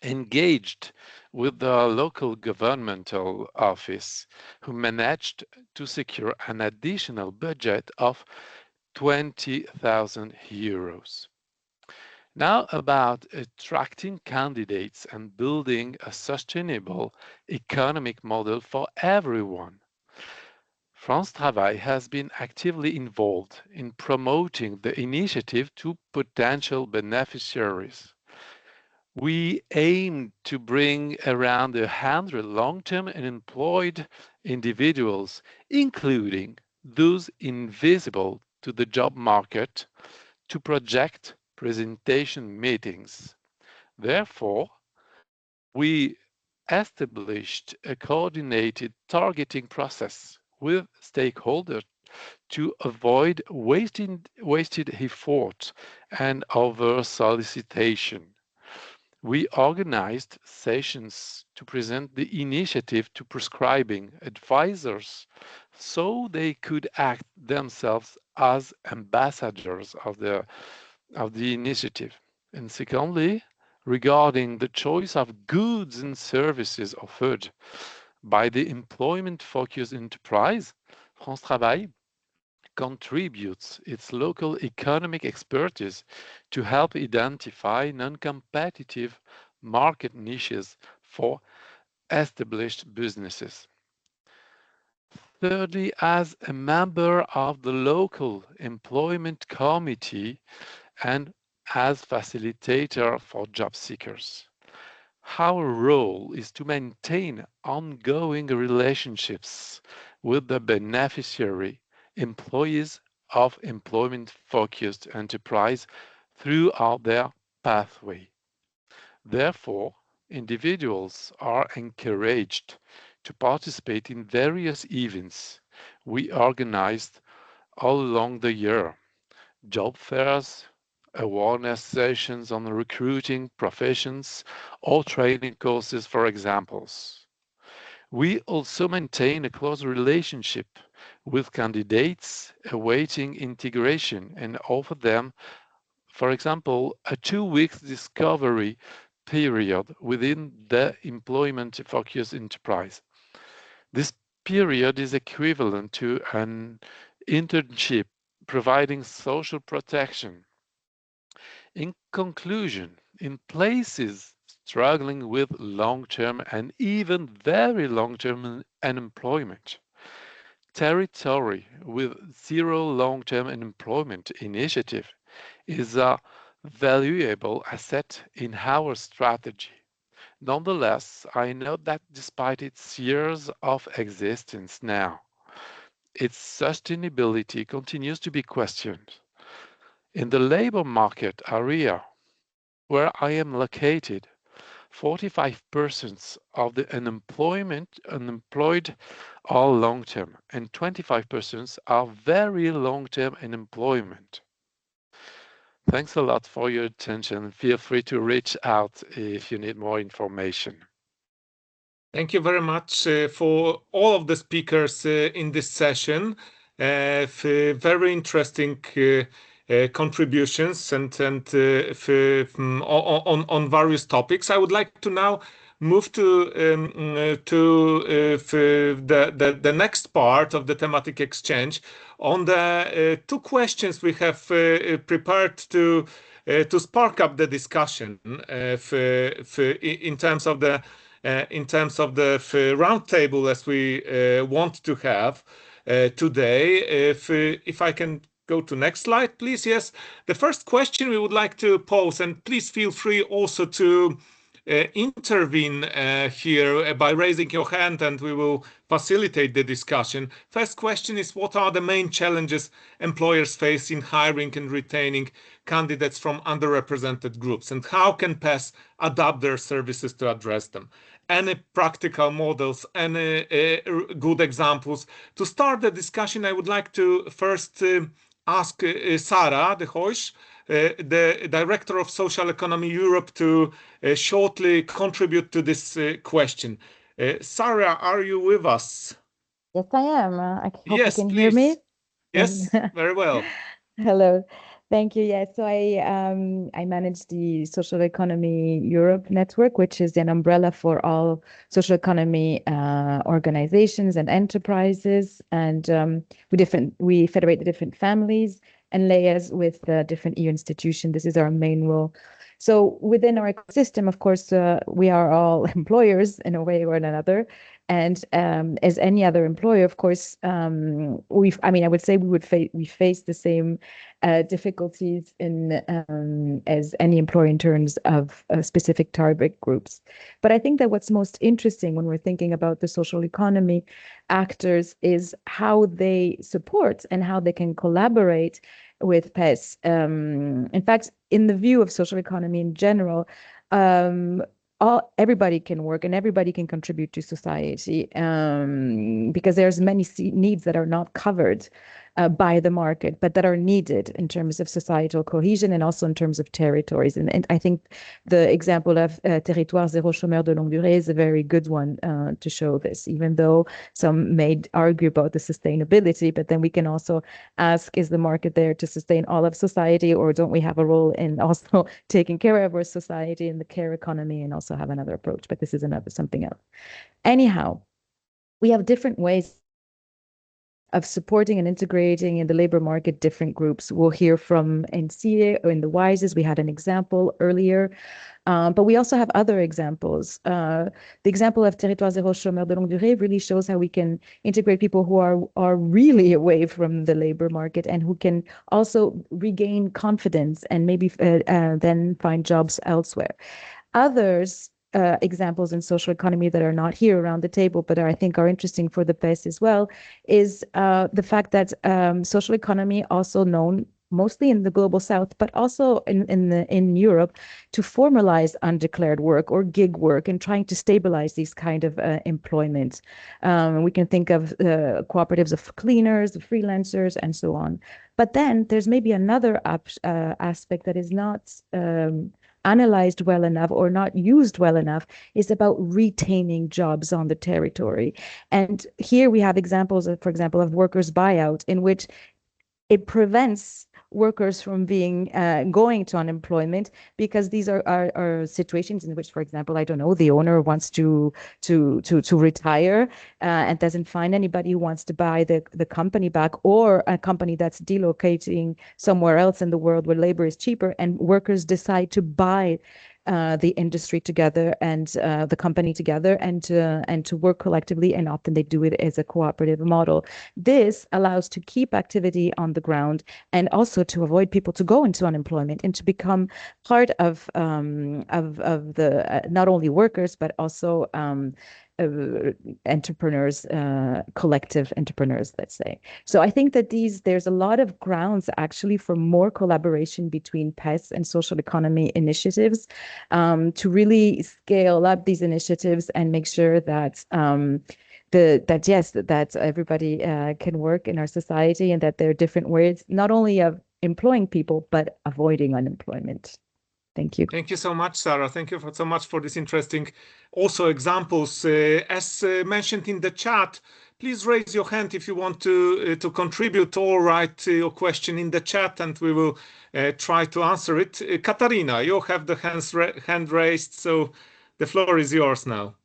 engaged with the local governmental office, who managed to secure an additional budget of 20,000 euros. Now about attracting candidates and building a sustainable economic model for everyone. France Travail has been actively involved in promoting the initiative to potential beneficiaries. We aim to bring around 100 long-term unemployed individuals, including those invisible to the job market, to project presentation meetings. Therefore, we established a coordinated targeting process with stakeholders to avoid wasted effort and over solicitation. We organized sessions to present the initiative to prescribing advisors so they could act themselves as ambassadors of the initiative. And secondly, regarding the choice of goods and services offered by the employment-focused enterprise, France Travail contributes its local economic expertise to help identify non-competitive market niches for established businesses. Thirdly, as a member of the local employment committee and as facilitator for job seekers, our role is to maintain ongoing relationships with the beneficiary employees of employment-focused enterprise throughout their pathway. Therefore, individuals are encouraged to participate in various events we organized all along the year: job fairs, awareness sessions on recruiting professions, or training courses, for examples. We also maintain a close relationship with candidates awaiting integration and offer them, for example, a 2-week discovery period within the employment-focused enterprise. This period is equivalent to an internship providing social protection. In conclusion, in places struggling with long-term and even very long-term unemployment, territory with zero long-term unemployment initiative is a valuable asset in our strategy. Nonetheless, I note that despite its years of existence now, its sustainability continues to be questioned. In the labor market area where I am located, 45% of the unemployed are long-term and 25% are very long-term unemployment. Thanks a lot for your attention. Feel free to reach out if you need more information. Thank you very much for all of the speakers in this session. For very interesting contributions and on various topics. I would like to now move to the next part of the thematic exchange on the 2 questions we have prepared to spark up the discussion in terms of the roundtable as we want to have today. If I can go to next slide, please. Yes, the first question we would like to pose, and please feel free also to intervene here by raising your hand, and we will facilitate the discussion. First question is, what are the main challenges employers face in hiring and retaining candidates from underrepresented groups, and how can PES adapt their services to address them? Any practical models, any good examples? To start the discussion, I would like to first ask Sarah de Hooij, the Director of Social Economy Europe, to shortly contribute to this question. Sarah, are you with us? Yes, I am. I hope Yes, you can hear me. Yes, very well. Hello. Thank you. Yes, so I manage the Social Economy Europe Network, which is an umbrella for all social economy organizations and enterprises, and we federate the different families and layers with the different EU institutions. This is our main role. So within our ecosystem, of course, we are all employers in a way or another. And as any other employer, of course, I would say we face the same difficulties as any employer in terms of specific target groups. But I think that what's most interesting when we're thinking about the social economy actors is how they support and how they can collaborate with PES. In fact, in the view of social economy in general, everybody can work and everybody can contribute to society because there's many needs that are not covered by the market, but that are needed in terms of societal cohesion and also in terms of territories. And I think the example of Territoire Zéro Chômeur de Longue Durée is a very good one to show this, even though some may argue about the sustainability, but then we can also ask, is the market there to sustain all of society, or don't we have a role in also taking care of our society in the care economy and also have another approach? But this is something else. Anyhow, we have different ways of supporting and integrating in the labor market different groups. We'll hear from NCA or in the WISES. We had an example earlier, but we also have other examples. The example of Territoire Zéro Chômeur de Longue Durée really shows how we can integrate people who are really away from the labor market and who can also regain confidence and maybe then find jobs elsewhere. Others examples in social economy that are not here around the table, but I think are interesting for the PES as well, is the fact that social economy, also known mostly in the global south, but also in Europe, to formalize undeclared work or gig work and trying to stabilize these kind of employment. We can think of cooperatives of cleaners, of freelancers, and so on. But then there's maybe another aspect that is not analyzed well enough or not used well enough is about retaining jobs on the territory. And here we have examples of, for example, of workers' buyout, in which it prevents workers from being going to unemployment, because these are situations in which, for example, I don't know, the owner wants to retire and doesn't find anybody who wants to buy the company back, or a company that's delocating somewhere else in the world where labor is cheaper, and workers decide to buy the industry together and the company together, and to work collectively, and often they do it as a cooperative model. This allows to keep activity on the ground, and also to avoid people to go into unemployment and to become part of the not only workers but also entrepreneurs, collective entrepreneurs, let's say. So I think that there's a lot of grounds actually for more collaboration between PES and social economy initiatives, to really scale up these initiatives and make sure that that everybody can work in our society, and that there are different ways not only of employing people but avoiding unemployment. Thank you. Thank you so much, Sarah. Thank you so much for this interesting also examples. As mentioned in the chat, please raise your hand if you want to contribute, or write your question in the chat and we will try to answer it. Katarina, you have the hand raised, so the floor is yours now.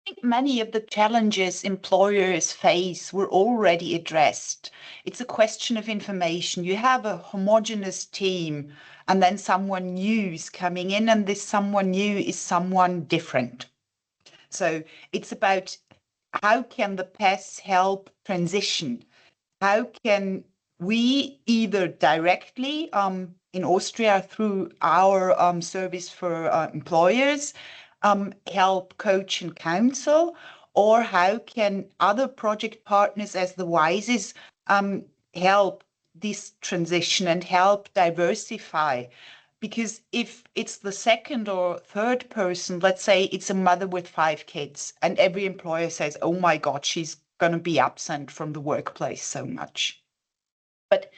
I think many of the challenges employers face were already addressed. It's a question of information. You have a homogeneous team, and then someone new is coming in, and this someone new is someone different. So it's about how can the PES help transition? How can we either directly in Austria through our service for employers help coach and counsel, or how can other project partners as the WISEs help this transition and help diversify? Because if it's the second or third person, let's say it's a mother with 5 kids, and every employer says, oh my God, she's going to be absent from the workplace so much. But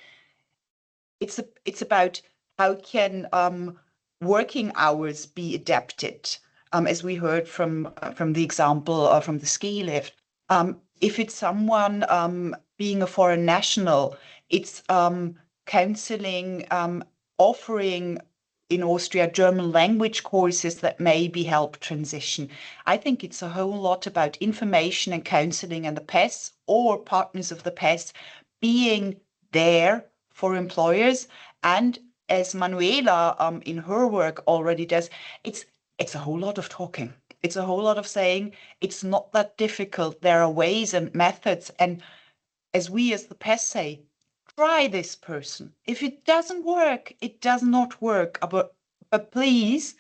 it's about how can working hours be adapted, as we heard from the example from the ski lift. If it's someone being a foreign national, it's counseling, offering in Austria German language courses that maybe help transition. I think it's a whole lot about information and counseling, and the PES or partners of the PES being there for employers. And as Manuela in her work already does, it's a whole lot of talking. It's a whole lot of saying it's not that difficult. There are ways and methods. And as we as the PES say, try this person. If it doesn't work, it does not work. But please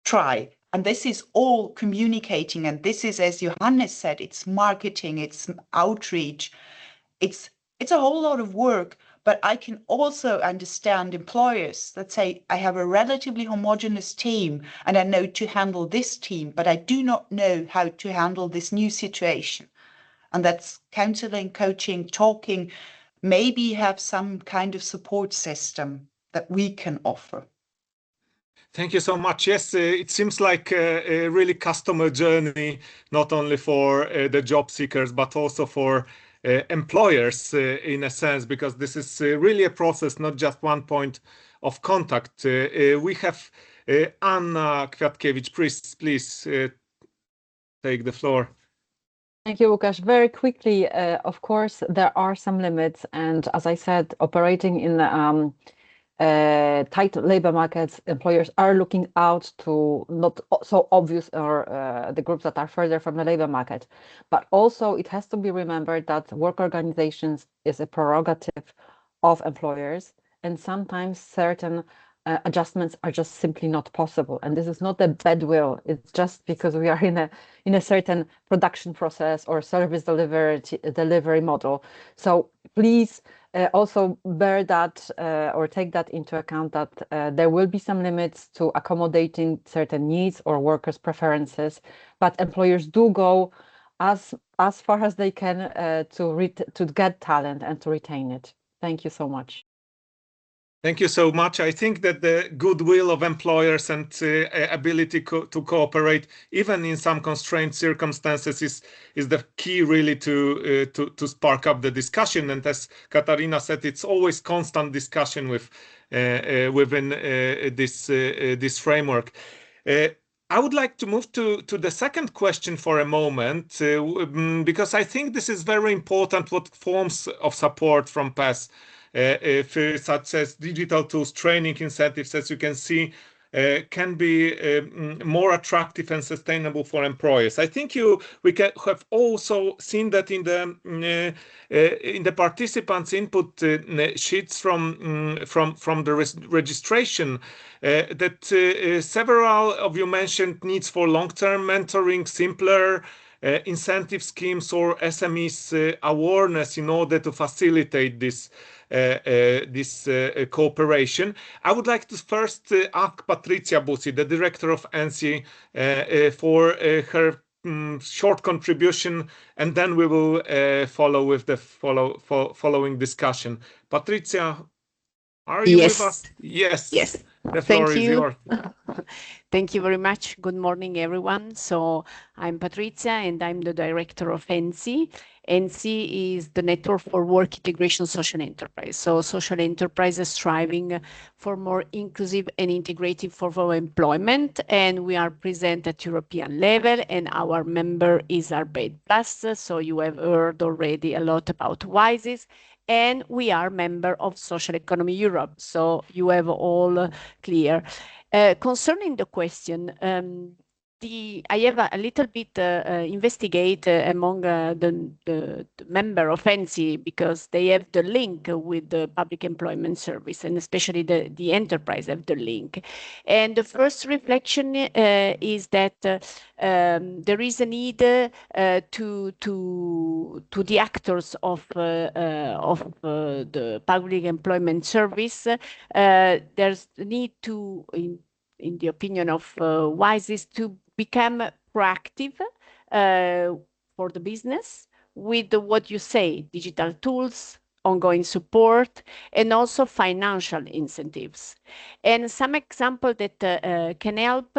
try. And this is all communicating. And this is, as Johannes said, it's marketing, it's outreach. It's a whole lot of work. But I can also understand employers that say, I have a relatively homogeneous team and I know to handle this team, but I do not know how to handle this new situation. And that's counseling, coaching, talking, maybe have some kind of support system that we can offer. Thank you so much. Yes, it seems like a really customer journey, not only for the job seekers, but also for employers in a sense, because this is really a process, not just one point of contact. We have Anna Kwiatkowicz. Please take the floor. Thank you, Łukasz. Very quickly, of course, there are some limits. And as I said, operating in tight labor markets, employers are looking out to not so obvious or the groups that are further from the labor market. But also it has to be remembered that work organizations is a prerogative of employers, and sometimes certain adjustments are just simply not possible. And this is not a bad will. It's just because we are in a certain production process or service delivery model. So please also bear that or take that into account, that there will be some limits to accommodating certain needs or workers' preferences, but employers do go as far as they can to get talent and to retain it. Thank you so much. Thank you so much. I think that the goodwill of employers and ability to cooperate, even in some constrained circumstances, is the key really to spark up the discussion. And as Katarina said, it's always constant discussion within this framework. I would like to move to the second question for a moment, because I think this is very important. What forms of support from PES? Such as digital tools, training incentives, as you can see, can be more attractive and sustainable for employers. I think we have also seen that in the participants' input sheets from the registration, that several of you mentioned needs for long-term mentoring, simpler incentive schemes, or SMEs awareness in order to facilitate this cooperation. I would like to first ask Patrizia Bussi, the director of ENSI, for her short contribution, and then we will follow with the following discussion. Patrizia, are you with us? Yes. Yes. The floor is yours. Thank you very much. Good morning, everyone. So I'm Patrizia, and I'm the director of ENSI. ENSI is the Network for Work Integration Social Enterprise. So social enterprise is striving for more inclusive and integrative form of employment, and we are present at European level, and our member is Arbeit Plus. So you have heard already a lot about WISES, and we are member of Social Economy Europe. So you have all clear. Concerning the question, I have a little bit investigate among the member of ENSI, because they have the link with the public employment service, and especially the enterprise have the link. And the first reflection is that there is a need to the actors of the public employment service. There's a need to, in the opinion of WISES, to become proactive for the business with what you say, digital tools, ongoing support, and also financial incentives. And some example that can help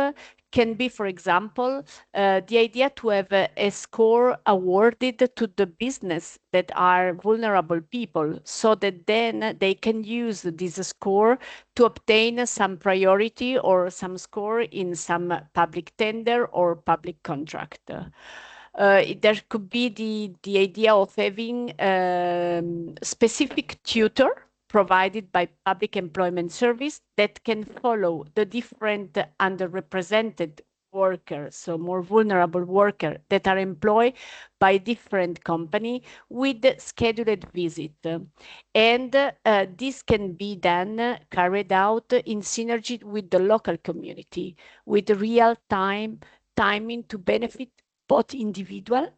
can be, for example, the idea to have a score awarded to the business that are vulnerable people, so that then they can use this score to obtain some priority or some score in some public tender or public contract. There could be the idea of having specific tutor provided by public employment service that can follow the different underrepresented workers, so more vulnerable workers that are employed by different company with scheduled visit. And this can be then carried out in synergy with the local community, with real timing to benefit both individual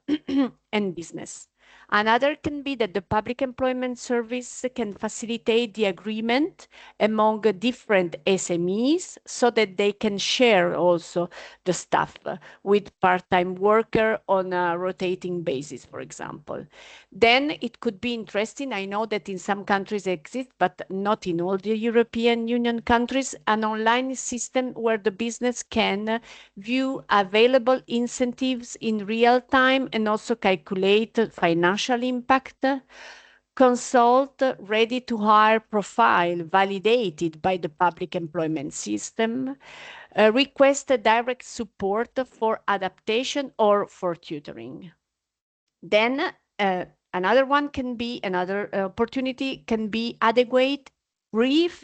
and business. Another can be that the public employment service can facilitate the agreement among different SMEs, so that they can share also the staff with part-time worker on a rotating basis, for example. Then it could be interesting, I know that in some countries it exists, but not in all the European Union countries, an online system where the business can view available incentives in real time and also calculate financial impact, consult ready-to-hire profile validated by the public employment system, request direct support for adaptation or for tutoring. Then another opportunity can be adequate, brief,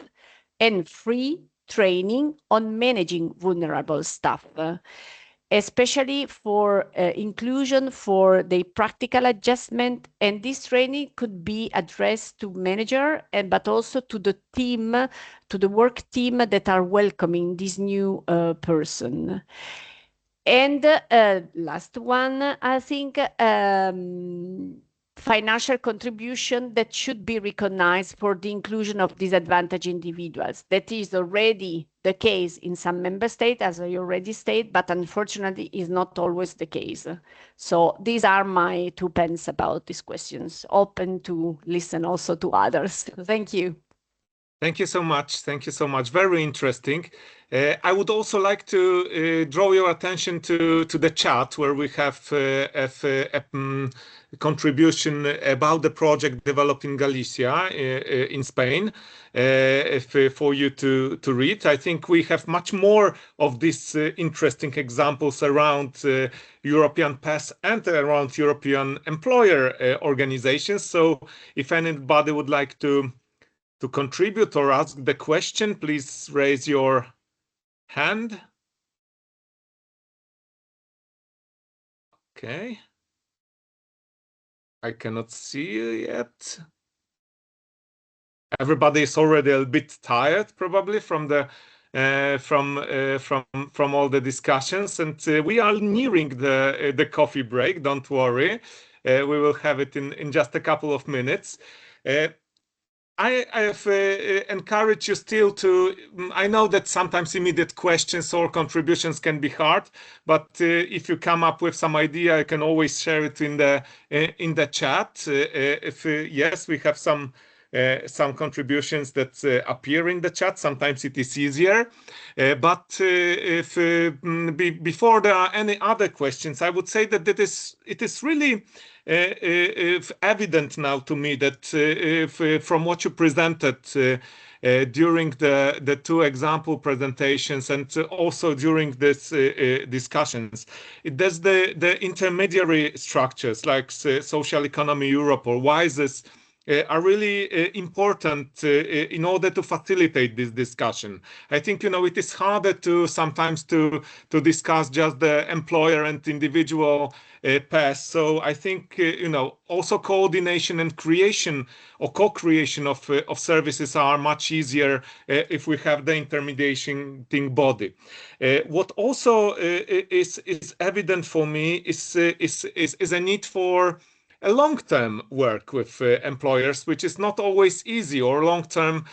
and free training on managing vulnerable staff, especially for inclusion, for the practical adjustment. And this training could be addressed to manager, but also to the team, to the work team that are welcoming this new person. And last one, I think, financial contribution that should be recognized for the inclusion of disadvantaged individuals. That is already the case in some member states, as I already stated, but unfortunately is not always the case. So these are my 2 pence about these questions, open to listen also to others. Thank you. Thank you so much. Thank you so much. Very interesting. I would also like to draw your attention to the chat where we have a contribution about the project developed in Galicia in Spain for you to read. I think we have much more of these interesting examples around European PES and around European employer organizations. So if anybody would like to contribute or ask the question, please raise your hand. Okay. I cannot see you yet. Everybody is already a bit tired, probably from the from all the discussions, and we are nearing the coffee break. Don't worry, we will have it in just a couple of minutes. I have encouraged you still to. I know that sometimes immediate questions or contributions can be hard, but if you come up with some idea, I can always share it in the chat. If yes, we have some contributions that appear in the chat. Sometimes it is easier, but if before there are any other questions, I would say that it is really evident now to me that from what you presented during the two example presentations and also during this discussions, there's the intermediary structures like Social Economy Europe or WISES are really important in order to facilitate this discussion. I think it is harder to sometimes to discuss just the employer and individual PES. So I think also coordination and creation or co-creation of services are much easier if we have the intermediating body. What also is evident for me is a need for a long-term work with employers, which is not always easy, or long-term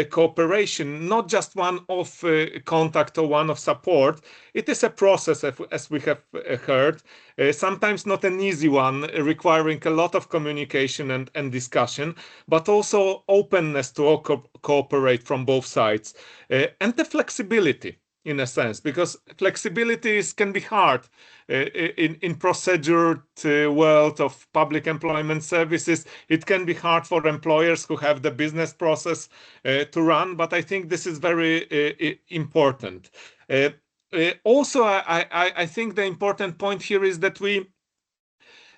cooperation, not just one of contact or one of support. It is a process, as we have heard, sometimes not an easy one, requiring a lot of communication and discussion, but also openness to cooperate from both sides, and the flexibility, in a sense, because flexibility can be hard in procedured world of public employment services. It can be hard for employers who have the business process to run, but I think this is very important. Also, I think the important point here is that we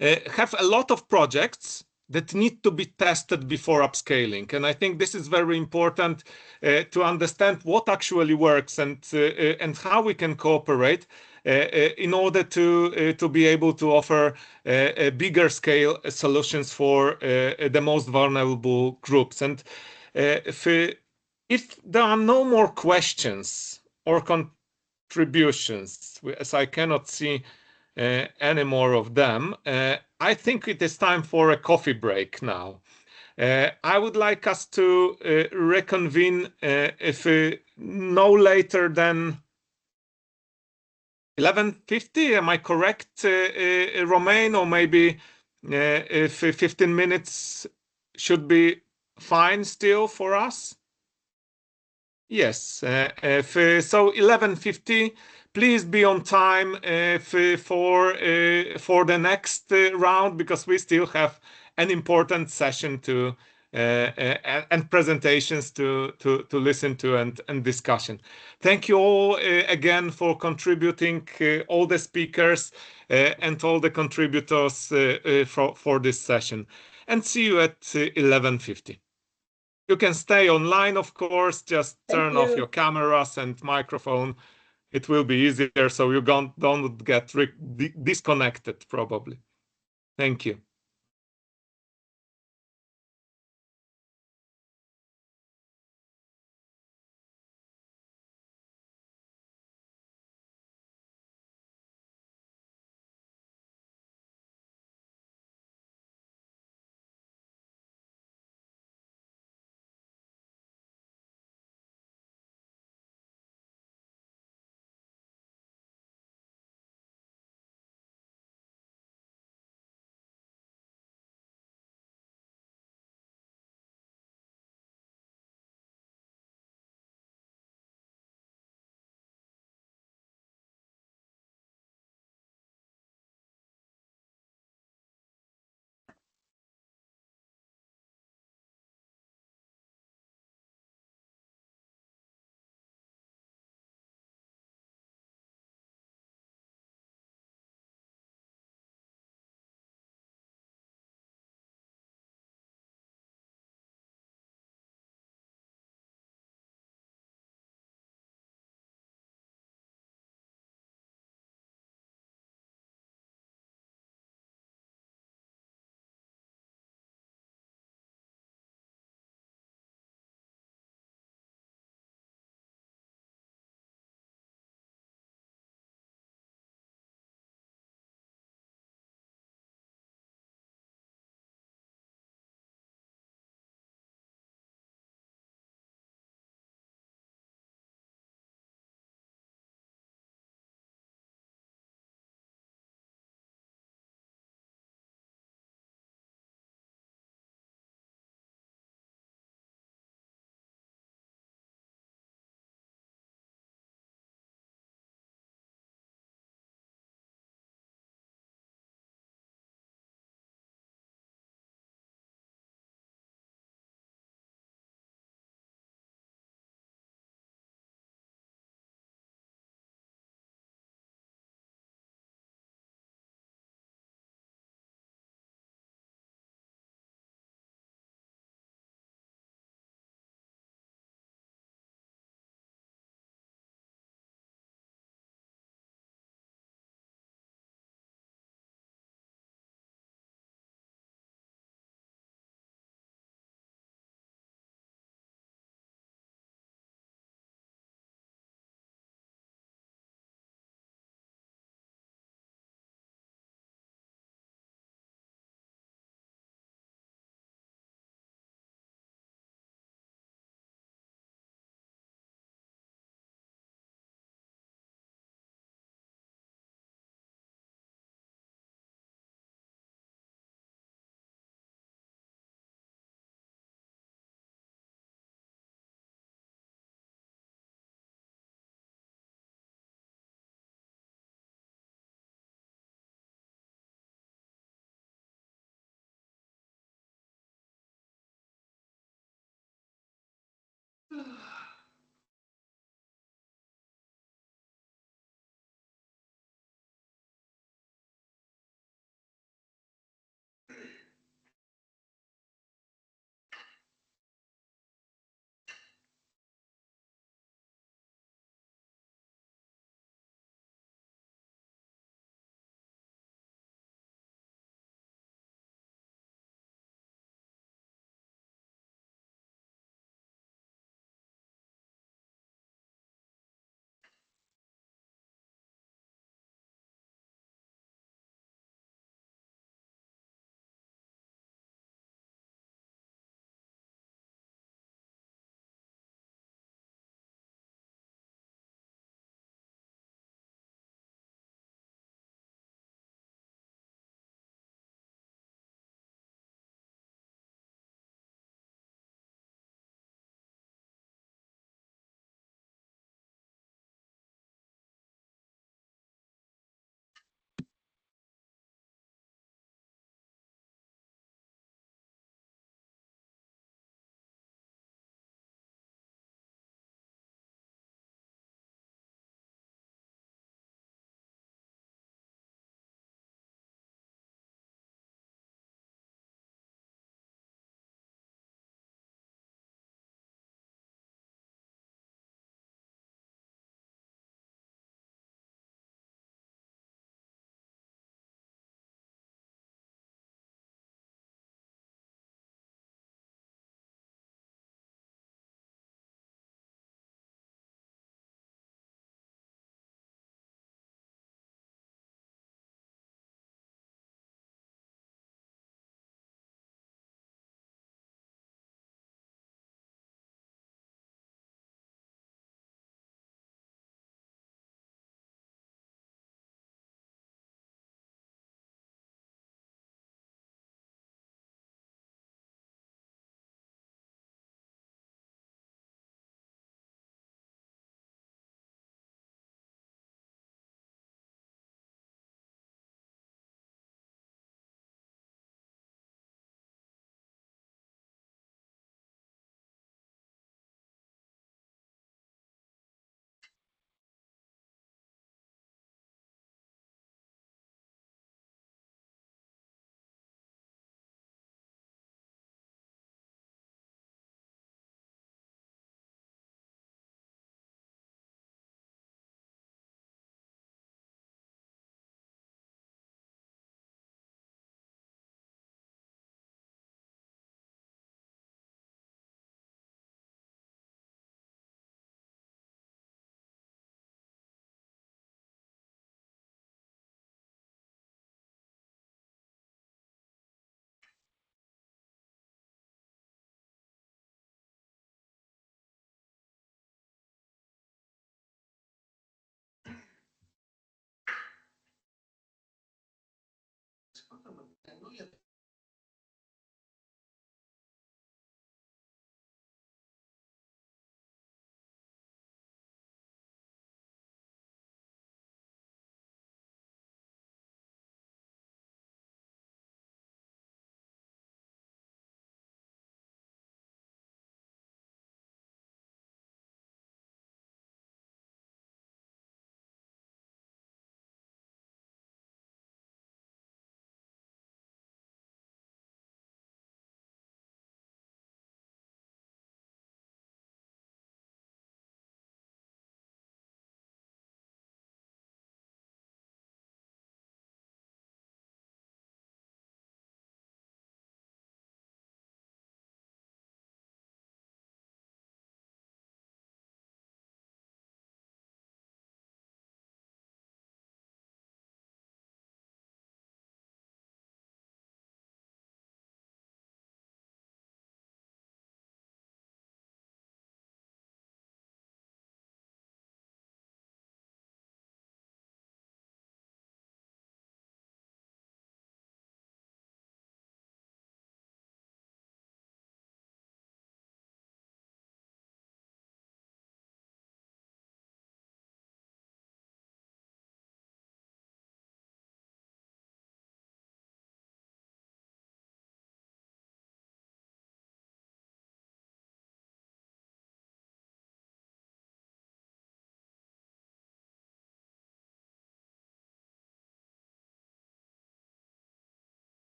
have a lot of projects that need to be tested before upscaling. And I think this is very important to understand what actually works and how we can cooperate in order to be able to offer a bigger scale solutions for the most vulnerable groups. And if there are no more questions or contributions, as I cannot see any more of them, I think it is time for a coffee break now. I would like us to reconvene if no later than 11:50. Am I correct, Romain? Or maybe if 15 minutes should be fine still for us? Yes. So 11:50. Please be on time for the next round, because we still have an important session to and presentations to listen to and discussion. Thank you all again for contributing, all the speakers and all the contributors for this session. And see you at 11:50. You can stay online, of course. Just turn off your cameras and microphone. It will be easier, so you don't get disconnected, probably. Thank you.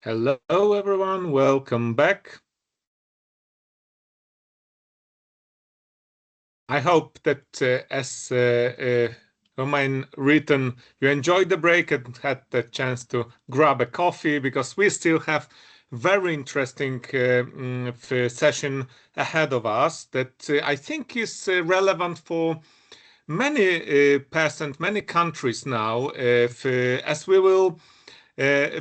Hello, everyone. Welcome back. I hope that as Romain written, you enjoyed the break and had the chance to grab a coffee, because we still have very interesting session ahead of us that I think is relevant for many PES and many countries now, as we will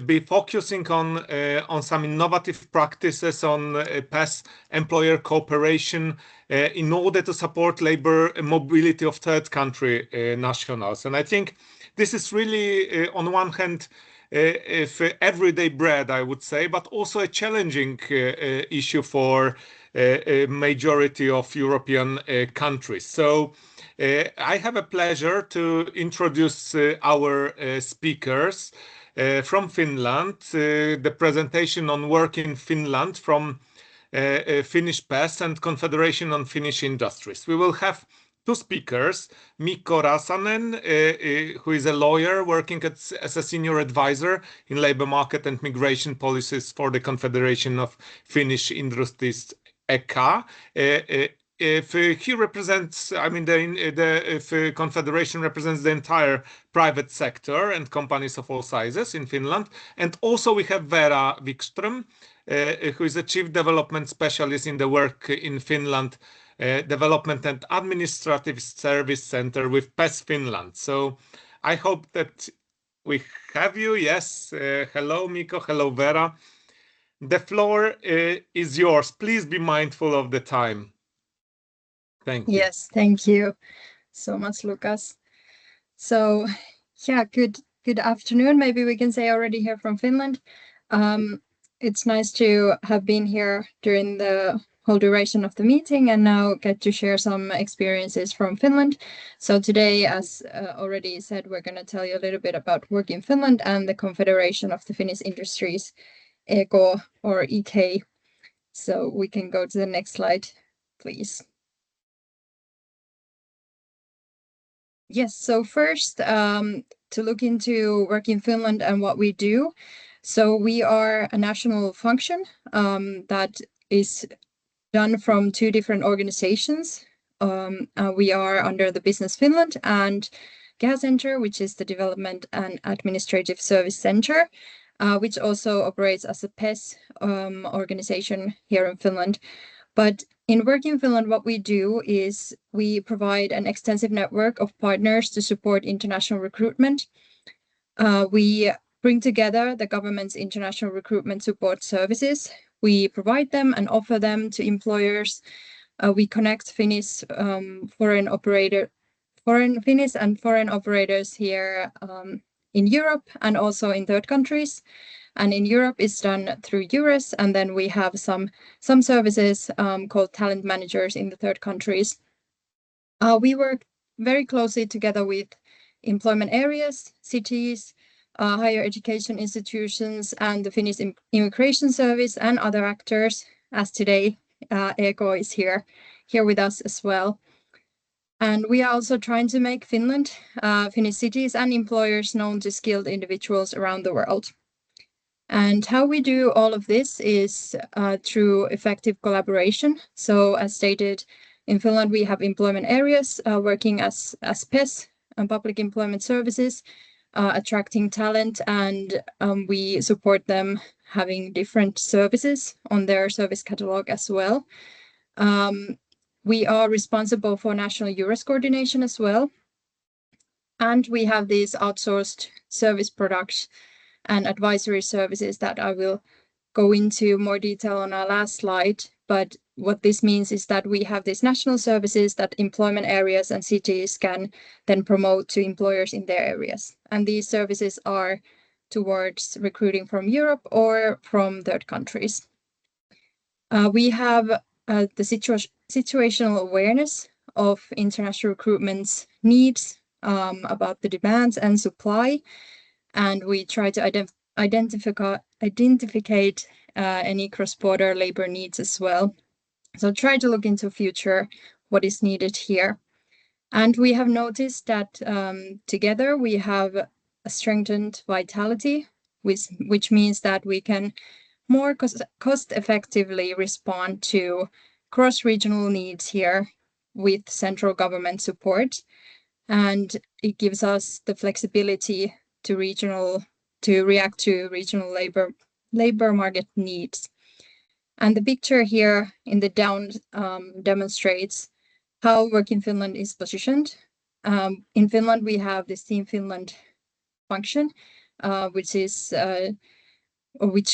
be focusing on some innovative practices on PES employer cooperation in order to support labor mobility of third country nationals. And I think this is really, on one hand, everyday bread, I would say, but also a challenging issue for a majority of European countries. So I have a pleasure to introduce our speakers. From Finland, the presentation on work in Finland from Finnish PES and Confederation on Finnish Industries. We will have two speakers, Mikko Rasanen, who is a lawyer working as a senior advisor in labor market and migration policies for the Confederation of Finnish Industries, ECA. If he represents, I mean, if Confederation represents the entire private sector and companies of all sizes in Finland. And also we have Vera Wikström, who is a Chief Development Specialist in the Work in Finland Development and Administrative Service Center with PES Finland. So I hope that we have you. Yes. Hello, Mikko. Hello, Vera. The floor is yours. Please be mindful of the time. Thank you. Yes, thank you so much, Lucas. So, yeah, good afternoon. Maybe we can say already here from Finland. It's nice to have been here during the whole duration of the meeting and now get to share some experiences from Finland. So today, as already said, we're going to tell you a little bit about work in Finland and the Confederation of the Finnish Industries, ECO or EK. So we can go to the next slide, please. Yes, so first, to look into work in Finland and what we do. So we are a national function that is done from two different organizations. We are under the Business Finland and KEHA Center, which is the Development and Administrative Service Center, which also operates as a PES organization here in Finland. But in Work in Finland, what we do is we provide an extensive network of partners to support international recruitment. We bring together the government's international recruitment support services. We provide them and offer them to employers. We connect Finnish foreign and foreign operators here in Europe and also in third countries. And in Europe, it's done through EURES, and then we have some services called talent managers in the third countries. We work very closely together with employment areas, cities, higher education institutions, and the Finnish Immigration Service and other actors, as today ECO is here with us as well. And we are also trying to make Finland, Finnish cities and employers known to skilled individuals around the world. And how we do all of this is through effective collaboration. So as stated, in Finland, we have employment areas working as PES and public employment services, attracting talent, and we support them having different services on their service catalog as well. We are responsible for national EURES coordination as well. And we have these outsourced service products and advisory services that I will go into more detail on our last slide. But what this means is that we have these national services that employment areas and cities can then promote to employers in their areas. And these services are towards recruiting from Europe or from third countries. We have the situational awareness of international recruitment's needs, about the demands and supply. And we try to identify any cross-border labor needs as well. So try to look into future what is needed here. And we have noticed that together we have a strengthened vitality which means that we can more cost effectively respond to cross-regional needs here with central government support. And it gives us the flexibility to react to regional labor market needs. And the picture here in the down demonstrates how Work in Finland is positioned. In Finland, we have this Team Finland function, which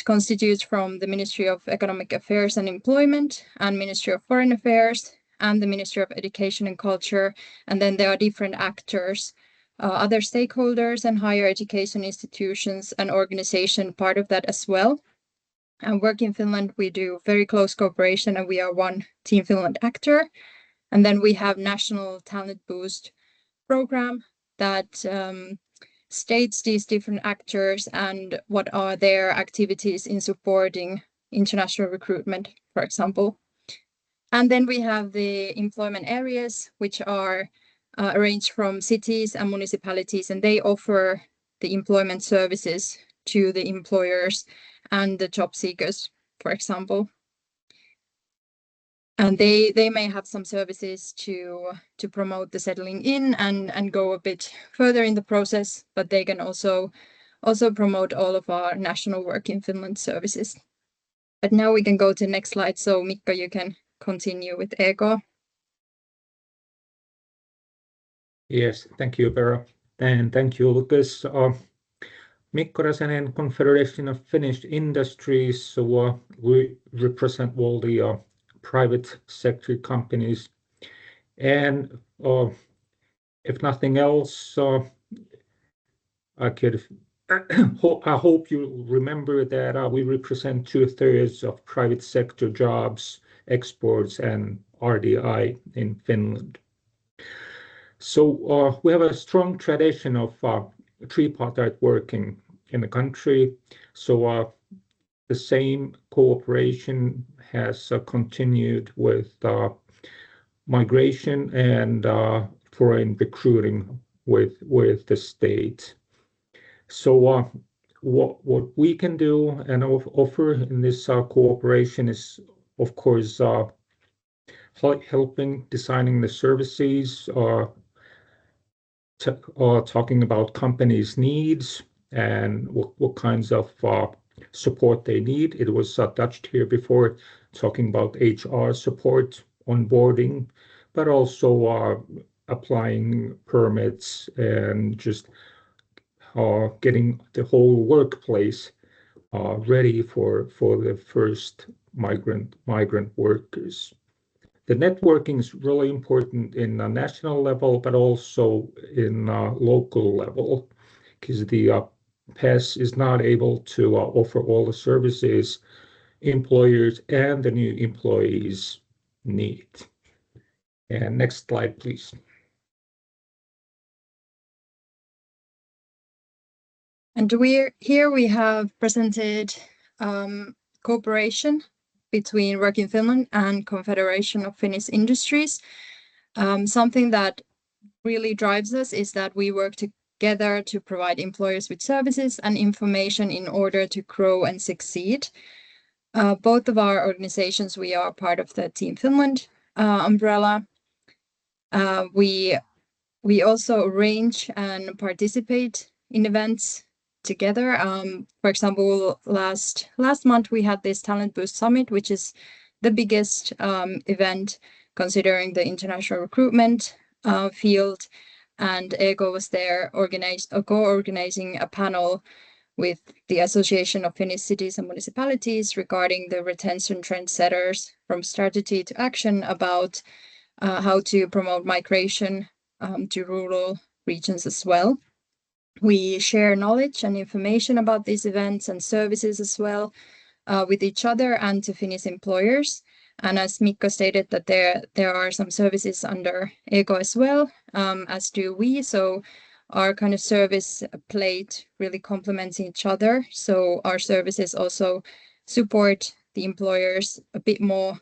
constitutes from the Ministry of Economic Affairs and Employment and Ministry of Foreign Affairs and the Ministry of Education and Culture. And then there are different actors, other stakeholders and higher education institutions and organization part of that as well. And Work in Finland, we do very close cooperation and we are one Team Finland actor. And then we have National Talent Boost program that states these different actors and what are their activities in supporting international recruitment, for example. And then we have the employment areas, which are arranged from cities and municipalities, and they offer the employment services to the employers and the job seekers, for example. And they may have some services to promote the settling in and go a bit further in the process, but they can also promote all of our national Work in Finland services. But now we can go to the next slide. So Mikko, you can continue with EGO. Yes, thank you, Vera. And thank you, Lucas. Mikko Räsänen, Confederation of Finnish Industries. So we represent all the private sector companies. And if nothing else, I hope you remember that we represent 2/3 of private sector jobs, exports, and RDI in Finland. So we have a strong tradition of tripartite working in the country. So the same cooperation has continued with migration and foreign recruiting with the state. So what we can do and offer in this cooperation is, of course, helping designing the services, talking about companies' needs and what kinds of support they need. It was touched here before, talking about HR support, onboarding, but also applying permits and just getting the whole workplace ready for the first migrant workers. The networking is really important in a national level, but also in local level, because the PES is not able to offer all the services employers and the new employees need. And next slide, please. And here we have presented cooperation between Work in Finland and Confederation of Finnish Industries. Something that really drives us is that we work together to provide employers with services and information in order to grow and succeed. Both of our organizations, we are part of the Team Finland umbrella. We also arrange and participate in events together. For example, last month we had this Talent Boost Summit, which is the biggest event considering the international recruitment field. And EGO was there co-organizing a panel with the Association of Finnish Cities and Municipalities regarding the retention trendsetters from strategy to action about how to promote migration to rural regions as well. We share knowledge and information about these events and services as well with each other and to Finnish employers. And as Mikko stated, that there are some services under EGO as well, as do we. So our kind of service plate really complements each other. So our services also support the employers a bit more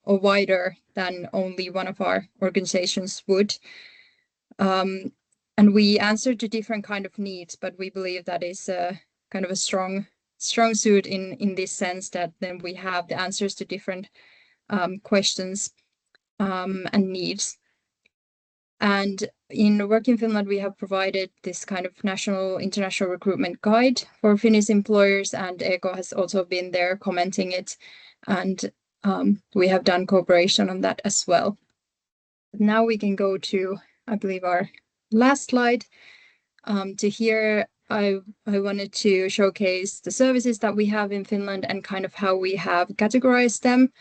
or wider than only one of our organizations would. And we answer to different kind of needs, but we believe that is kind of a strong suit in this sense, that then we have the answers to different questions and needs. And in Work in Finland, we have provided this kind of national international recruitment guide for Finnish employers, and ECO has also been there commenting it, and we have done cooperation on that as well. Now we can go to, I believe, our last slide. To here, I wanted to showcase the services that we have in Finland and kind of how we have categorized them.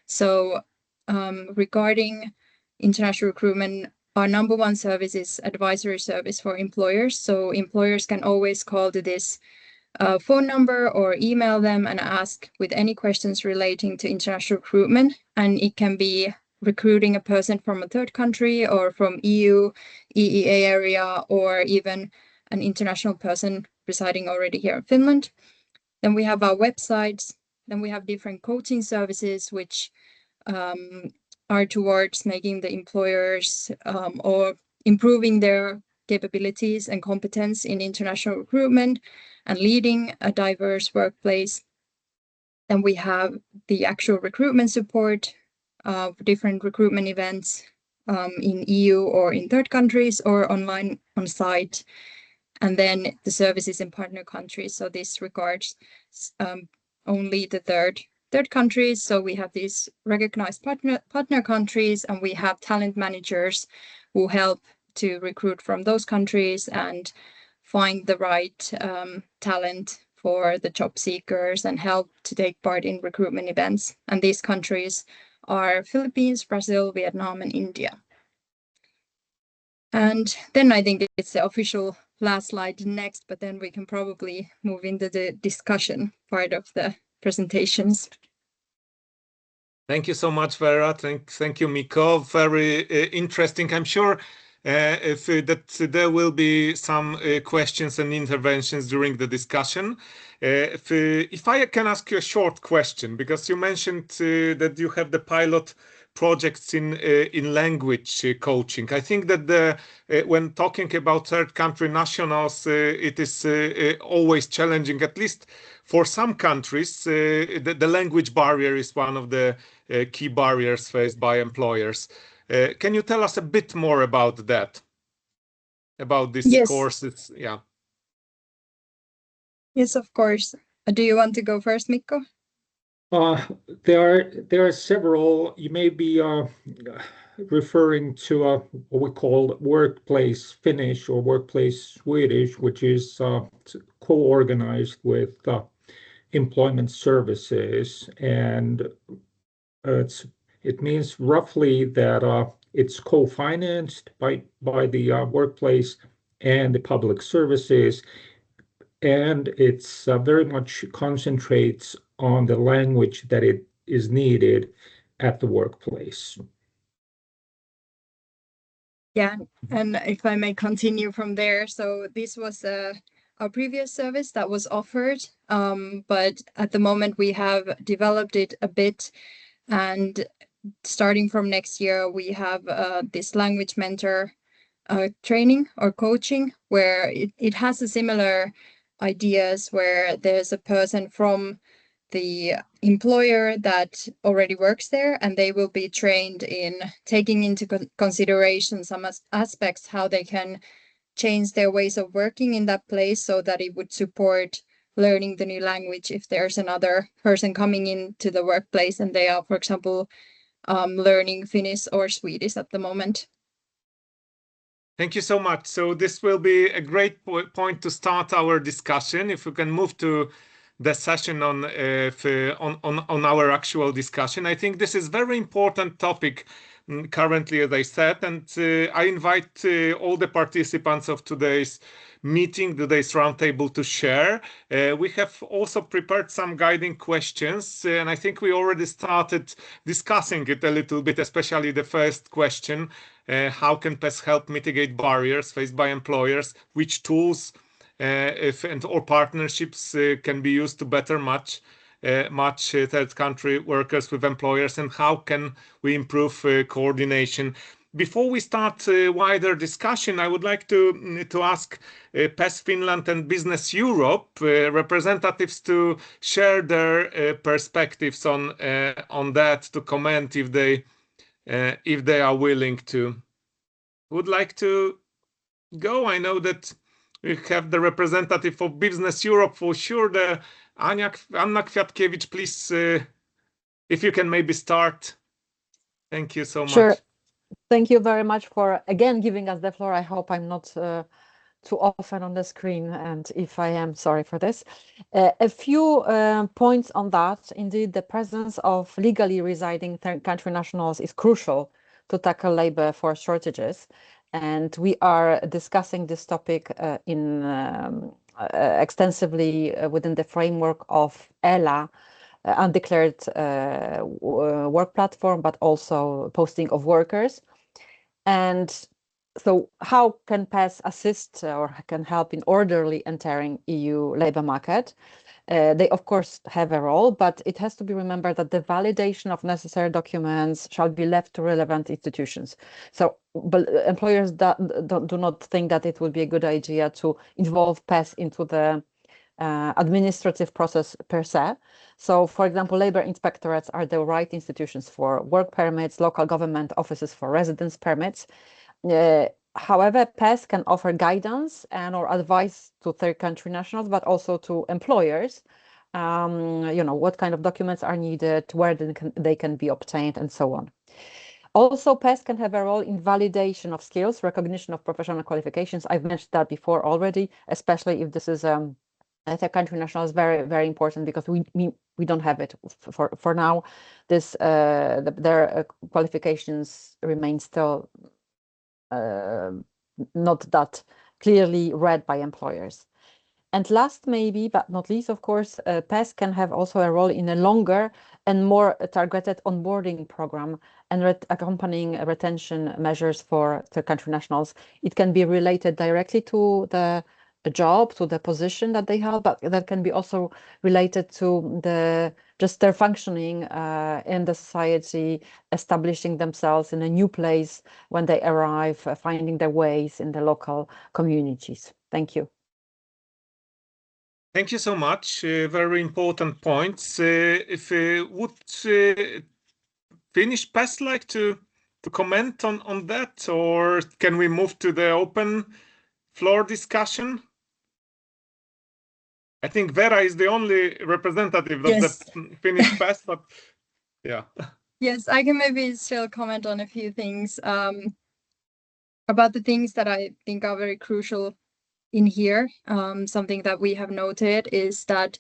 So regarding international recruitment, our number one service is advisory service for employers. So employers can always call to this phone number or email them and ask with any questions relating to international recruitment. And it can be recruiting a person from a third country or from EU, EEA area, or even an international person residing already here in Finland. Then we have our websites. Then we have different coaching services, which are towards making the employers or improving their capabilities and competence in international recruitment and leading a diverse workplace. Then we have the actual recruitment support of different recruitment events in EU or in third countries or online on site. And then the services in partner countries. So this regards only the third countries. So we have these recognized partner countries, and we have talent managers who help to recruit from those countries and find the right talent for the job seekers and help to take part in recruitment events. And these countries are Philippines, Brazil, Vietnam, and India. And then I think it's the official last slide next, but then we can probably move into the discussion part of the presentations. Thank you so much, Vera. Thank you, Mikko. Very interesting. I'm sure that there will be some questions and interventions during the discussion. If I can ask you a short question, because you mentioned that you have the pilot projects in language coaching. I think that when talking about third country nationals, it is always challenging, at least for some countries. The language barrier is one of the key barriers faced by employers. Can you tell us a bit more about that? About these courses? Yeah. Yes, of course. Do you want to go first, Mikko? There are several. You may be referring to what we call workplace Finnish or workplace Swedish, which is co-organized with employment services, and it means roughly that it's co-financed by the workplace and the public services, and it's very much concentrates on the language that it is needed at the workplace. Yeah, and if I may continue from there, so this was our previous service that was offered, but at the moment we have developed it a bit, and starting from next year we have this language mentor training or coaching, where it has a similar ideas, where there's a person from the employer that already works there, and they will be trained in taking into consideration some aspects, how they can change their ways of working in that place so that it would support learning the new language if there's another person coming into the workplace and they are, for example, learning Finnish or Swedish at the moment. Thank you so much. So this will be a great point to start our discussion. If we can move to the session on our actual discussion, I think this is very important topic currently, as I said, and I invite all the participants of today's meeting, today's roundtable, to share. We have also prepared some guiding questions, and I think we already started discussing it a little bit, especially the first question. How can PES help mitigate barriers faced by employers? Which tools or partnerships can be used to better match third country workers with employers, and how can we improve coordination? Before we start a wider discussion, I would like to ask PES Finland and Business Europe representatives to share their perspectives on that, to comment if they are willing to. Would like to go? I know that we have the representative of Business Europe for sure. Anna Kwiatkiewicz, please, if you can maybe start. Thank you so much. Sure. Thank you very much for again giving us the floor. I hope I'm not too often on the screen, and if I am, sorry for this. A few points on that. Indeed, the presence of legally residing third country nationals is crucial to tackle labor force shortages, and we are discussing this topic extensively within the framework of ELA, undeclared work platform, but also posting of workers. And so how can PES assist or can help in orderly entering EU labor market? They of course have a role, but it has to be remembered that the validation of necessary documents shall be left to relevant institutions. So but employers do not think that it would be a good idea to involve PES into the administrative process per se. So, for example, labor inspectorates are the right institutions for work permits, local government offices for residence permits. However, PES can offer guidance or advice to third country nationals, but also to employers. What kind of documents are needed, where they can be obtained, and so on. Also, PES can have a role in validation of skills, recognition of professional qualifications. I've mentioned that before already, especially if this is third country national is very, very important, because we don't have it for now. Their qualifications remain still not that clearly read by employers. And last, maybe, but not least, of course, PES can have also a role in a longer and more targeted onboarding program and accompanying retention measures for third country nationals. It can be related directly to the job, to the position that they have, but that can be also related to just their functioning in the society, establishing themselves in a new place when they arrive, finding their ways in the local communities. Thank you. Thank you so much. Very important points. If would Finnish PES like to comment on that, or can we move to the open floor discussion? I think Vera is the only representative of the Finnish PES, but yeah. Yes, I can maybe still comment on a few things about the things that I think are very crucial in here. Something that we have noted is that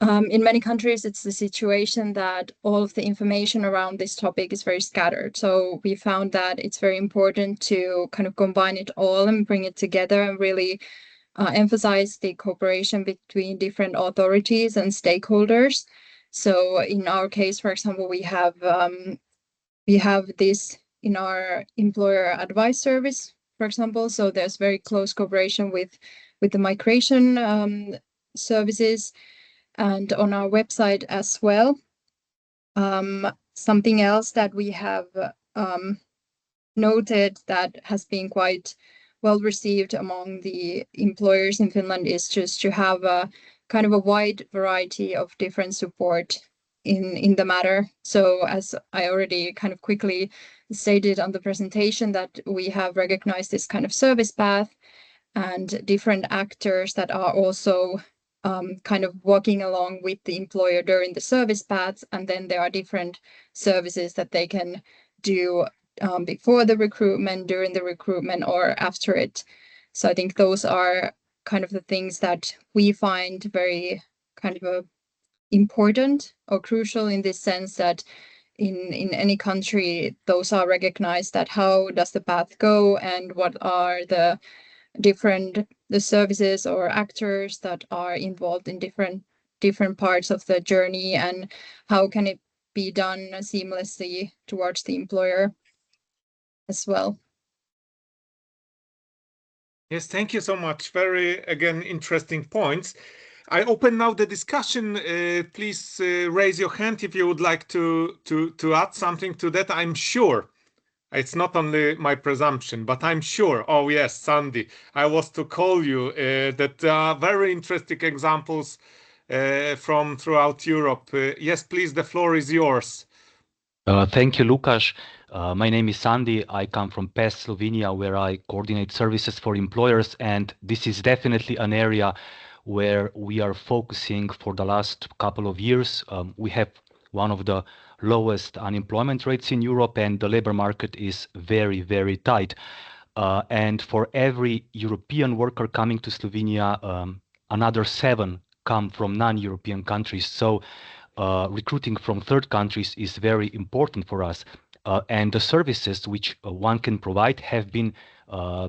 in many countries, it's the situation that all of the information around this topic is very scattered. So we found that it's very important to kind of combine it all and bring it together and really emphasize the cooperation between different authorities and stakeholders. So in our case, for example, we have this in our employer advice service, for example. So there's very close cooperation with the migration services, and on our website as well. Something else that we have noted that has been quite well received among the employers in Finland is just to have a kind of a wide variety of different support in the matter. So as I already kind of quickly stated on the presentation, that we have recognized this kind of service path and different actors that are also kind of walking along with the employer during the service paths, and then there are different services that they can do before the recruitment, during the recruitment, or after it. So I think those are kind of the things that we find very kind of important or crucial in this sense, that in any country, those are recognized, that how does the path go and what are the services or actors that are involved in different parts of the journey, and how can it be done seamlessly towards the employer as well. Yes, thank you so much. Very, again, interesting points. I open now the discussion. Please raise your hand if you would like to add something to that. I'm sure it's not only my presumption, but I'm sure, oh yes, Sandy, I was to call you, that there are very interesting examples from throughout Europe. Yes, please, the floor is yours. Thank you, Lukáš. My name is Sandy. I come from PES Slovenia, where I coordinate services for employers, and this is definitely an area where we are focusing for the last couple of years. We have one of the lowest unemployment rates in Europe, and the labor market is very, very tight. And for every European worker coming to Slovenia, another 7 come from non-European countries. So recruiting from third countries is very important for us. And the services which one can provide have been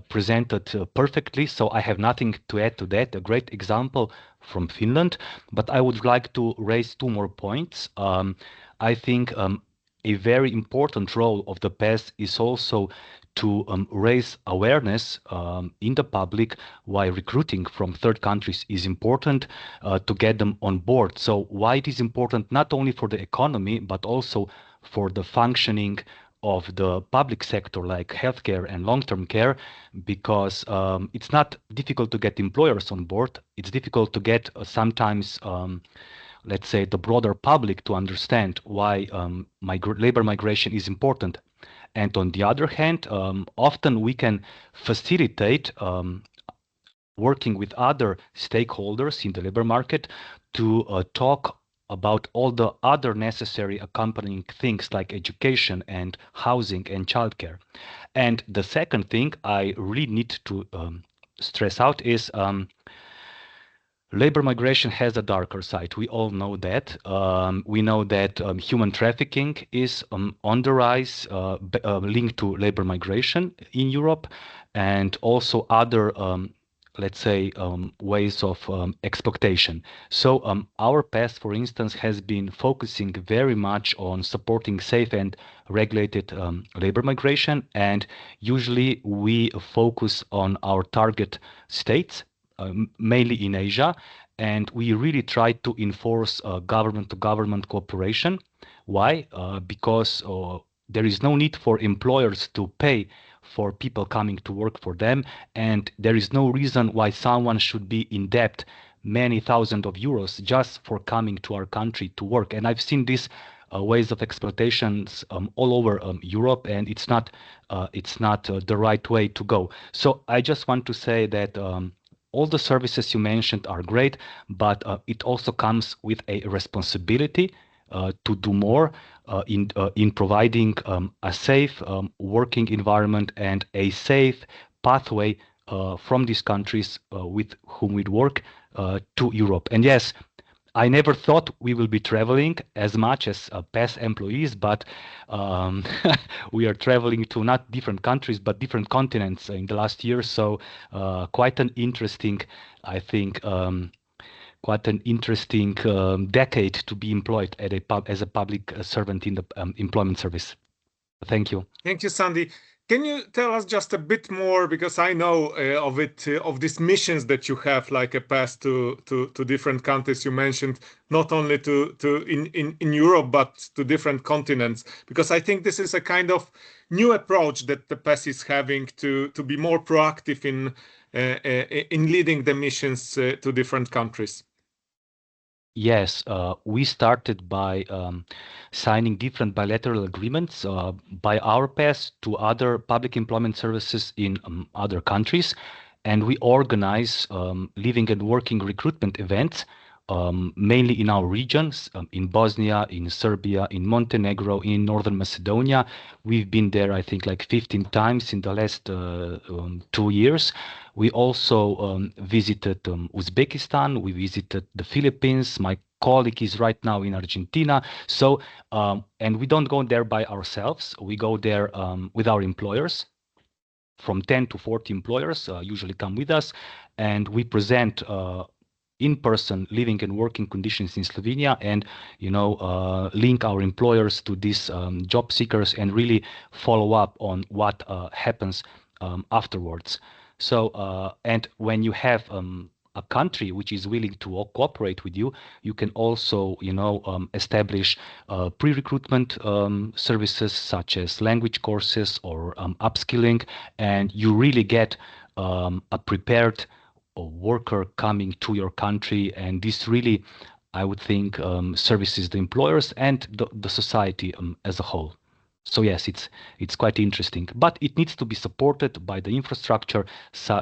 presented perfectly. So I have nothing to add to that. A great example from Finland. But I would like to raise 2 more points. I think a very important role of the PES is also to raise awareness in the public why recruiting from third countries is important, to get them on board. So why it is important not only for the economy, but also for the functioning of the public sector like healthcare and long-term care, because it's not difficult to get employers on board. It's difficult to get sometimes let's say the broader public to understand why labor migration is important. And on the other hand, often we can facilitate working with other stakeholders in the labor market to talk about all the other necessary accompanying things like education and housing and childcare. And the second thing I really need to stress out is labor migration has a darker side. We all know that. We know that human trafficking is on the rise, linked to labor migration in Europe, and also other, let's say, ways of exploitation. So our PES, for instance, has been focusing very much on supporting safe and regulated labor migration, and usually we focus on our target states, mainly in Asia, and we really try to enforce government-to-government cooperation. Why? Because there is no need for employers to pay for people coming to work for them, and there is no reason why someone should be in debt many thousands of euros just for coming to our country to work. And I've seen these ways of exploitations all over Europe, and it's not the right way to go. So I just want to say that all the services you mentioned are great, but it also comes with a responsibility to do more in providing a safe working environment and a safe pathway from these countries with whom we work to Europe. And yes, I never thought we will be traveling as much as PES employees, but we are traveling to not different countries, but different continents in the last year. So quite an interesting, I think, quite an interesting decade to be employed as a public servant in the employment service. Thank you. Thank you, Sandy. Can you tell us just a bit more, because I know of these missions that you have, like a PES to different countries. You mentioned not only in Europe but to different continents, because I think this is a kind of new approach that the PES is having to be more proactive in leading the missions to different countries. Yes, we started by signing different bilateral agreements by our PES to other public employment services in other countries, and we organize living and working recruitment events, mainly in our regions, in Bosnia, in Serbia, in Montenegro, in Northern Macedonia. We've been there, I think, like 15 times in the last 2 years. We also visited Uzbekistan, we visited the Philippines. My colleague is right now in Argentina. So, and we don't go there by ourselves. We go there with our employers. From 10 to 40 employers usually come with us, and we present in-person living and working conditions in Slovenia, and link our employers to these job seekers and really follow up on what happens afterwards. So and when you have a country which is willing to cooperate with you, you can also, establish pre-recruitment services such as language courses or upskilling, and you really get a prepared worker coming to your country, and this really, I would think, services the employers and the society as a whole. So yes, it's quite interesting, but it needs to be supported by the infrastructure,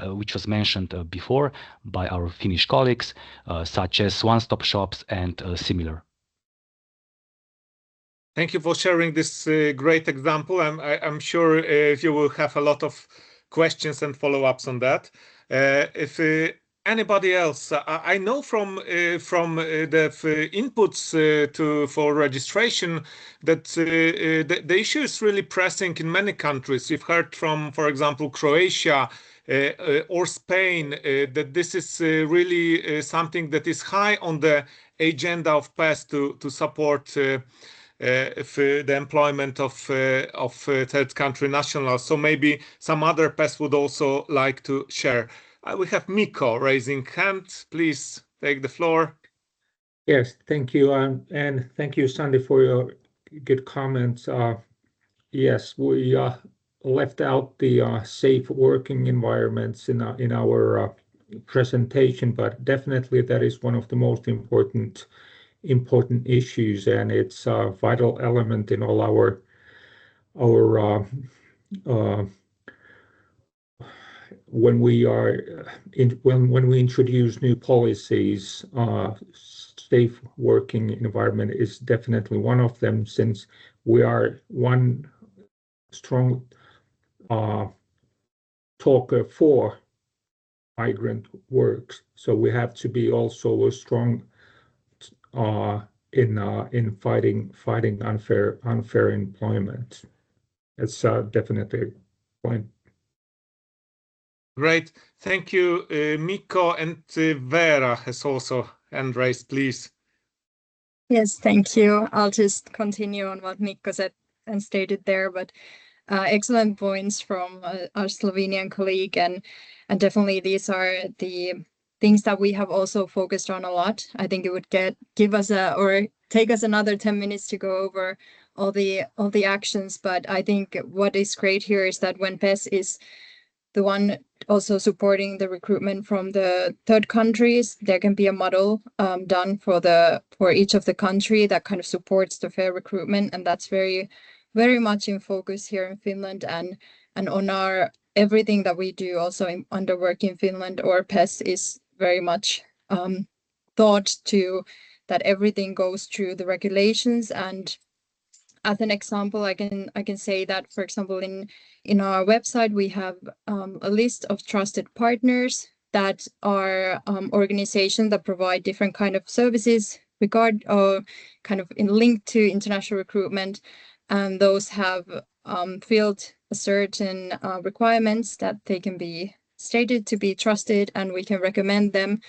which was mentioned before by our Finnish colleagues, such as one-stop shops and similar. Thank you for sharing this great example. I'm sure you will have a lot of questions and follow-ups on that. If anybody else, I know from the inputs for registration that the issue is really pressing in many countries. We've heard from, for example, Croatia or Spain, that this is really something that is high on the agenda of PES to support the employment of third country nationals. So maybe some other PES would also like to share. We have Mikko raising hand. Please take the floor. Yes, thank you, and thank you, Sandy, for your good comments. Yes, we left out the safe working environments in our presentation, but definitely that is one of the most important issues, and it's a vital element in all our when we introduce new policies. Safe working environment is definitely one of them, since we are one strong talker for migrant works. So we have to be also a strong in fighting unfair employment. It's definitely a point. Great, thank you, Mikko, and Vera has also hand raised, please. Yes, thank you. I'll just continue on what Mikko said and stated there, but excellent points from our Slovenian colleague, and definitely these are the things that we have also focused on a lot. I think it would give us or take us another 10 minutes to go over all the actions, but I think what is great here is that when PES is the one also supporting the recruitment from the third countries, there can be a model done for each of the country that kind of supports the fair recruitment, and that's very, very much in focus here in Finland, and on our everything that we do also under Work in Finland or PES is very much thought to that everything goes through the regulations. And as an example, I can say that, for example, in our website, we have a list of trusted partners that are organizations that provide different kind of services kind of in link to international recruitment, and those have filled certain requirements that they can be stated to be trusted, and we can recommend them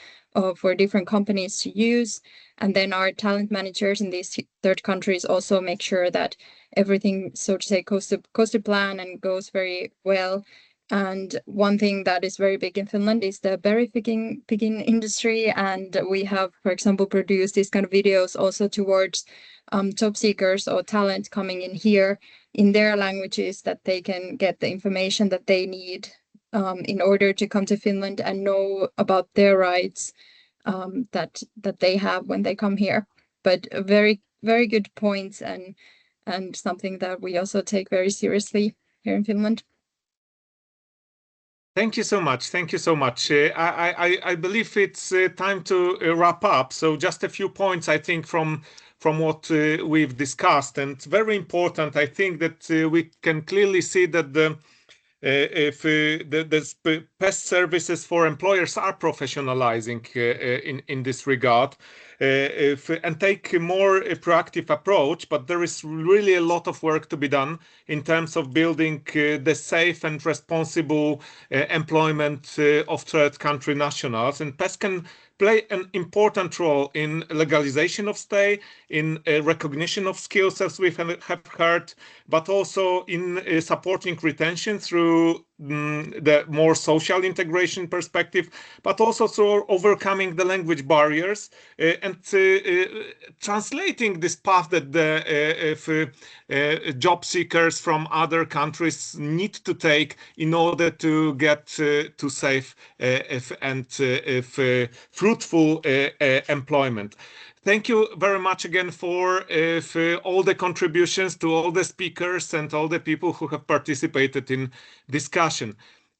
for different companies to use. And then our talent managers in these third countries also make sure that everything, so to say, goes to plan and goes very well. And one thing that is very big in Finland is the berry picking industry. And we have, for example, produced these kind of videos also towards job seekers or talent coming in here in their languages, that they can get the information that they need in order to come to Finland and know about their rights that they have when they come here. But very, very good points, and something that we also take very seriously here in Finland. Thank you so much. Thank you so much. I believe it's time to wrap up. So just a few points, I think, from what we've discussed, and very important. I think that we can clearly see that the PES services for employers are professionalizing in this regard, and take a more proactive approach, but there is really a lot of work to be done in terms of building the safe and responsible employment of third country nationals, and PES can play an important role in legalization of stay, in recognition of skills, as we have heard, but also in supporting retention through the more social integration perspective, but also through overcoming the language barriers and translating this path that the job seekers from other countries need to take in order to get to safe and fruitful employment. Thank you very much again for all the contributions to all the speakers and all the people who have participated in discussion.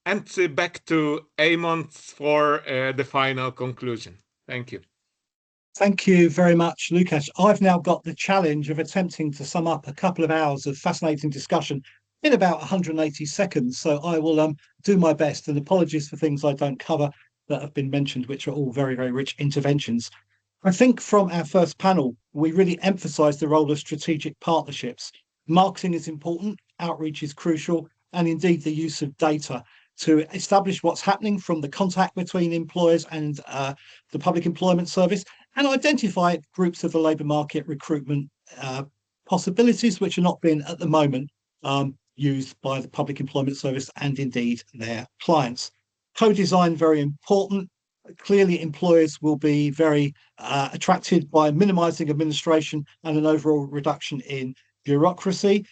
And back to Eamon for the final conclusion. Thank you. Thank you very much, Lukasz. I've now got the challenge of attempting to sum up a couple of hours of fascinating discussion in about 180 seconds. So I will do my best, and apologies for things I don't cover that have been mentioned, which are all very, very rich interventions. I think from our first panel, we really emphasised the role of strategic partnerships. Marketing is important, outreach is crucial, and indeed the use of data to establish what's happening from the contact between employers and the Public Employment Service, and identify groups of the labour market recruitment possibilities which are not being at the moment used by the Public Employment Service and indeed their clients. Co-design, very important. Clearly, employers will be very attracted by minimising administration and an overall reduction in bureaucracy.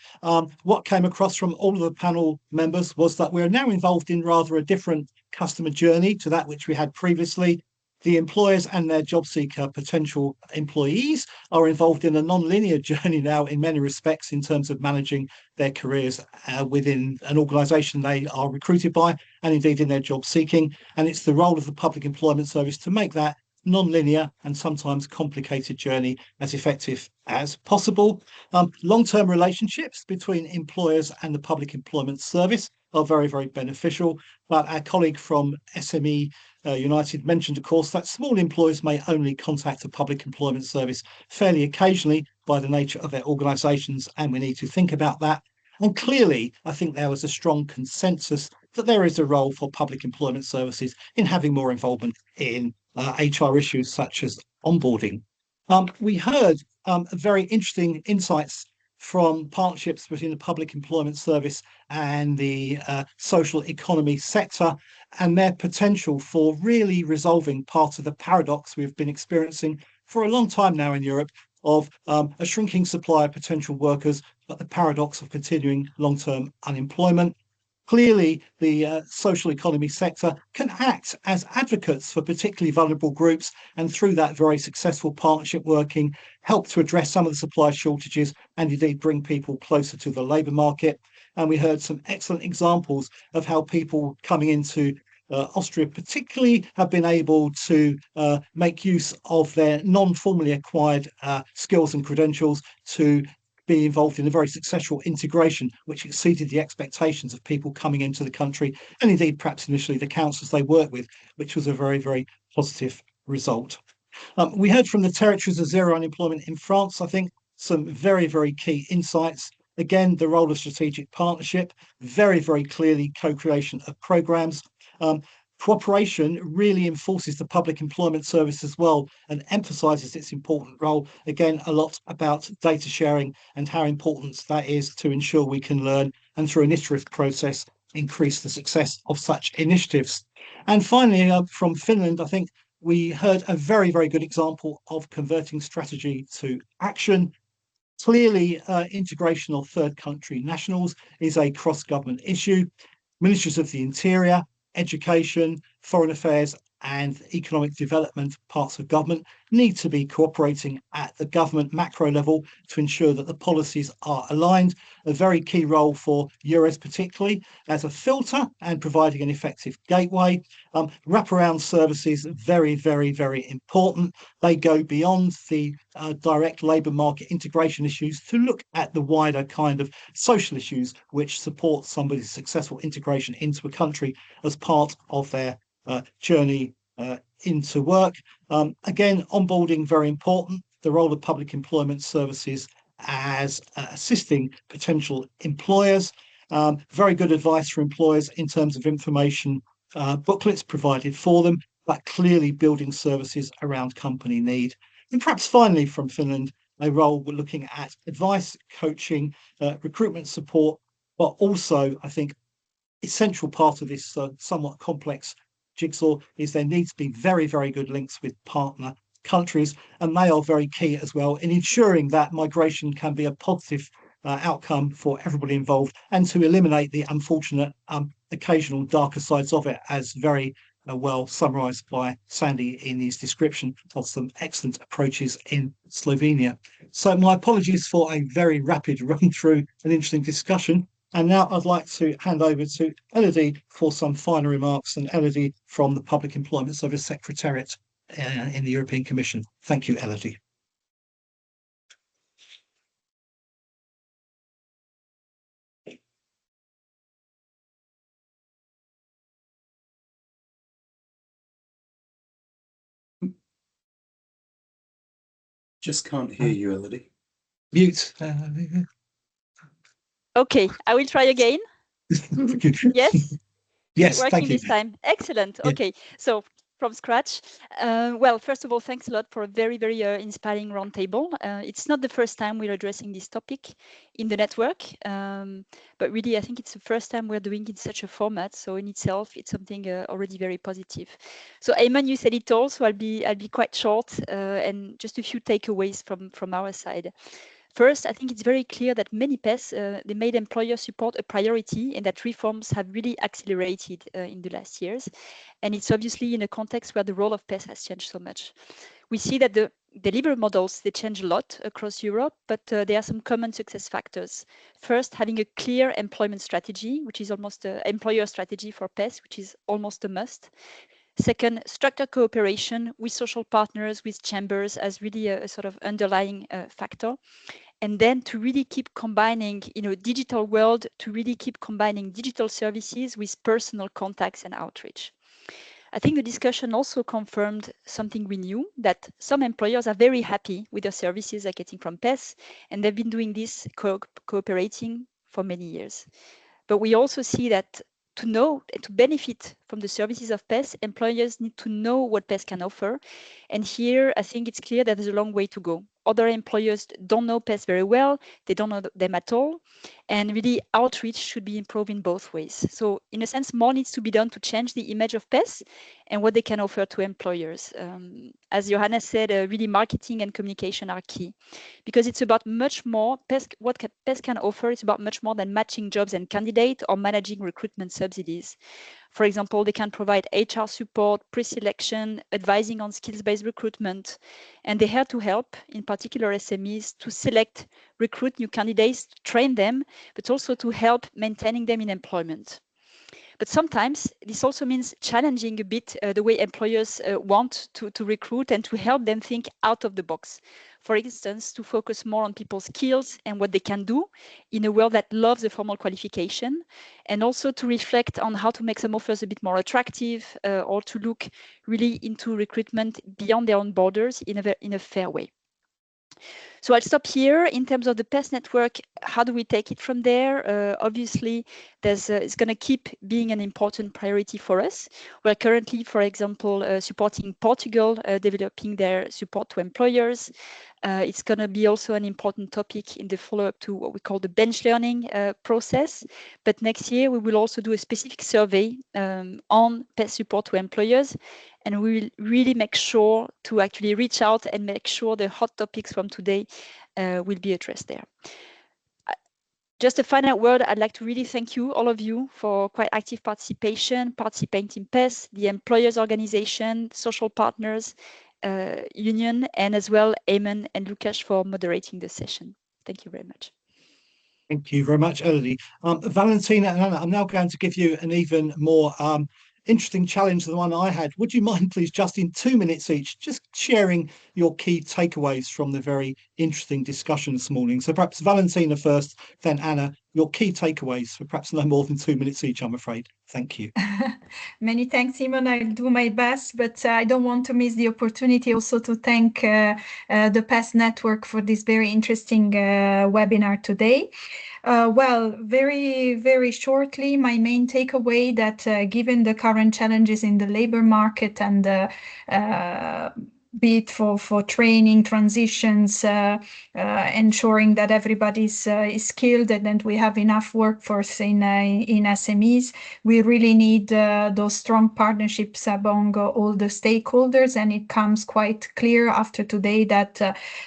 What came across from all of the panel members was that we're now involved in rather a different customer journey to that which we had previously. The employers and their job seeker potential employees are involved in a non-linear journey now in many respects in terms of managing their careers within an organisation they are recruited by and indeed in their job seeking. And it's the role of the Public Employment Service to make that non-linear and sometimes complicated journey as effective as possible. Long-term relationships between employers and the Public Employment Service are very, very beneficial. But our colleague from SME United mentioned, of course, that small employers may only contact the Public Employment Service fairly occasionally by the nature of their organisations, and we need to think about that. And clearly, I think there was a strong consensus that there is a role for public employment services in having more involvement in HR issues such as onboarding. We heard very interesting insights from partnerships between the Public Employment Service and the social economy sector and their potential for really resolving part of the paradox we've been experiencing for a long time now in Europe of a shrinking supply of potential workers, but the paradox of continuing long-term unemployment. Clearly, the social economy sector can act as advocates for particularly vulnerable groups, and through that very successful partnership working, help to address some of the supply shortages and indeed bring people closer to the labour market. And we heard some excellent examples of how people coming into Austria particularly have been able to make use of their non-formally acquired skills and credentials to be involved in a very successful integration, which exceeded the expectations of people coming into the country, and indeed perhaps initially the councils they work with, which was a very, very positive result. We heard from the territories of zero unemployment in France, I think, some very, very key insights. Again, the role of strategic partnership, very, very clearly co-creation of programmes. Cooperation really enforces the Public Employment Service as well and emphasises its important role. Again, a lot about data sharing and how important that is to ensure we can learn and through an iterative process increase the success of such initiatives. And finally, from Finland, I think we heard a very, very good example of converting strategy to action. Clearly, integration of third country nationals is a cross-government issue. Ministries of the Interior, Education, Foreign Affairs and Economic Development parts of government need to be cooperating at the government macro level to ensure that the policies are aligned. A very key role for EURES particularly as a filter and providing an effective gateway. Wraparound services, very, very, very important. They go beyond the direct labour market integration issues to look at the wider kind of social issues which support somebody's successful integration into a country as part of their journey into work. Again, onboarding, very important. The role of public employment services as assisting potential employers. Very good advice for employers in terms of information booklets provided for them, but clearly building services around company need. And perhaps finally from Finland, a role we're looking at advice, coaching, recruitment support, but also I think essential part of this somewhat complex jigsaw is there needs to be very, very good links with partner countries, and they are very key as well in ensuring that migration can be a positive outcome for everybody involved, and to eliminate the unfortunate occasional darker sides of it, as very well summarised by Sandy in his description of some excellent approaches in Slovenia. So my apologies for a very rapid run through an interesting discussion. And now I'd like to hand over to Elodie for some final remarks, and Elodie from the Public Employment Service Secretariat in the European Commission. Thank you, Elodie. Just can't hear you, Elodie. Mute. Okay, I will try again. Yes? Yes, working thank you. this time. Excellent. Yeah. Okay, so from scratch. Well, first of all, thanks a lot for a very, very inspiring roundtable. It's not the first time we're addressing this topic in the network, but really, I think it's the first time we're doing it in such a format. So in itself, it's something already very positive. So Eamon, you said it all, so I'll be quite short and just a few takeaways from our side. First, I think it's very clear that many PES, they made employer support a priority, and that reforms have really accelerated in the last years. And it's obviously in a context where the role of PES has changed so much. We see that the delivery models, they change a lot across Europe, but there are some common success factors. First, having a clear employment strategy, which is almost an employer strategy for PES, which is almost a must. Second, structured cooperation with social partners, with chambers as really a sort of underlying factor. And then to really keep combining, digital world, to really keep combining digital services with personal contacts and outreach. I think the discussion also confirmed something we knew, that some employers are very happy with the services they're getting from PES, and they've been doing this cooperating for many years. But we also see that to know and to benefit from the services of PES, employers need to know what PES can offer. And here, I think it's clear that there's a long way to go. Other employers don't know PES very well, they don't know them at all. And really, outreach should be improved in both ways. So in a sense, more needs to be done to change the image of PES and what they can offer to employers. As Johanna said, really marketing and communication are key, because it's about much more. What PES can offer is about much more than matching jobs and candidates or managing recruitment subsidies. For example, they can provide HR support, pre-selection, advising on skills-based recruitment, and they're here to help, in particular SMEs, to select, recruit new candidates, train them, but also to help maintaining them in employment. But sometimes this also means challenging a bit the way employers want to recruit, and to help them think out of the box. For instance, to focus more on people's skills and what they can do in a world that loves a formal qualification, and also to reflect on how to make some offers a bit more attractive, or to look really into recruitment beyond their own borders in a fair way. So I'll stop here. In terms of the PES network, how do we take it from there? Obviously, it's going to keep being an important priority for us. We're currently, for example, supporting Portugal, developing their support to employers. It's going to be also an important topic in the follow-up to what we call the bench learning process. But next year, we will also do a specific survey on PES support to employers. And we will really make sure to actually reach out and make sure the hot topics from today will be addressed there. Just a final word, I'd like to really thank you, all of you, for quite active participation, participating in PES, the employers organization, social partners, union, and as well Eamon and Lukasz for moderating the session. Thank you very much. Thank you very much, Elodie. Valentina and Anna, I'm now going to give you an even more interesting challenge than the one I had. Would you mind, please, just in 2 minutes each, just sharing your key takeaways from the very interesting discussion this morning? So perhaps Valentina first, then Anna, your key takeaways for perhaps no more than 2 minutes each, I'm afraid. Thank you. Many thanks, Simon. I'll do my best, but I don't want to miss the opportunity also to thank the PES Network for this very interesting webinar today. Well, very, very shortly, my main takeaway that given the current challenges in the labor market and be it for training, transitions, ensuring that everybody is skilled and that we have enough workforce in SMEs. We really need those strong partnerships among all the stakeholders, and it comes quite clear after today that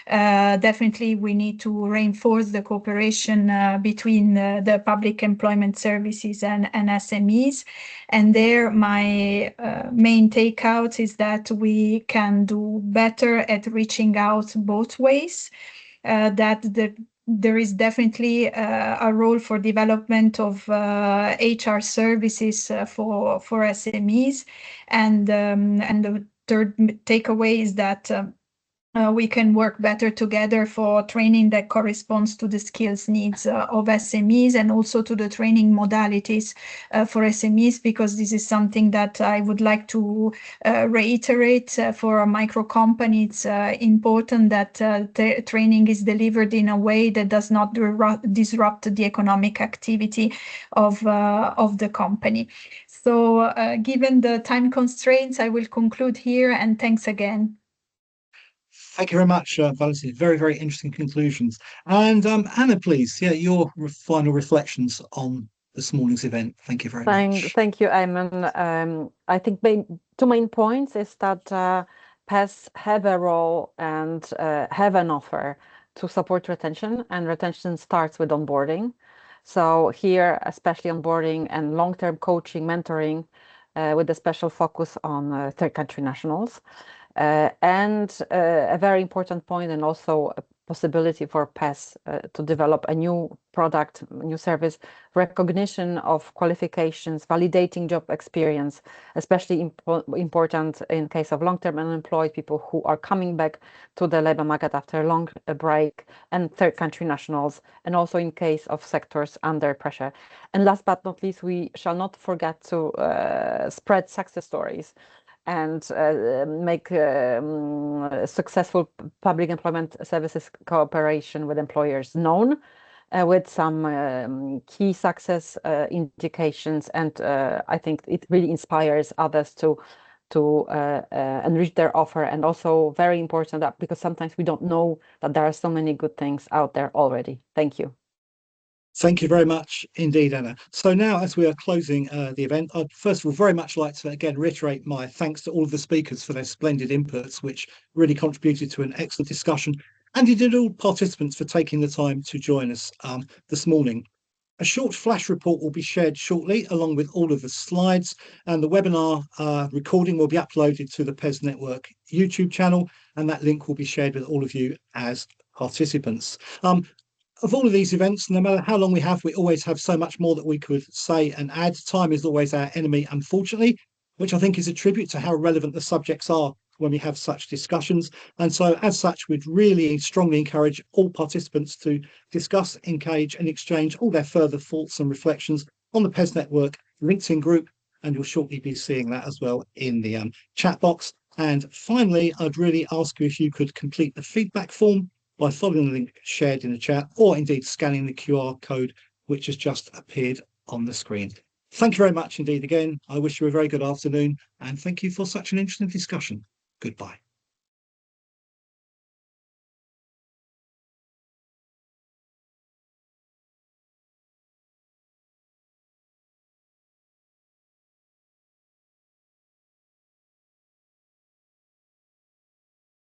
definitely we need to reinforce the cooperation between the public employment services and SMEs. And there, my main takeout is that we can do better at reaching out both ways, that there is definitely a role for development of HR services for SMEs. And the third takeaway is that we can work better together for training that corresponds to the skills needs of SMEs, and also to the training modalities for SMEs, because this is something that I would like to reiterate. For a micro company, it's important that the training is delivered in a way that does not disrupt the economic activity of the company. So given the time constraints, I will conclude here, and thanks again. Thank you very much, Valentina. Very, very interesting conclusions. And Anna, please, your final reflections on this morning's event. Thank you very much. Thank you, Eamon. I think two main points is that PES have a role and have an offer to support retention, and retention starts with onboarding. So here, especially onboarding and long-term coaching, mentoring, with a special focus on third country nationals. And a very important point, and also a possibility for PES to develop a new product, new service, recognition of qualifications, validating job experience, especially important in case of long-term unemployed people who are coming back to the labor market after a long break, and third country nationals, and also in case of sectors under pressure. And last but not least, we shall not forget to spread success stories and make successful public employment services cooperation with employers known, with some key success indications. And I think it really inspires others to enrich their offer. And also very important, that because sometimes we don't know that there are so many good things out there already. Thank you. Thank you very much indeed, Anna. So now, as we are closing the event, I'd first of all very much like to again reiterate my thanks to all of the speakers for their splendid inputs, which really contributed to an excellent discussion, and indeed all participants for taking the time to join us this morning. A short flash report will be shared shortly, along with all of the slides, and the webinar recording will be uploaded to the PES Network YouTube channel, and that link will be shared with all of you as participants. Of all of these events, no matter how long we have, we always have so much more that we could say and add. Time is always our enemy, unfortunately, which I think is a tribute to how relevant the subjects are when we have such discussions. And so as such, we'd really strongly encourage all participants to discuss, engage and exchange all their further thoughts and reflections on the PES Network LinkedIn group. And you'll shortly be seeing that as well in the chat box. And finally, I'd really ask you if you could complete the feedback form by following the link shared in the chat, or indeed scanning the QR code which has just appeared on the screen. Thank you very much indeed again. I wish you a very good afternoon, and thank you for such an interesting discussion. Goodbye.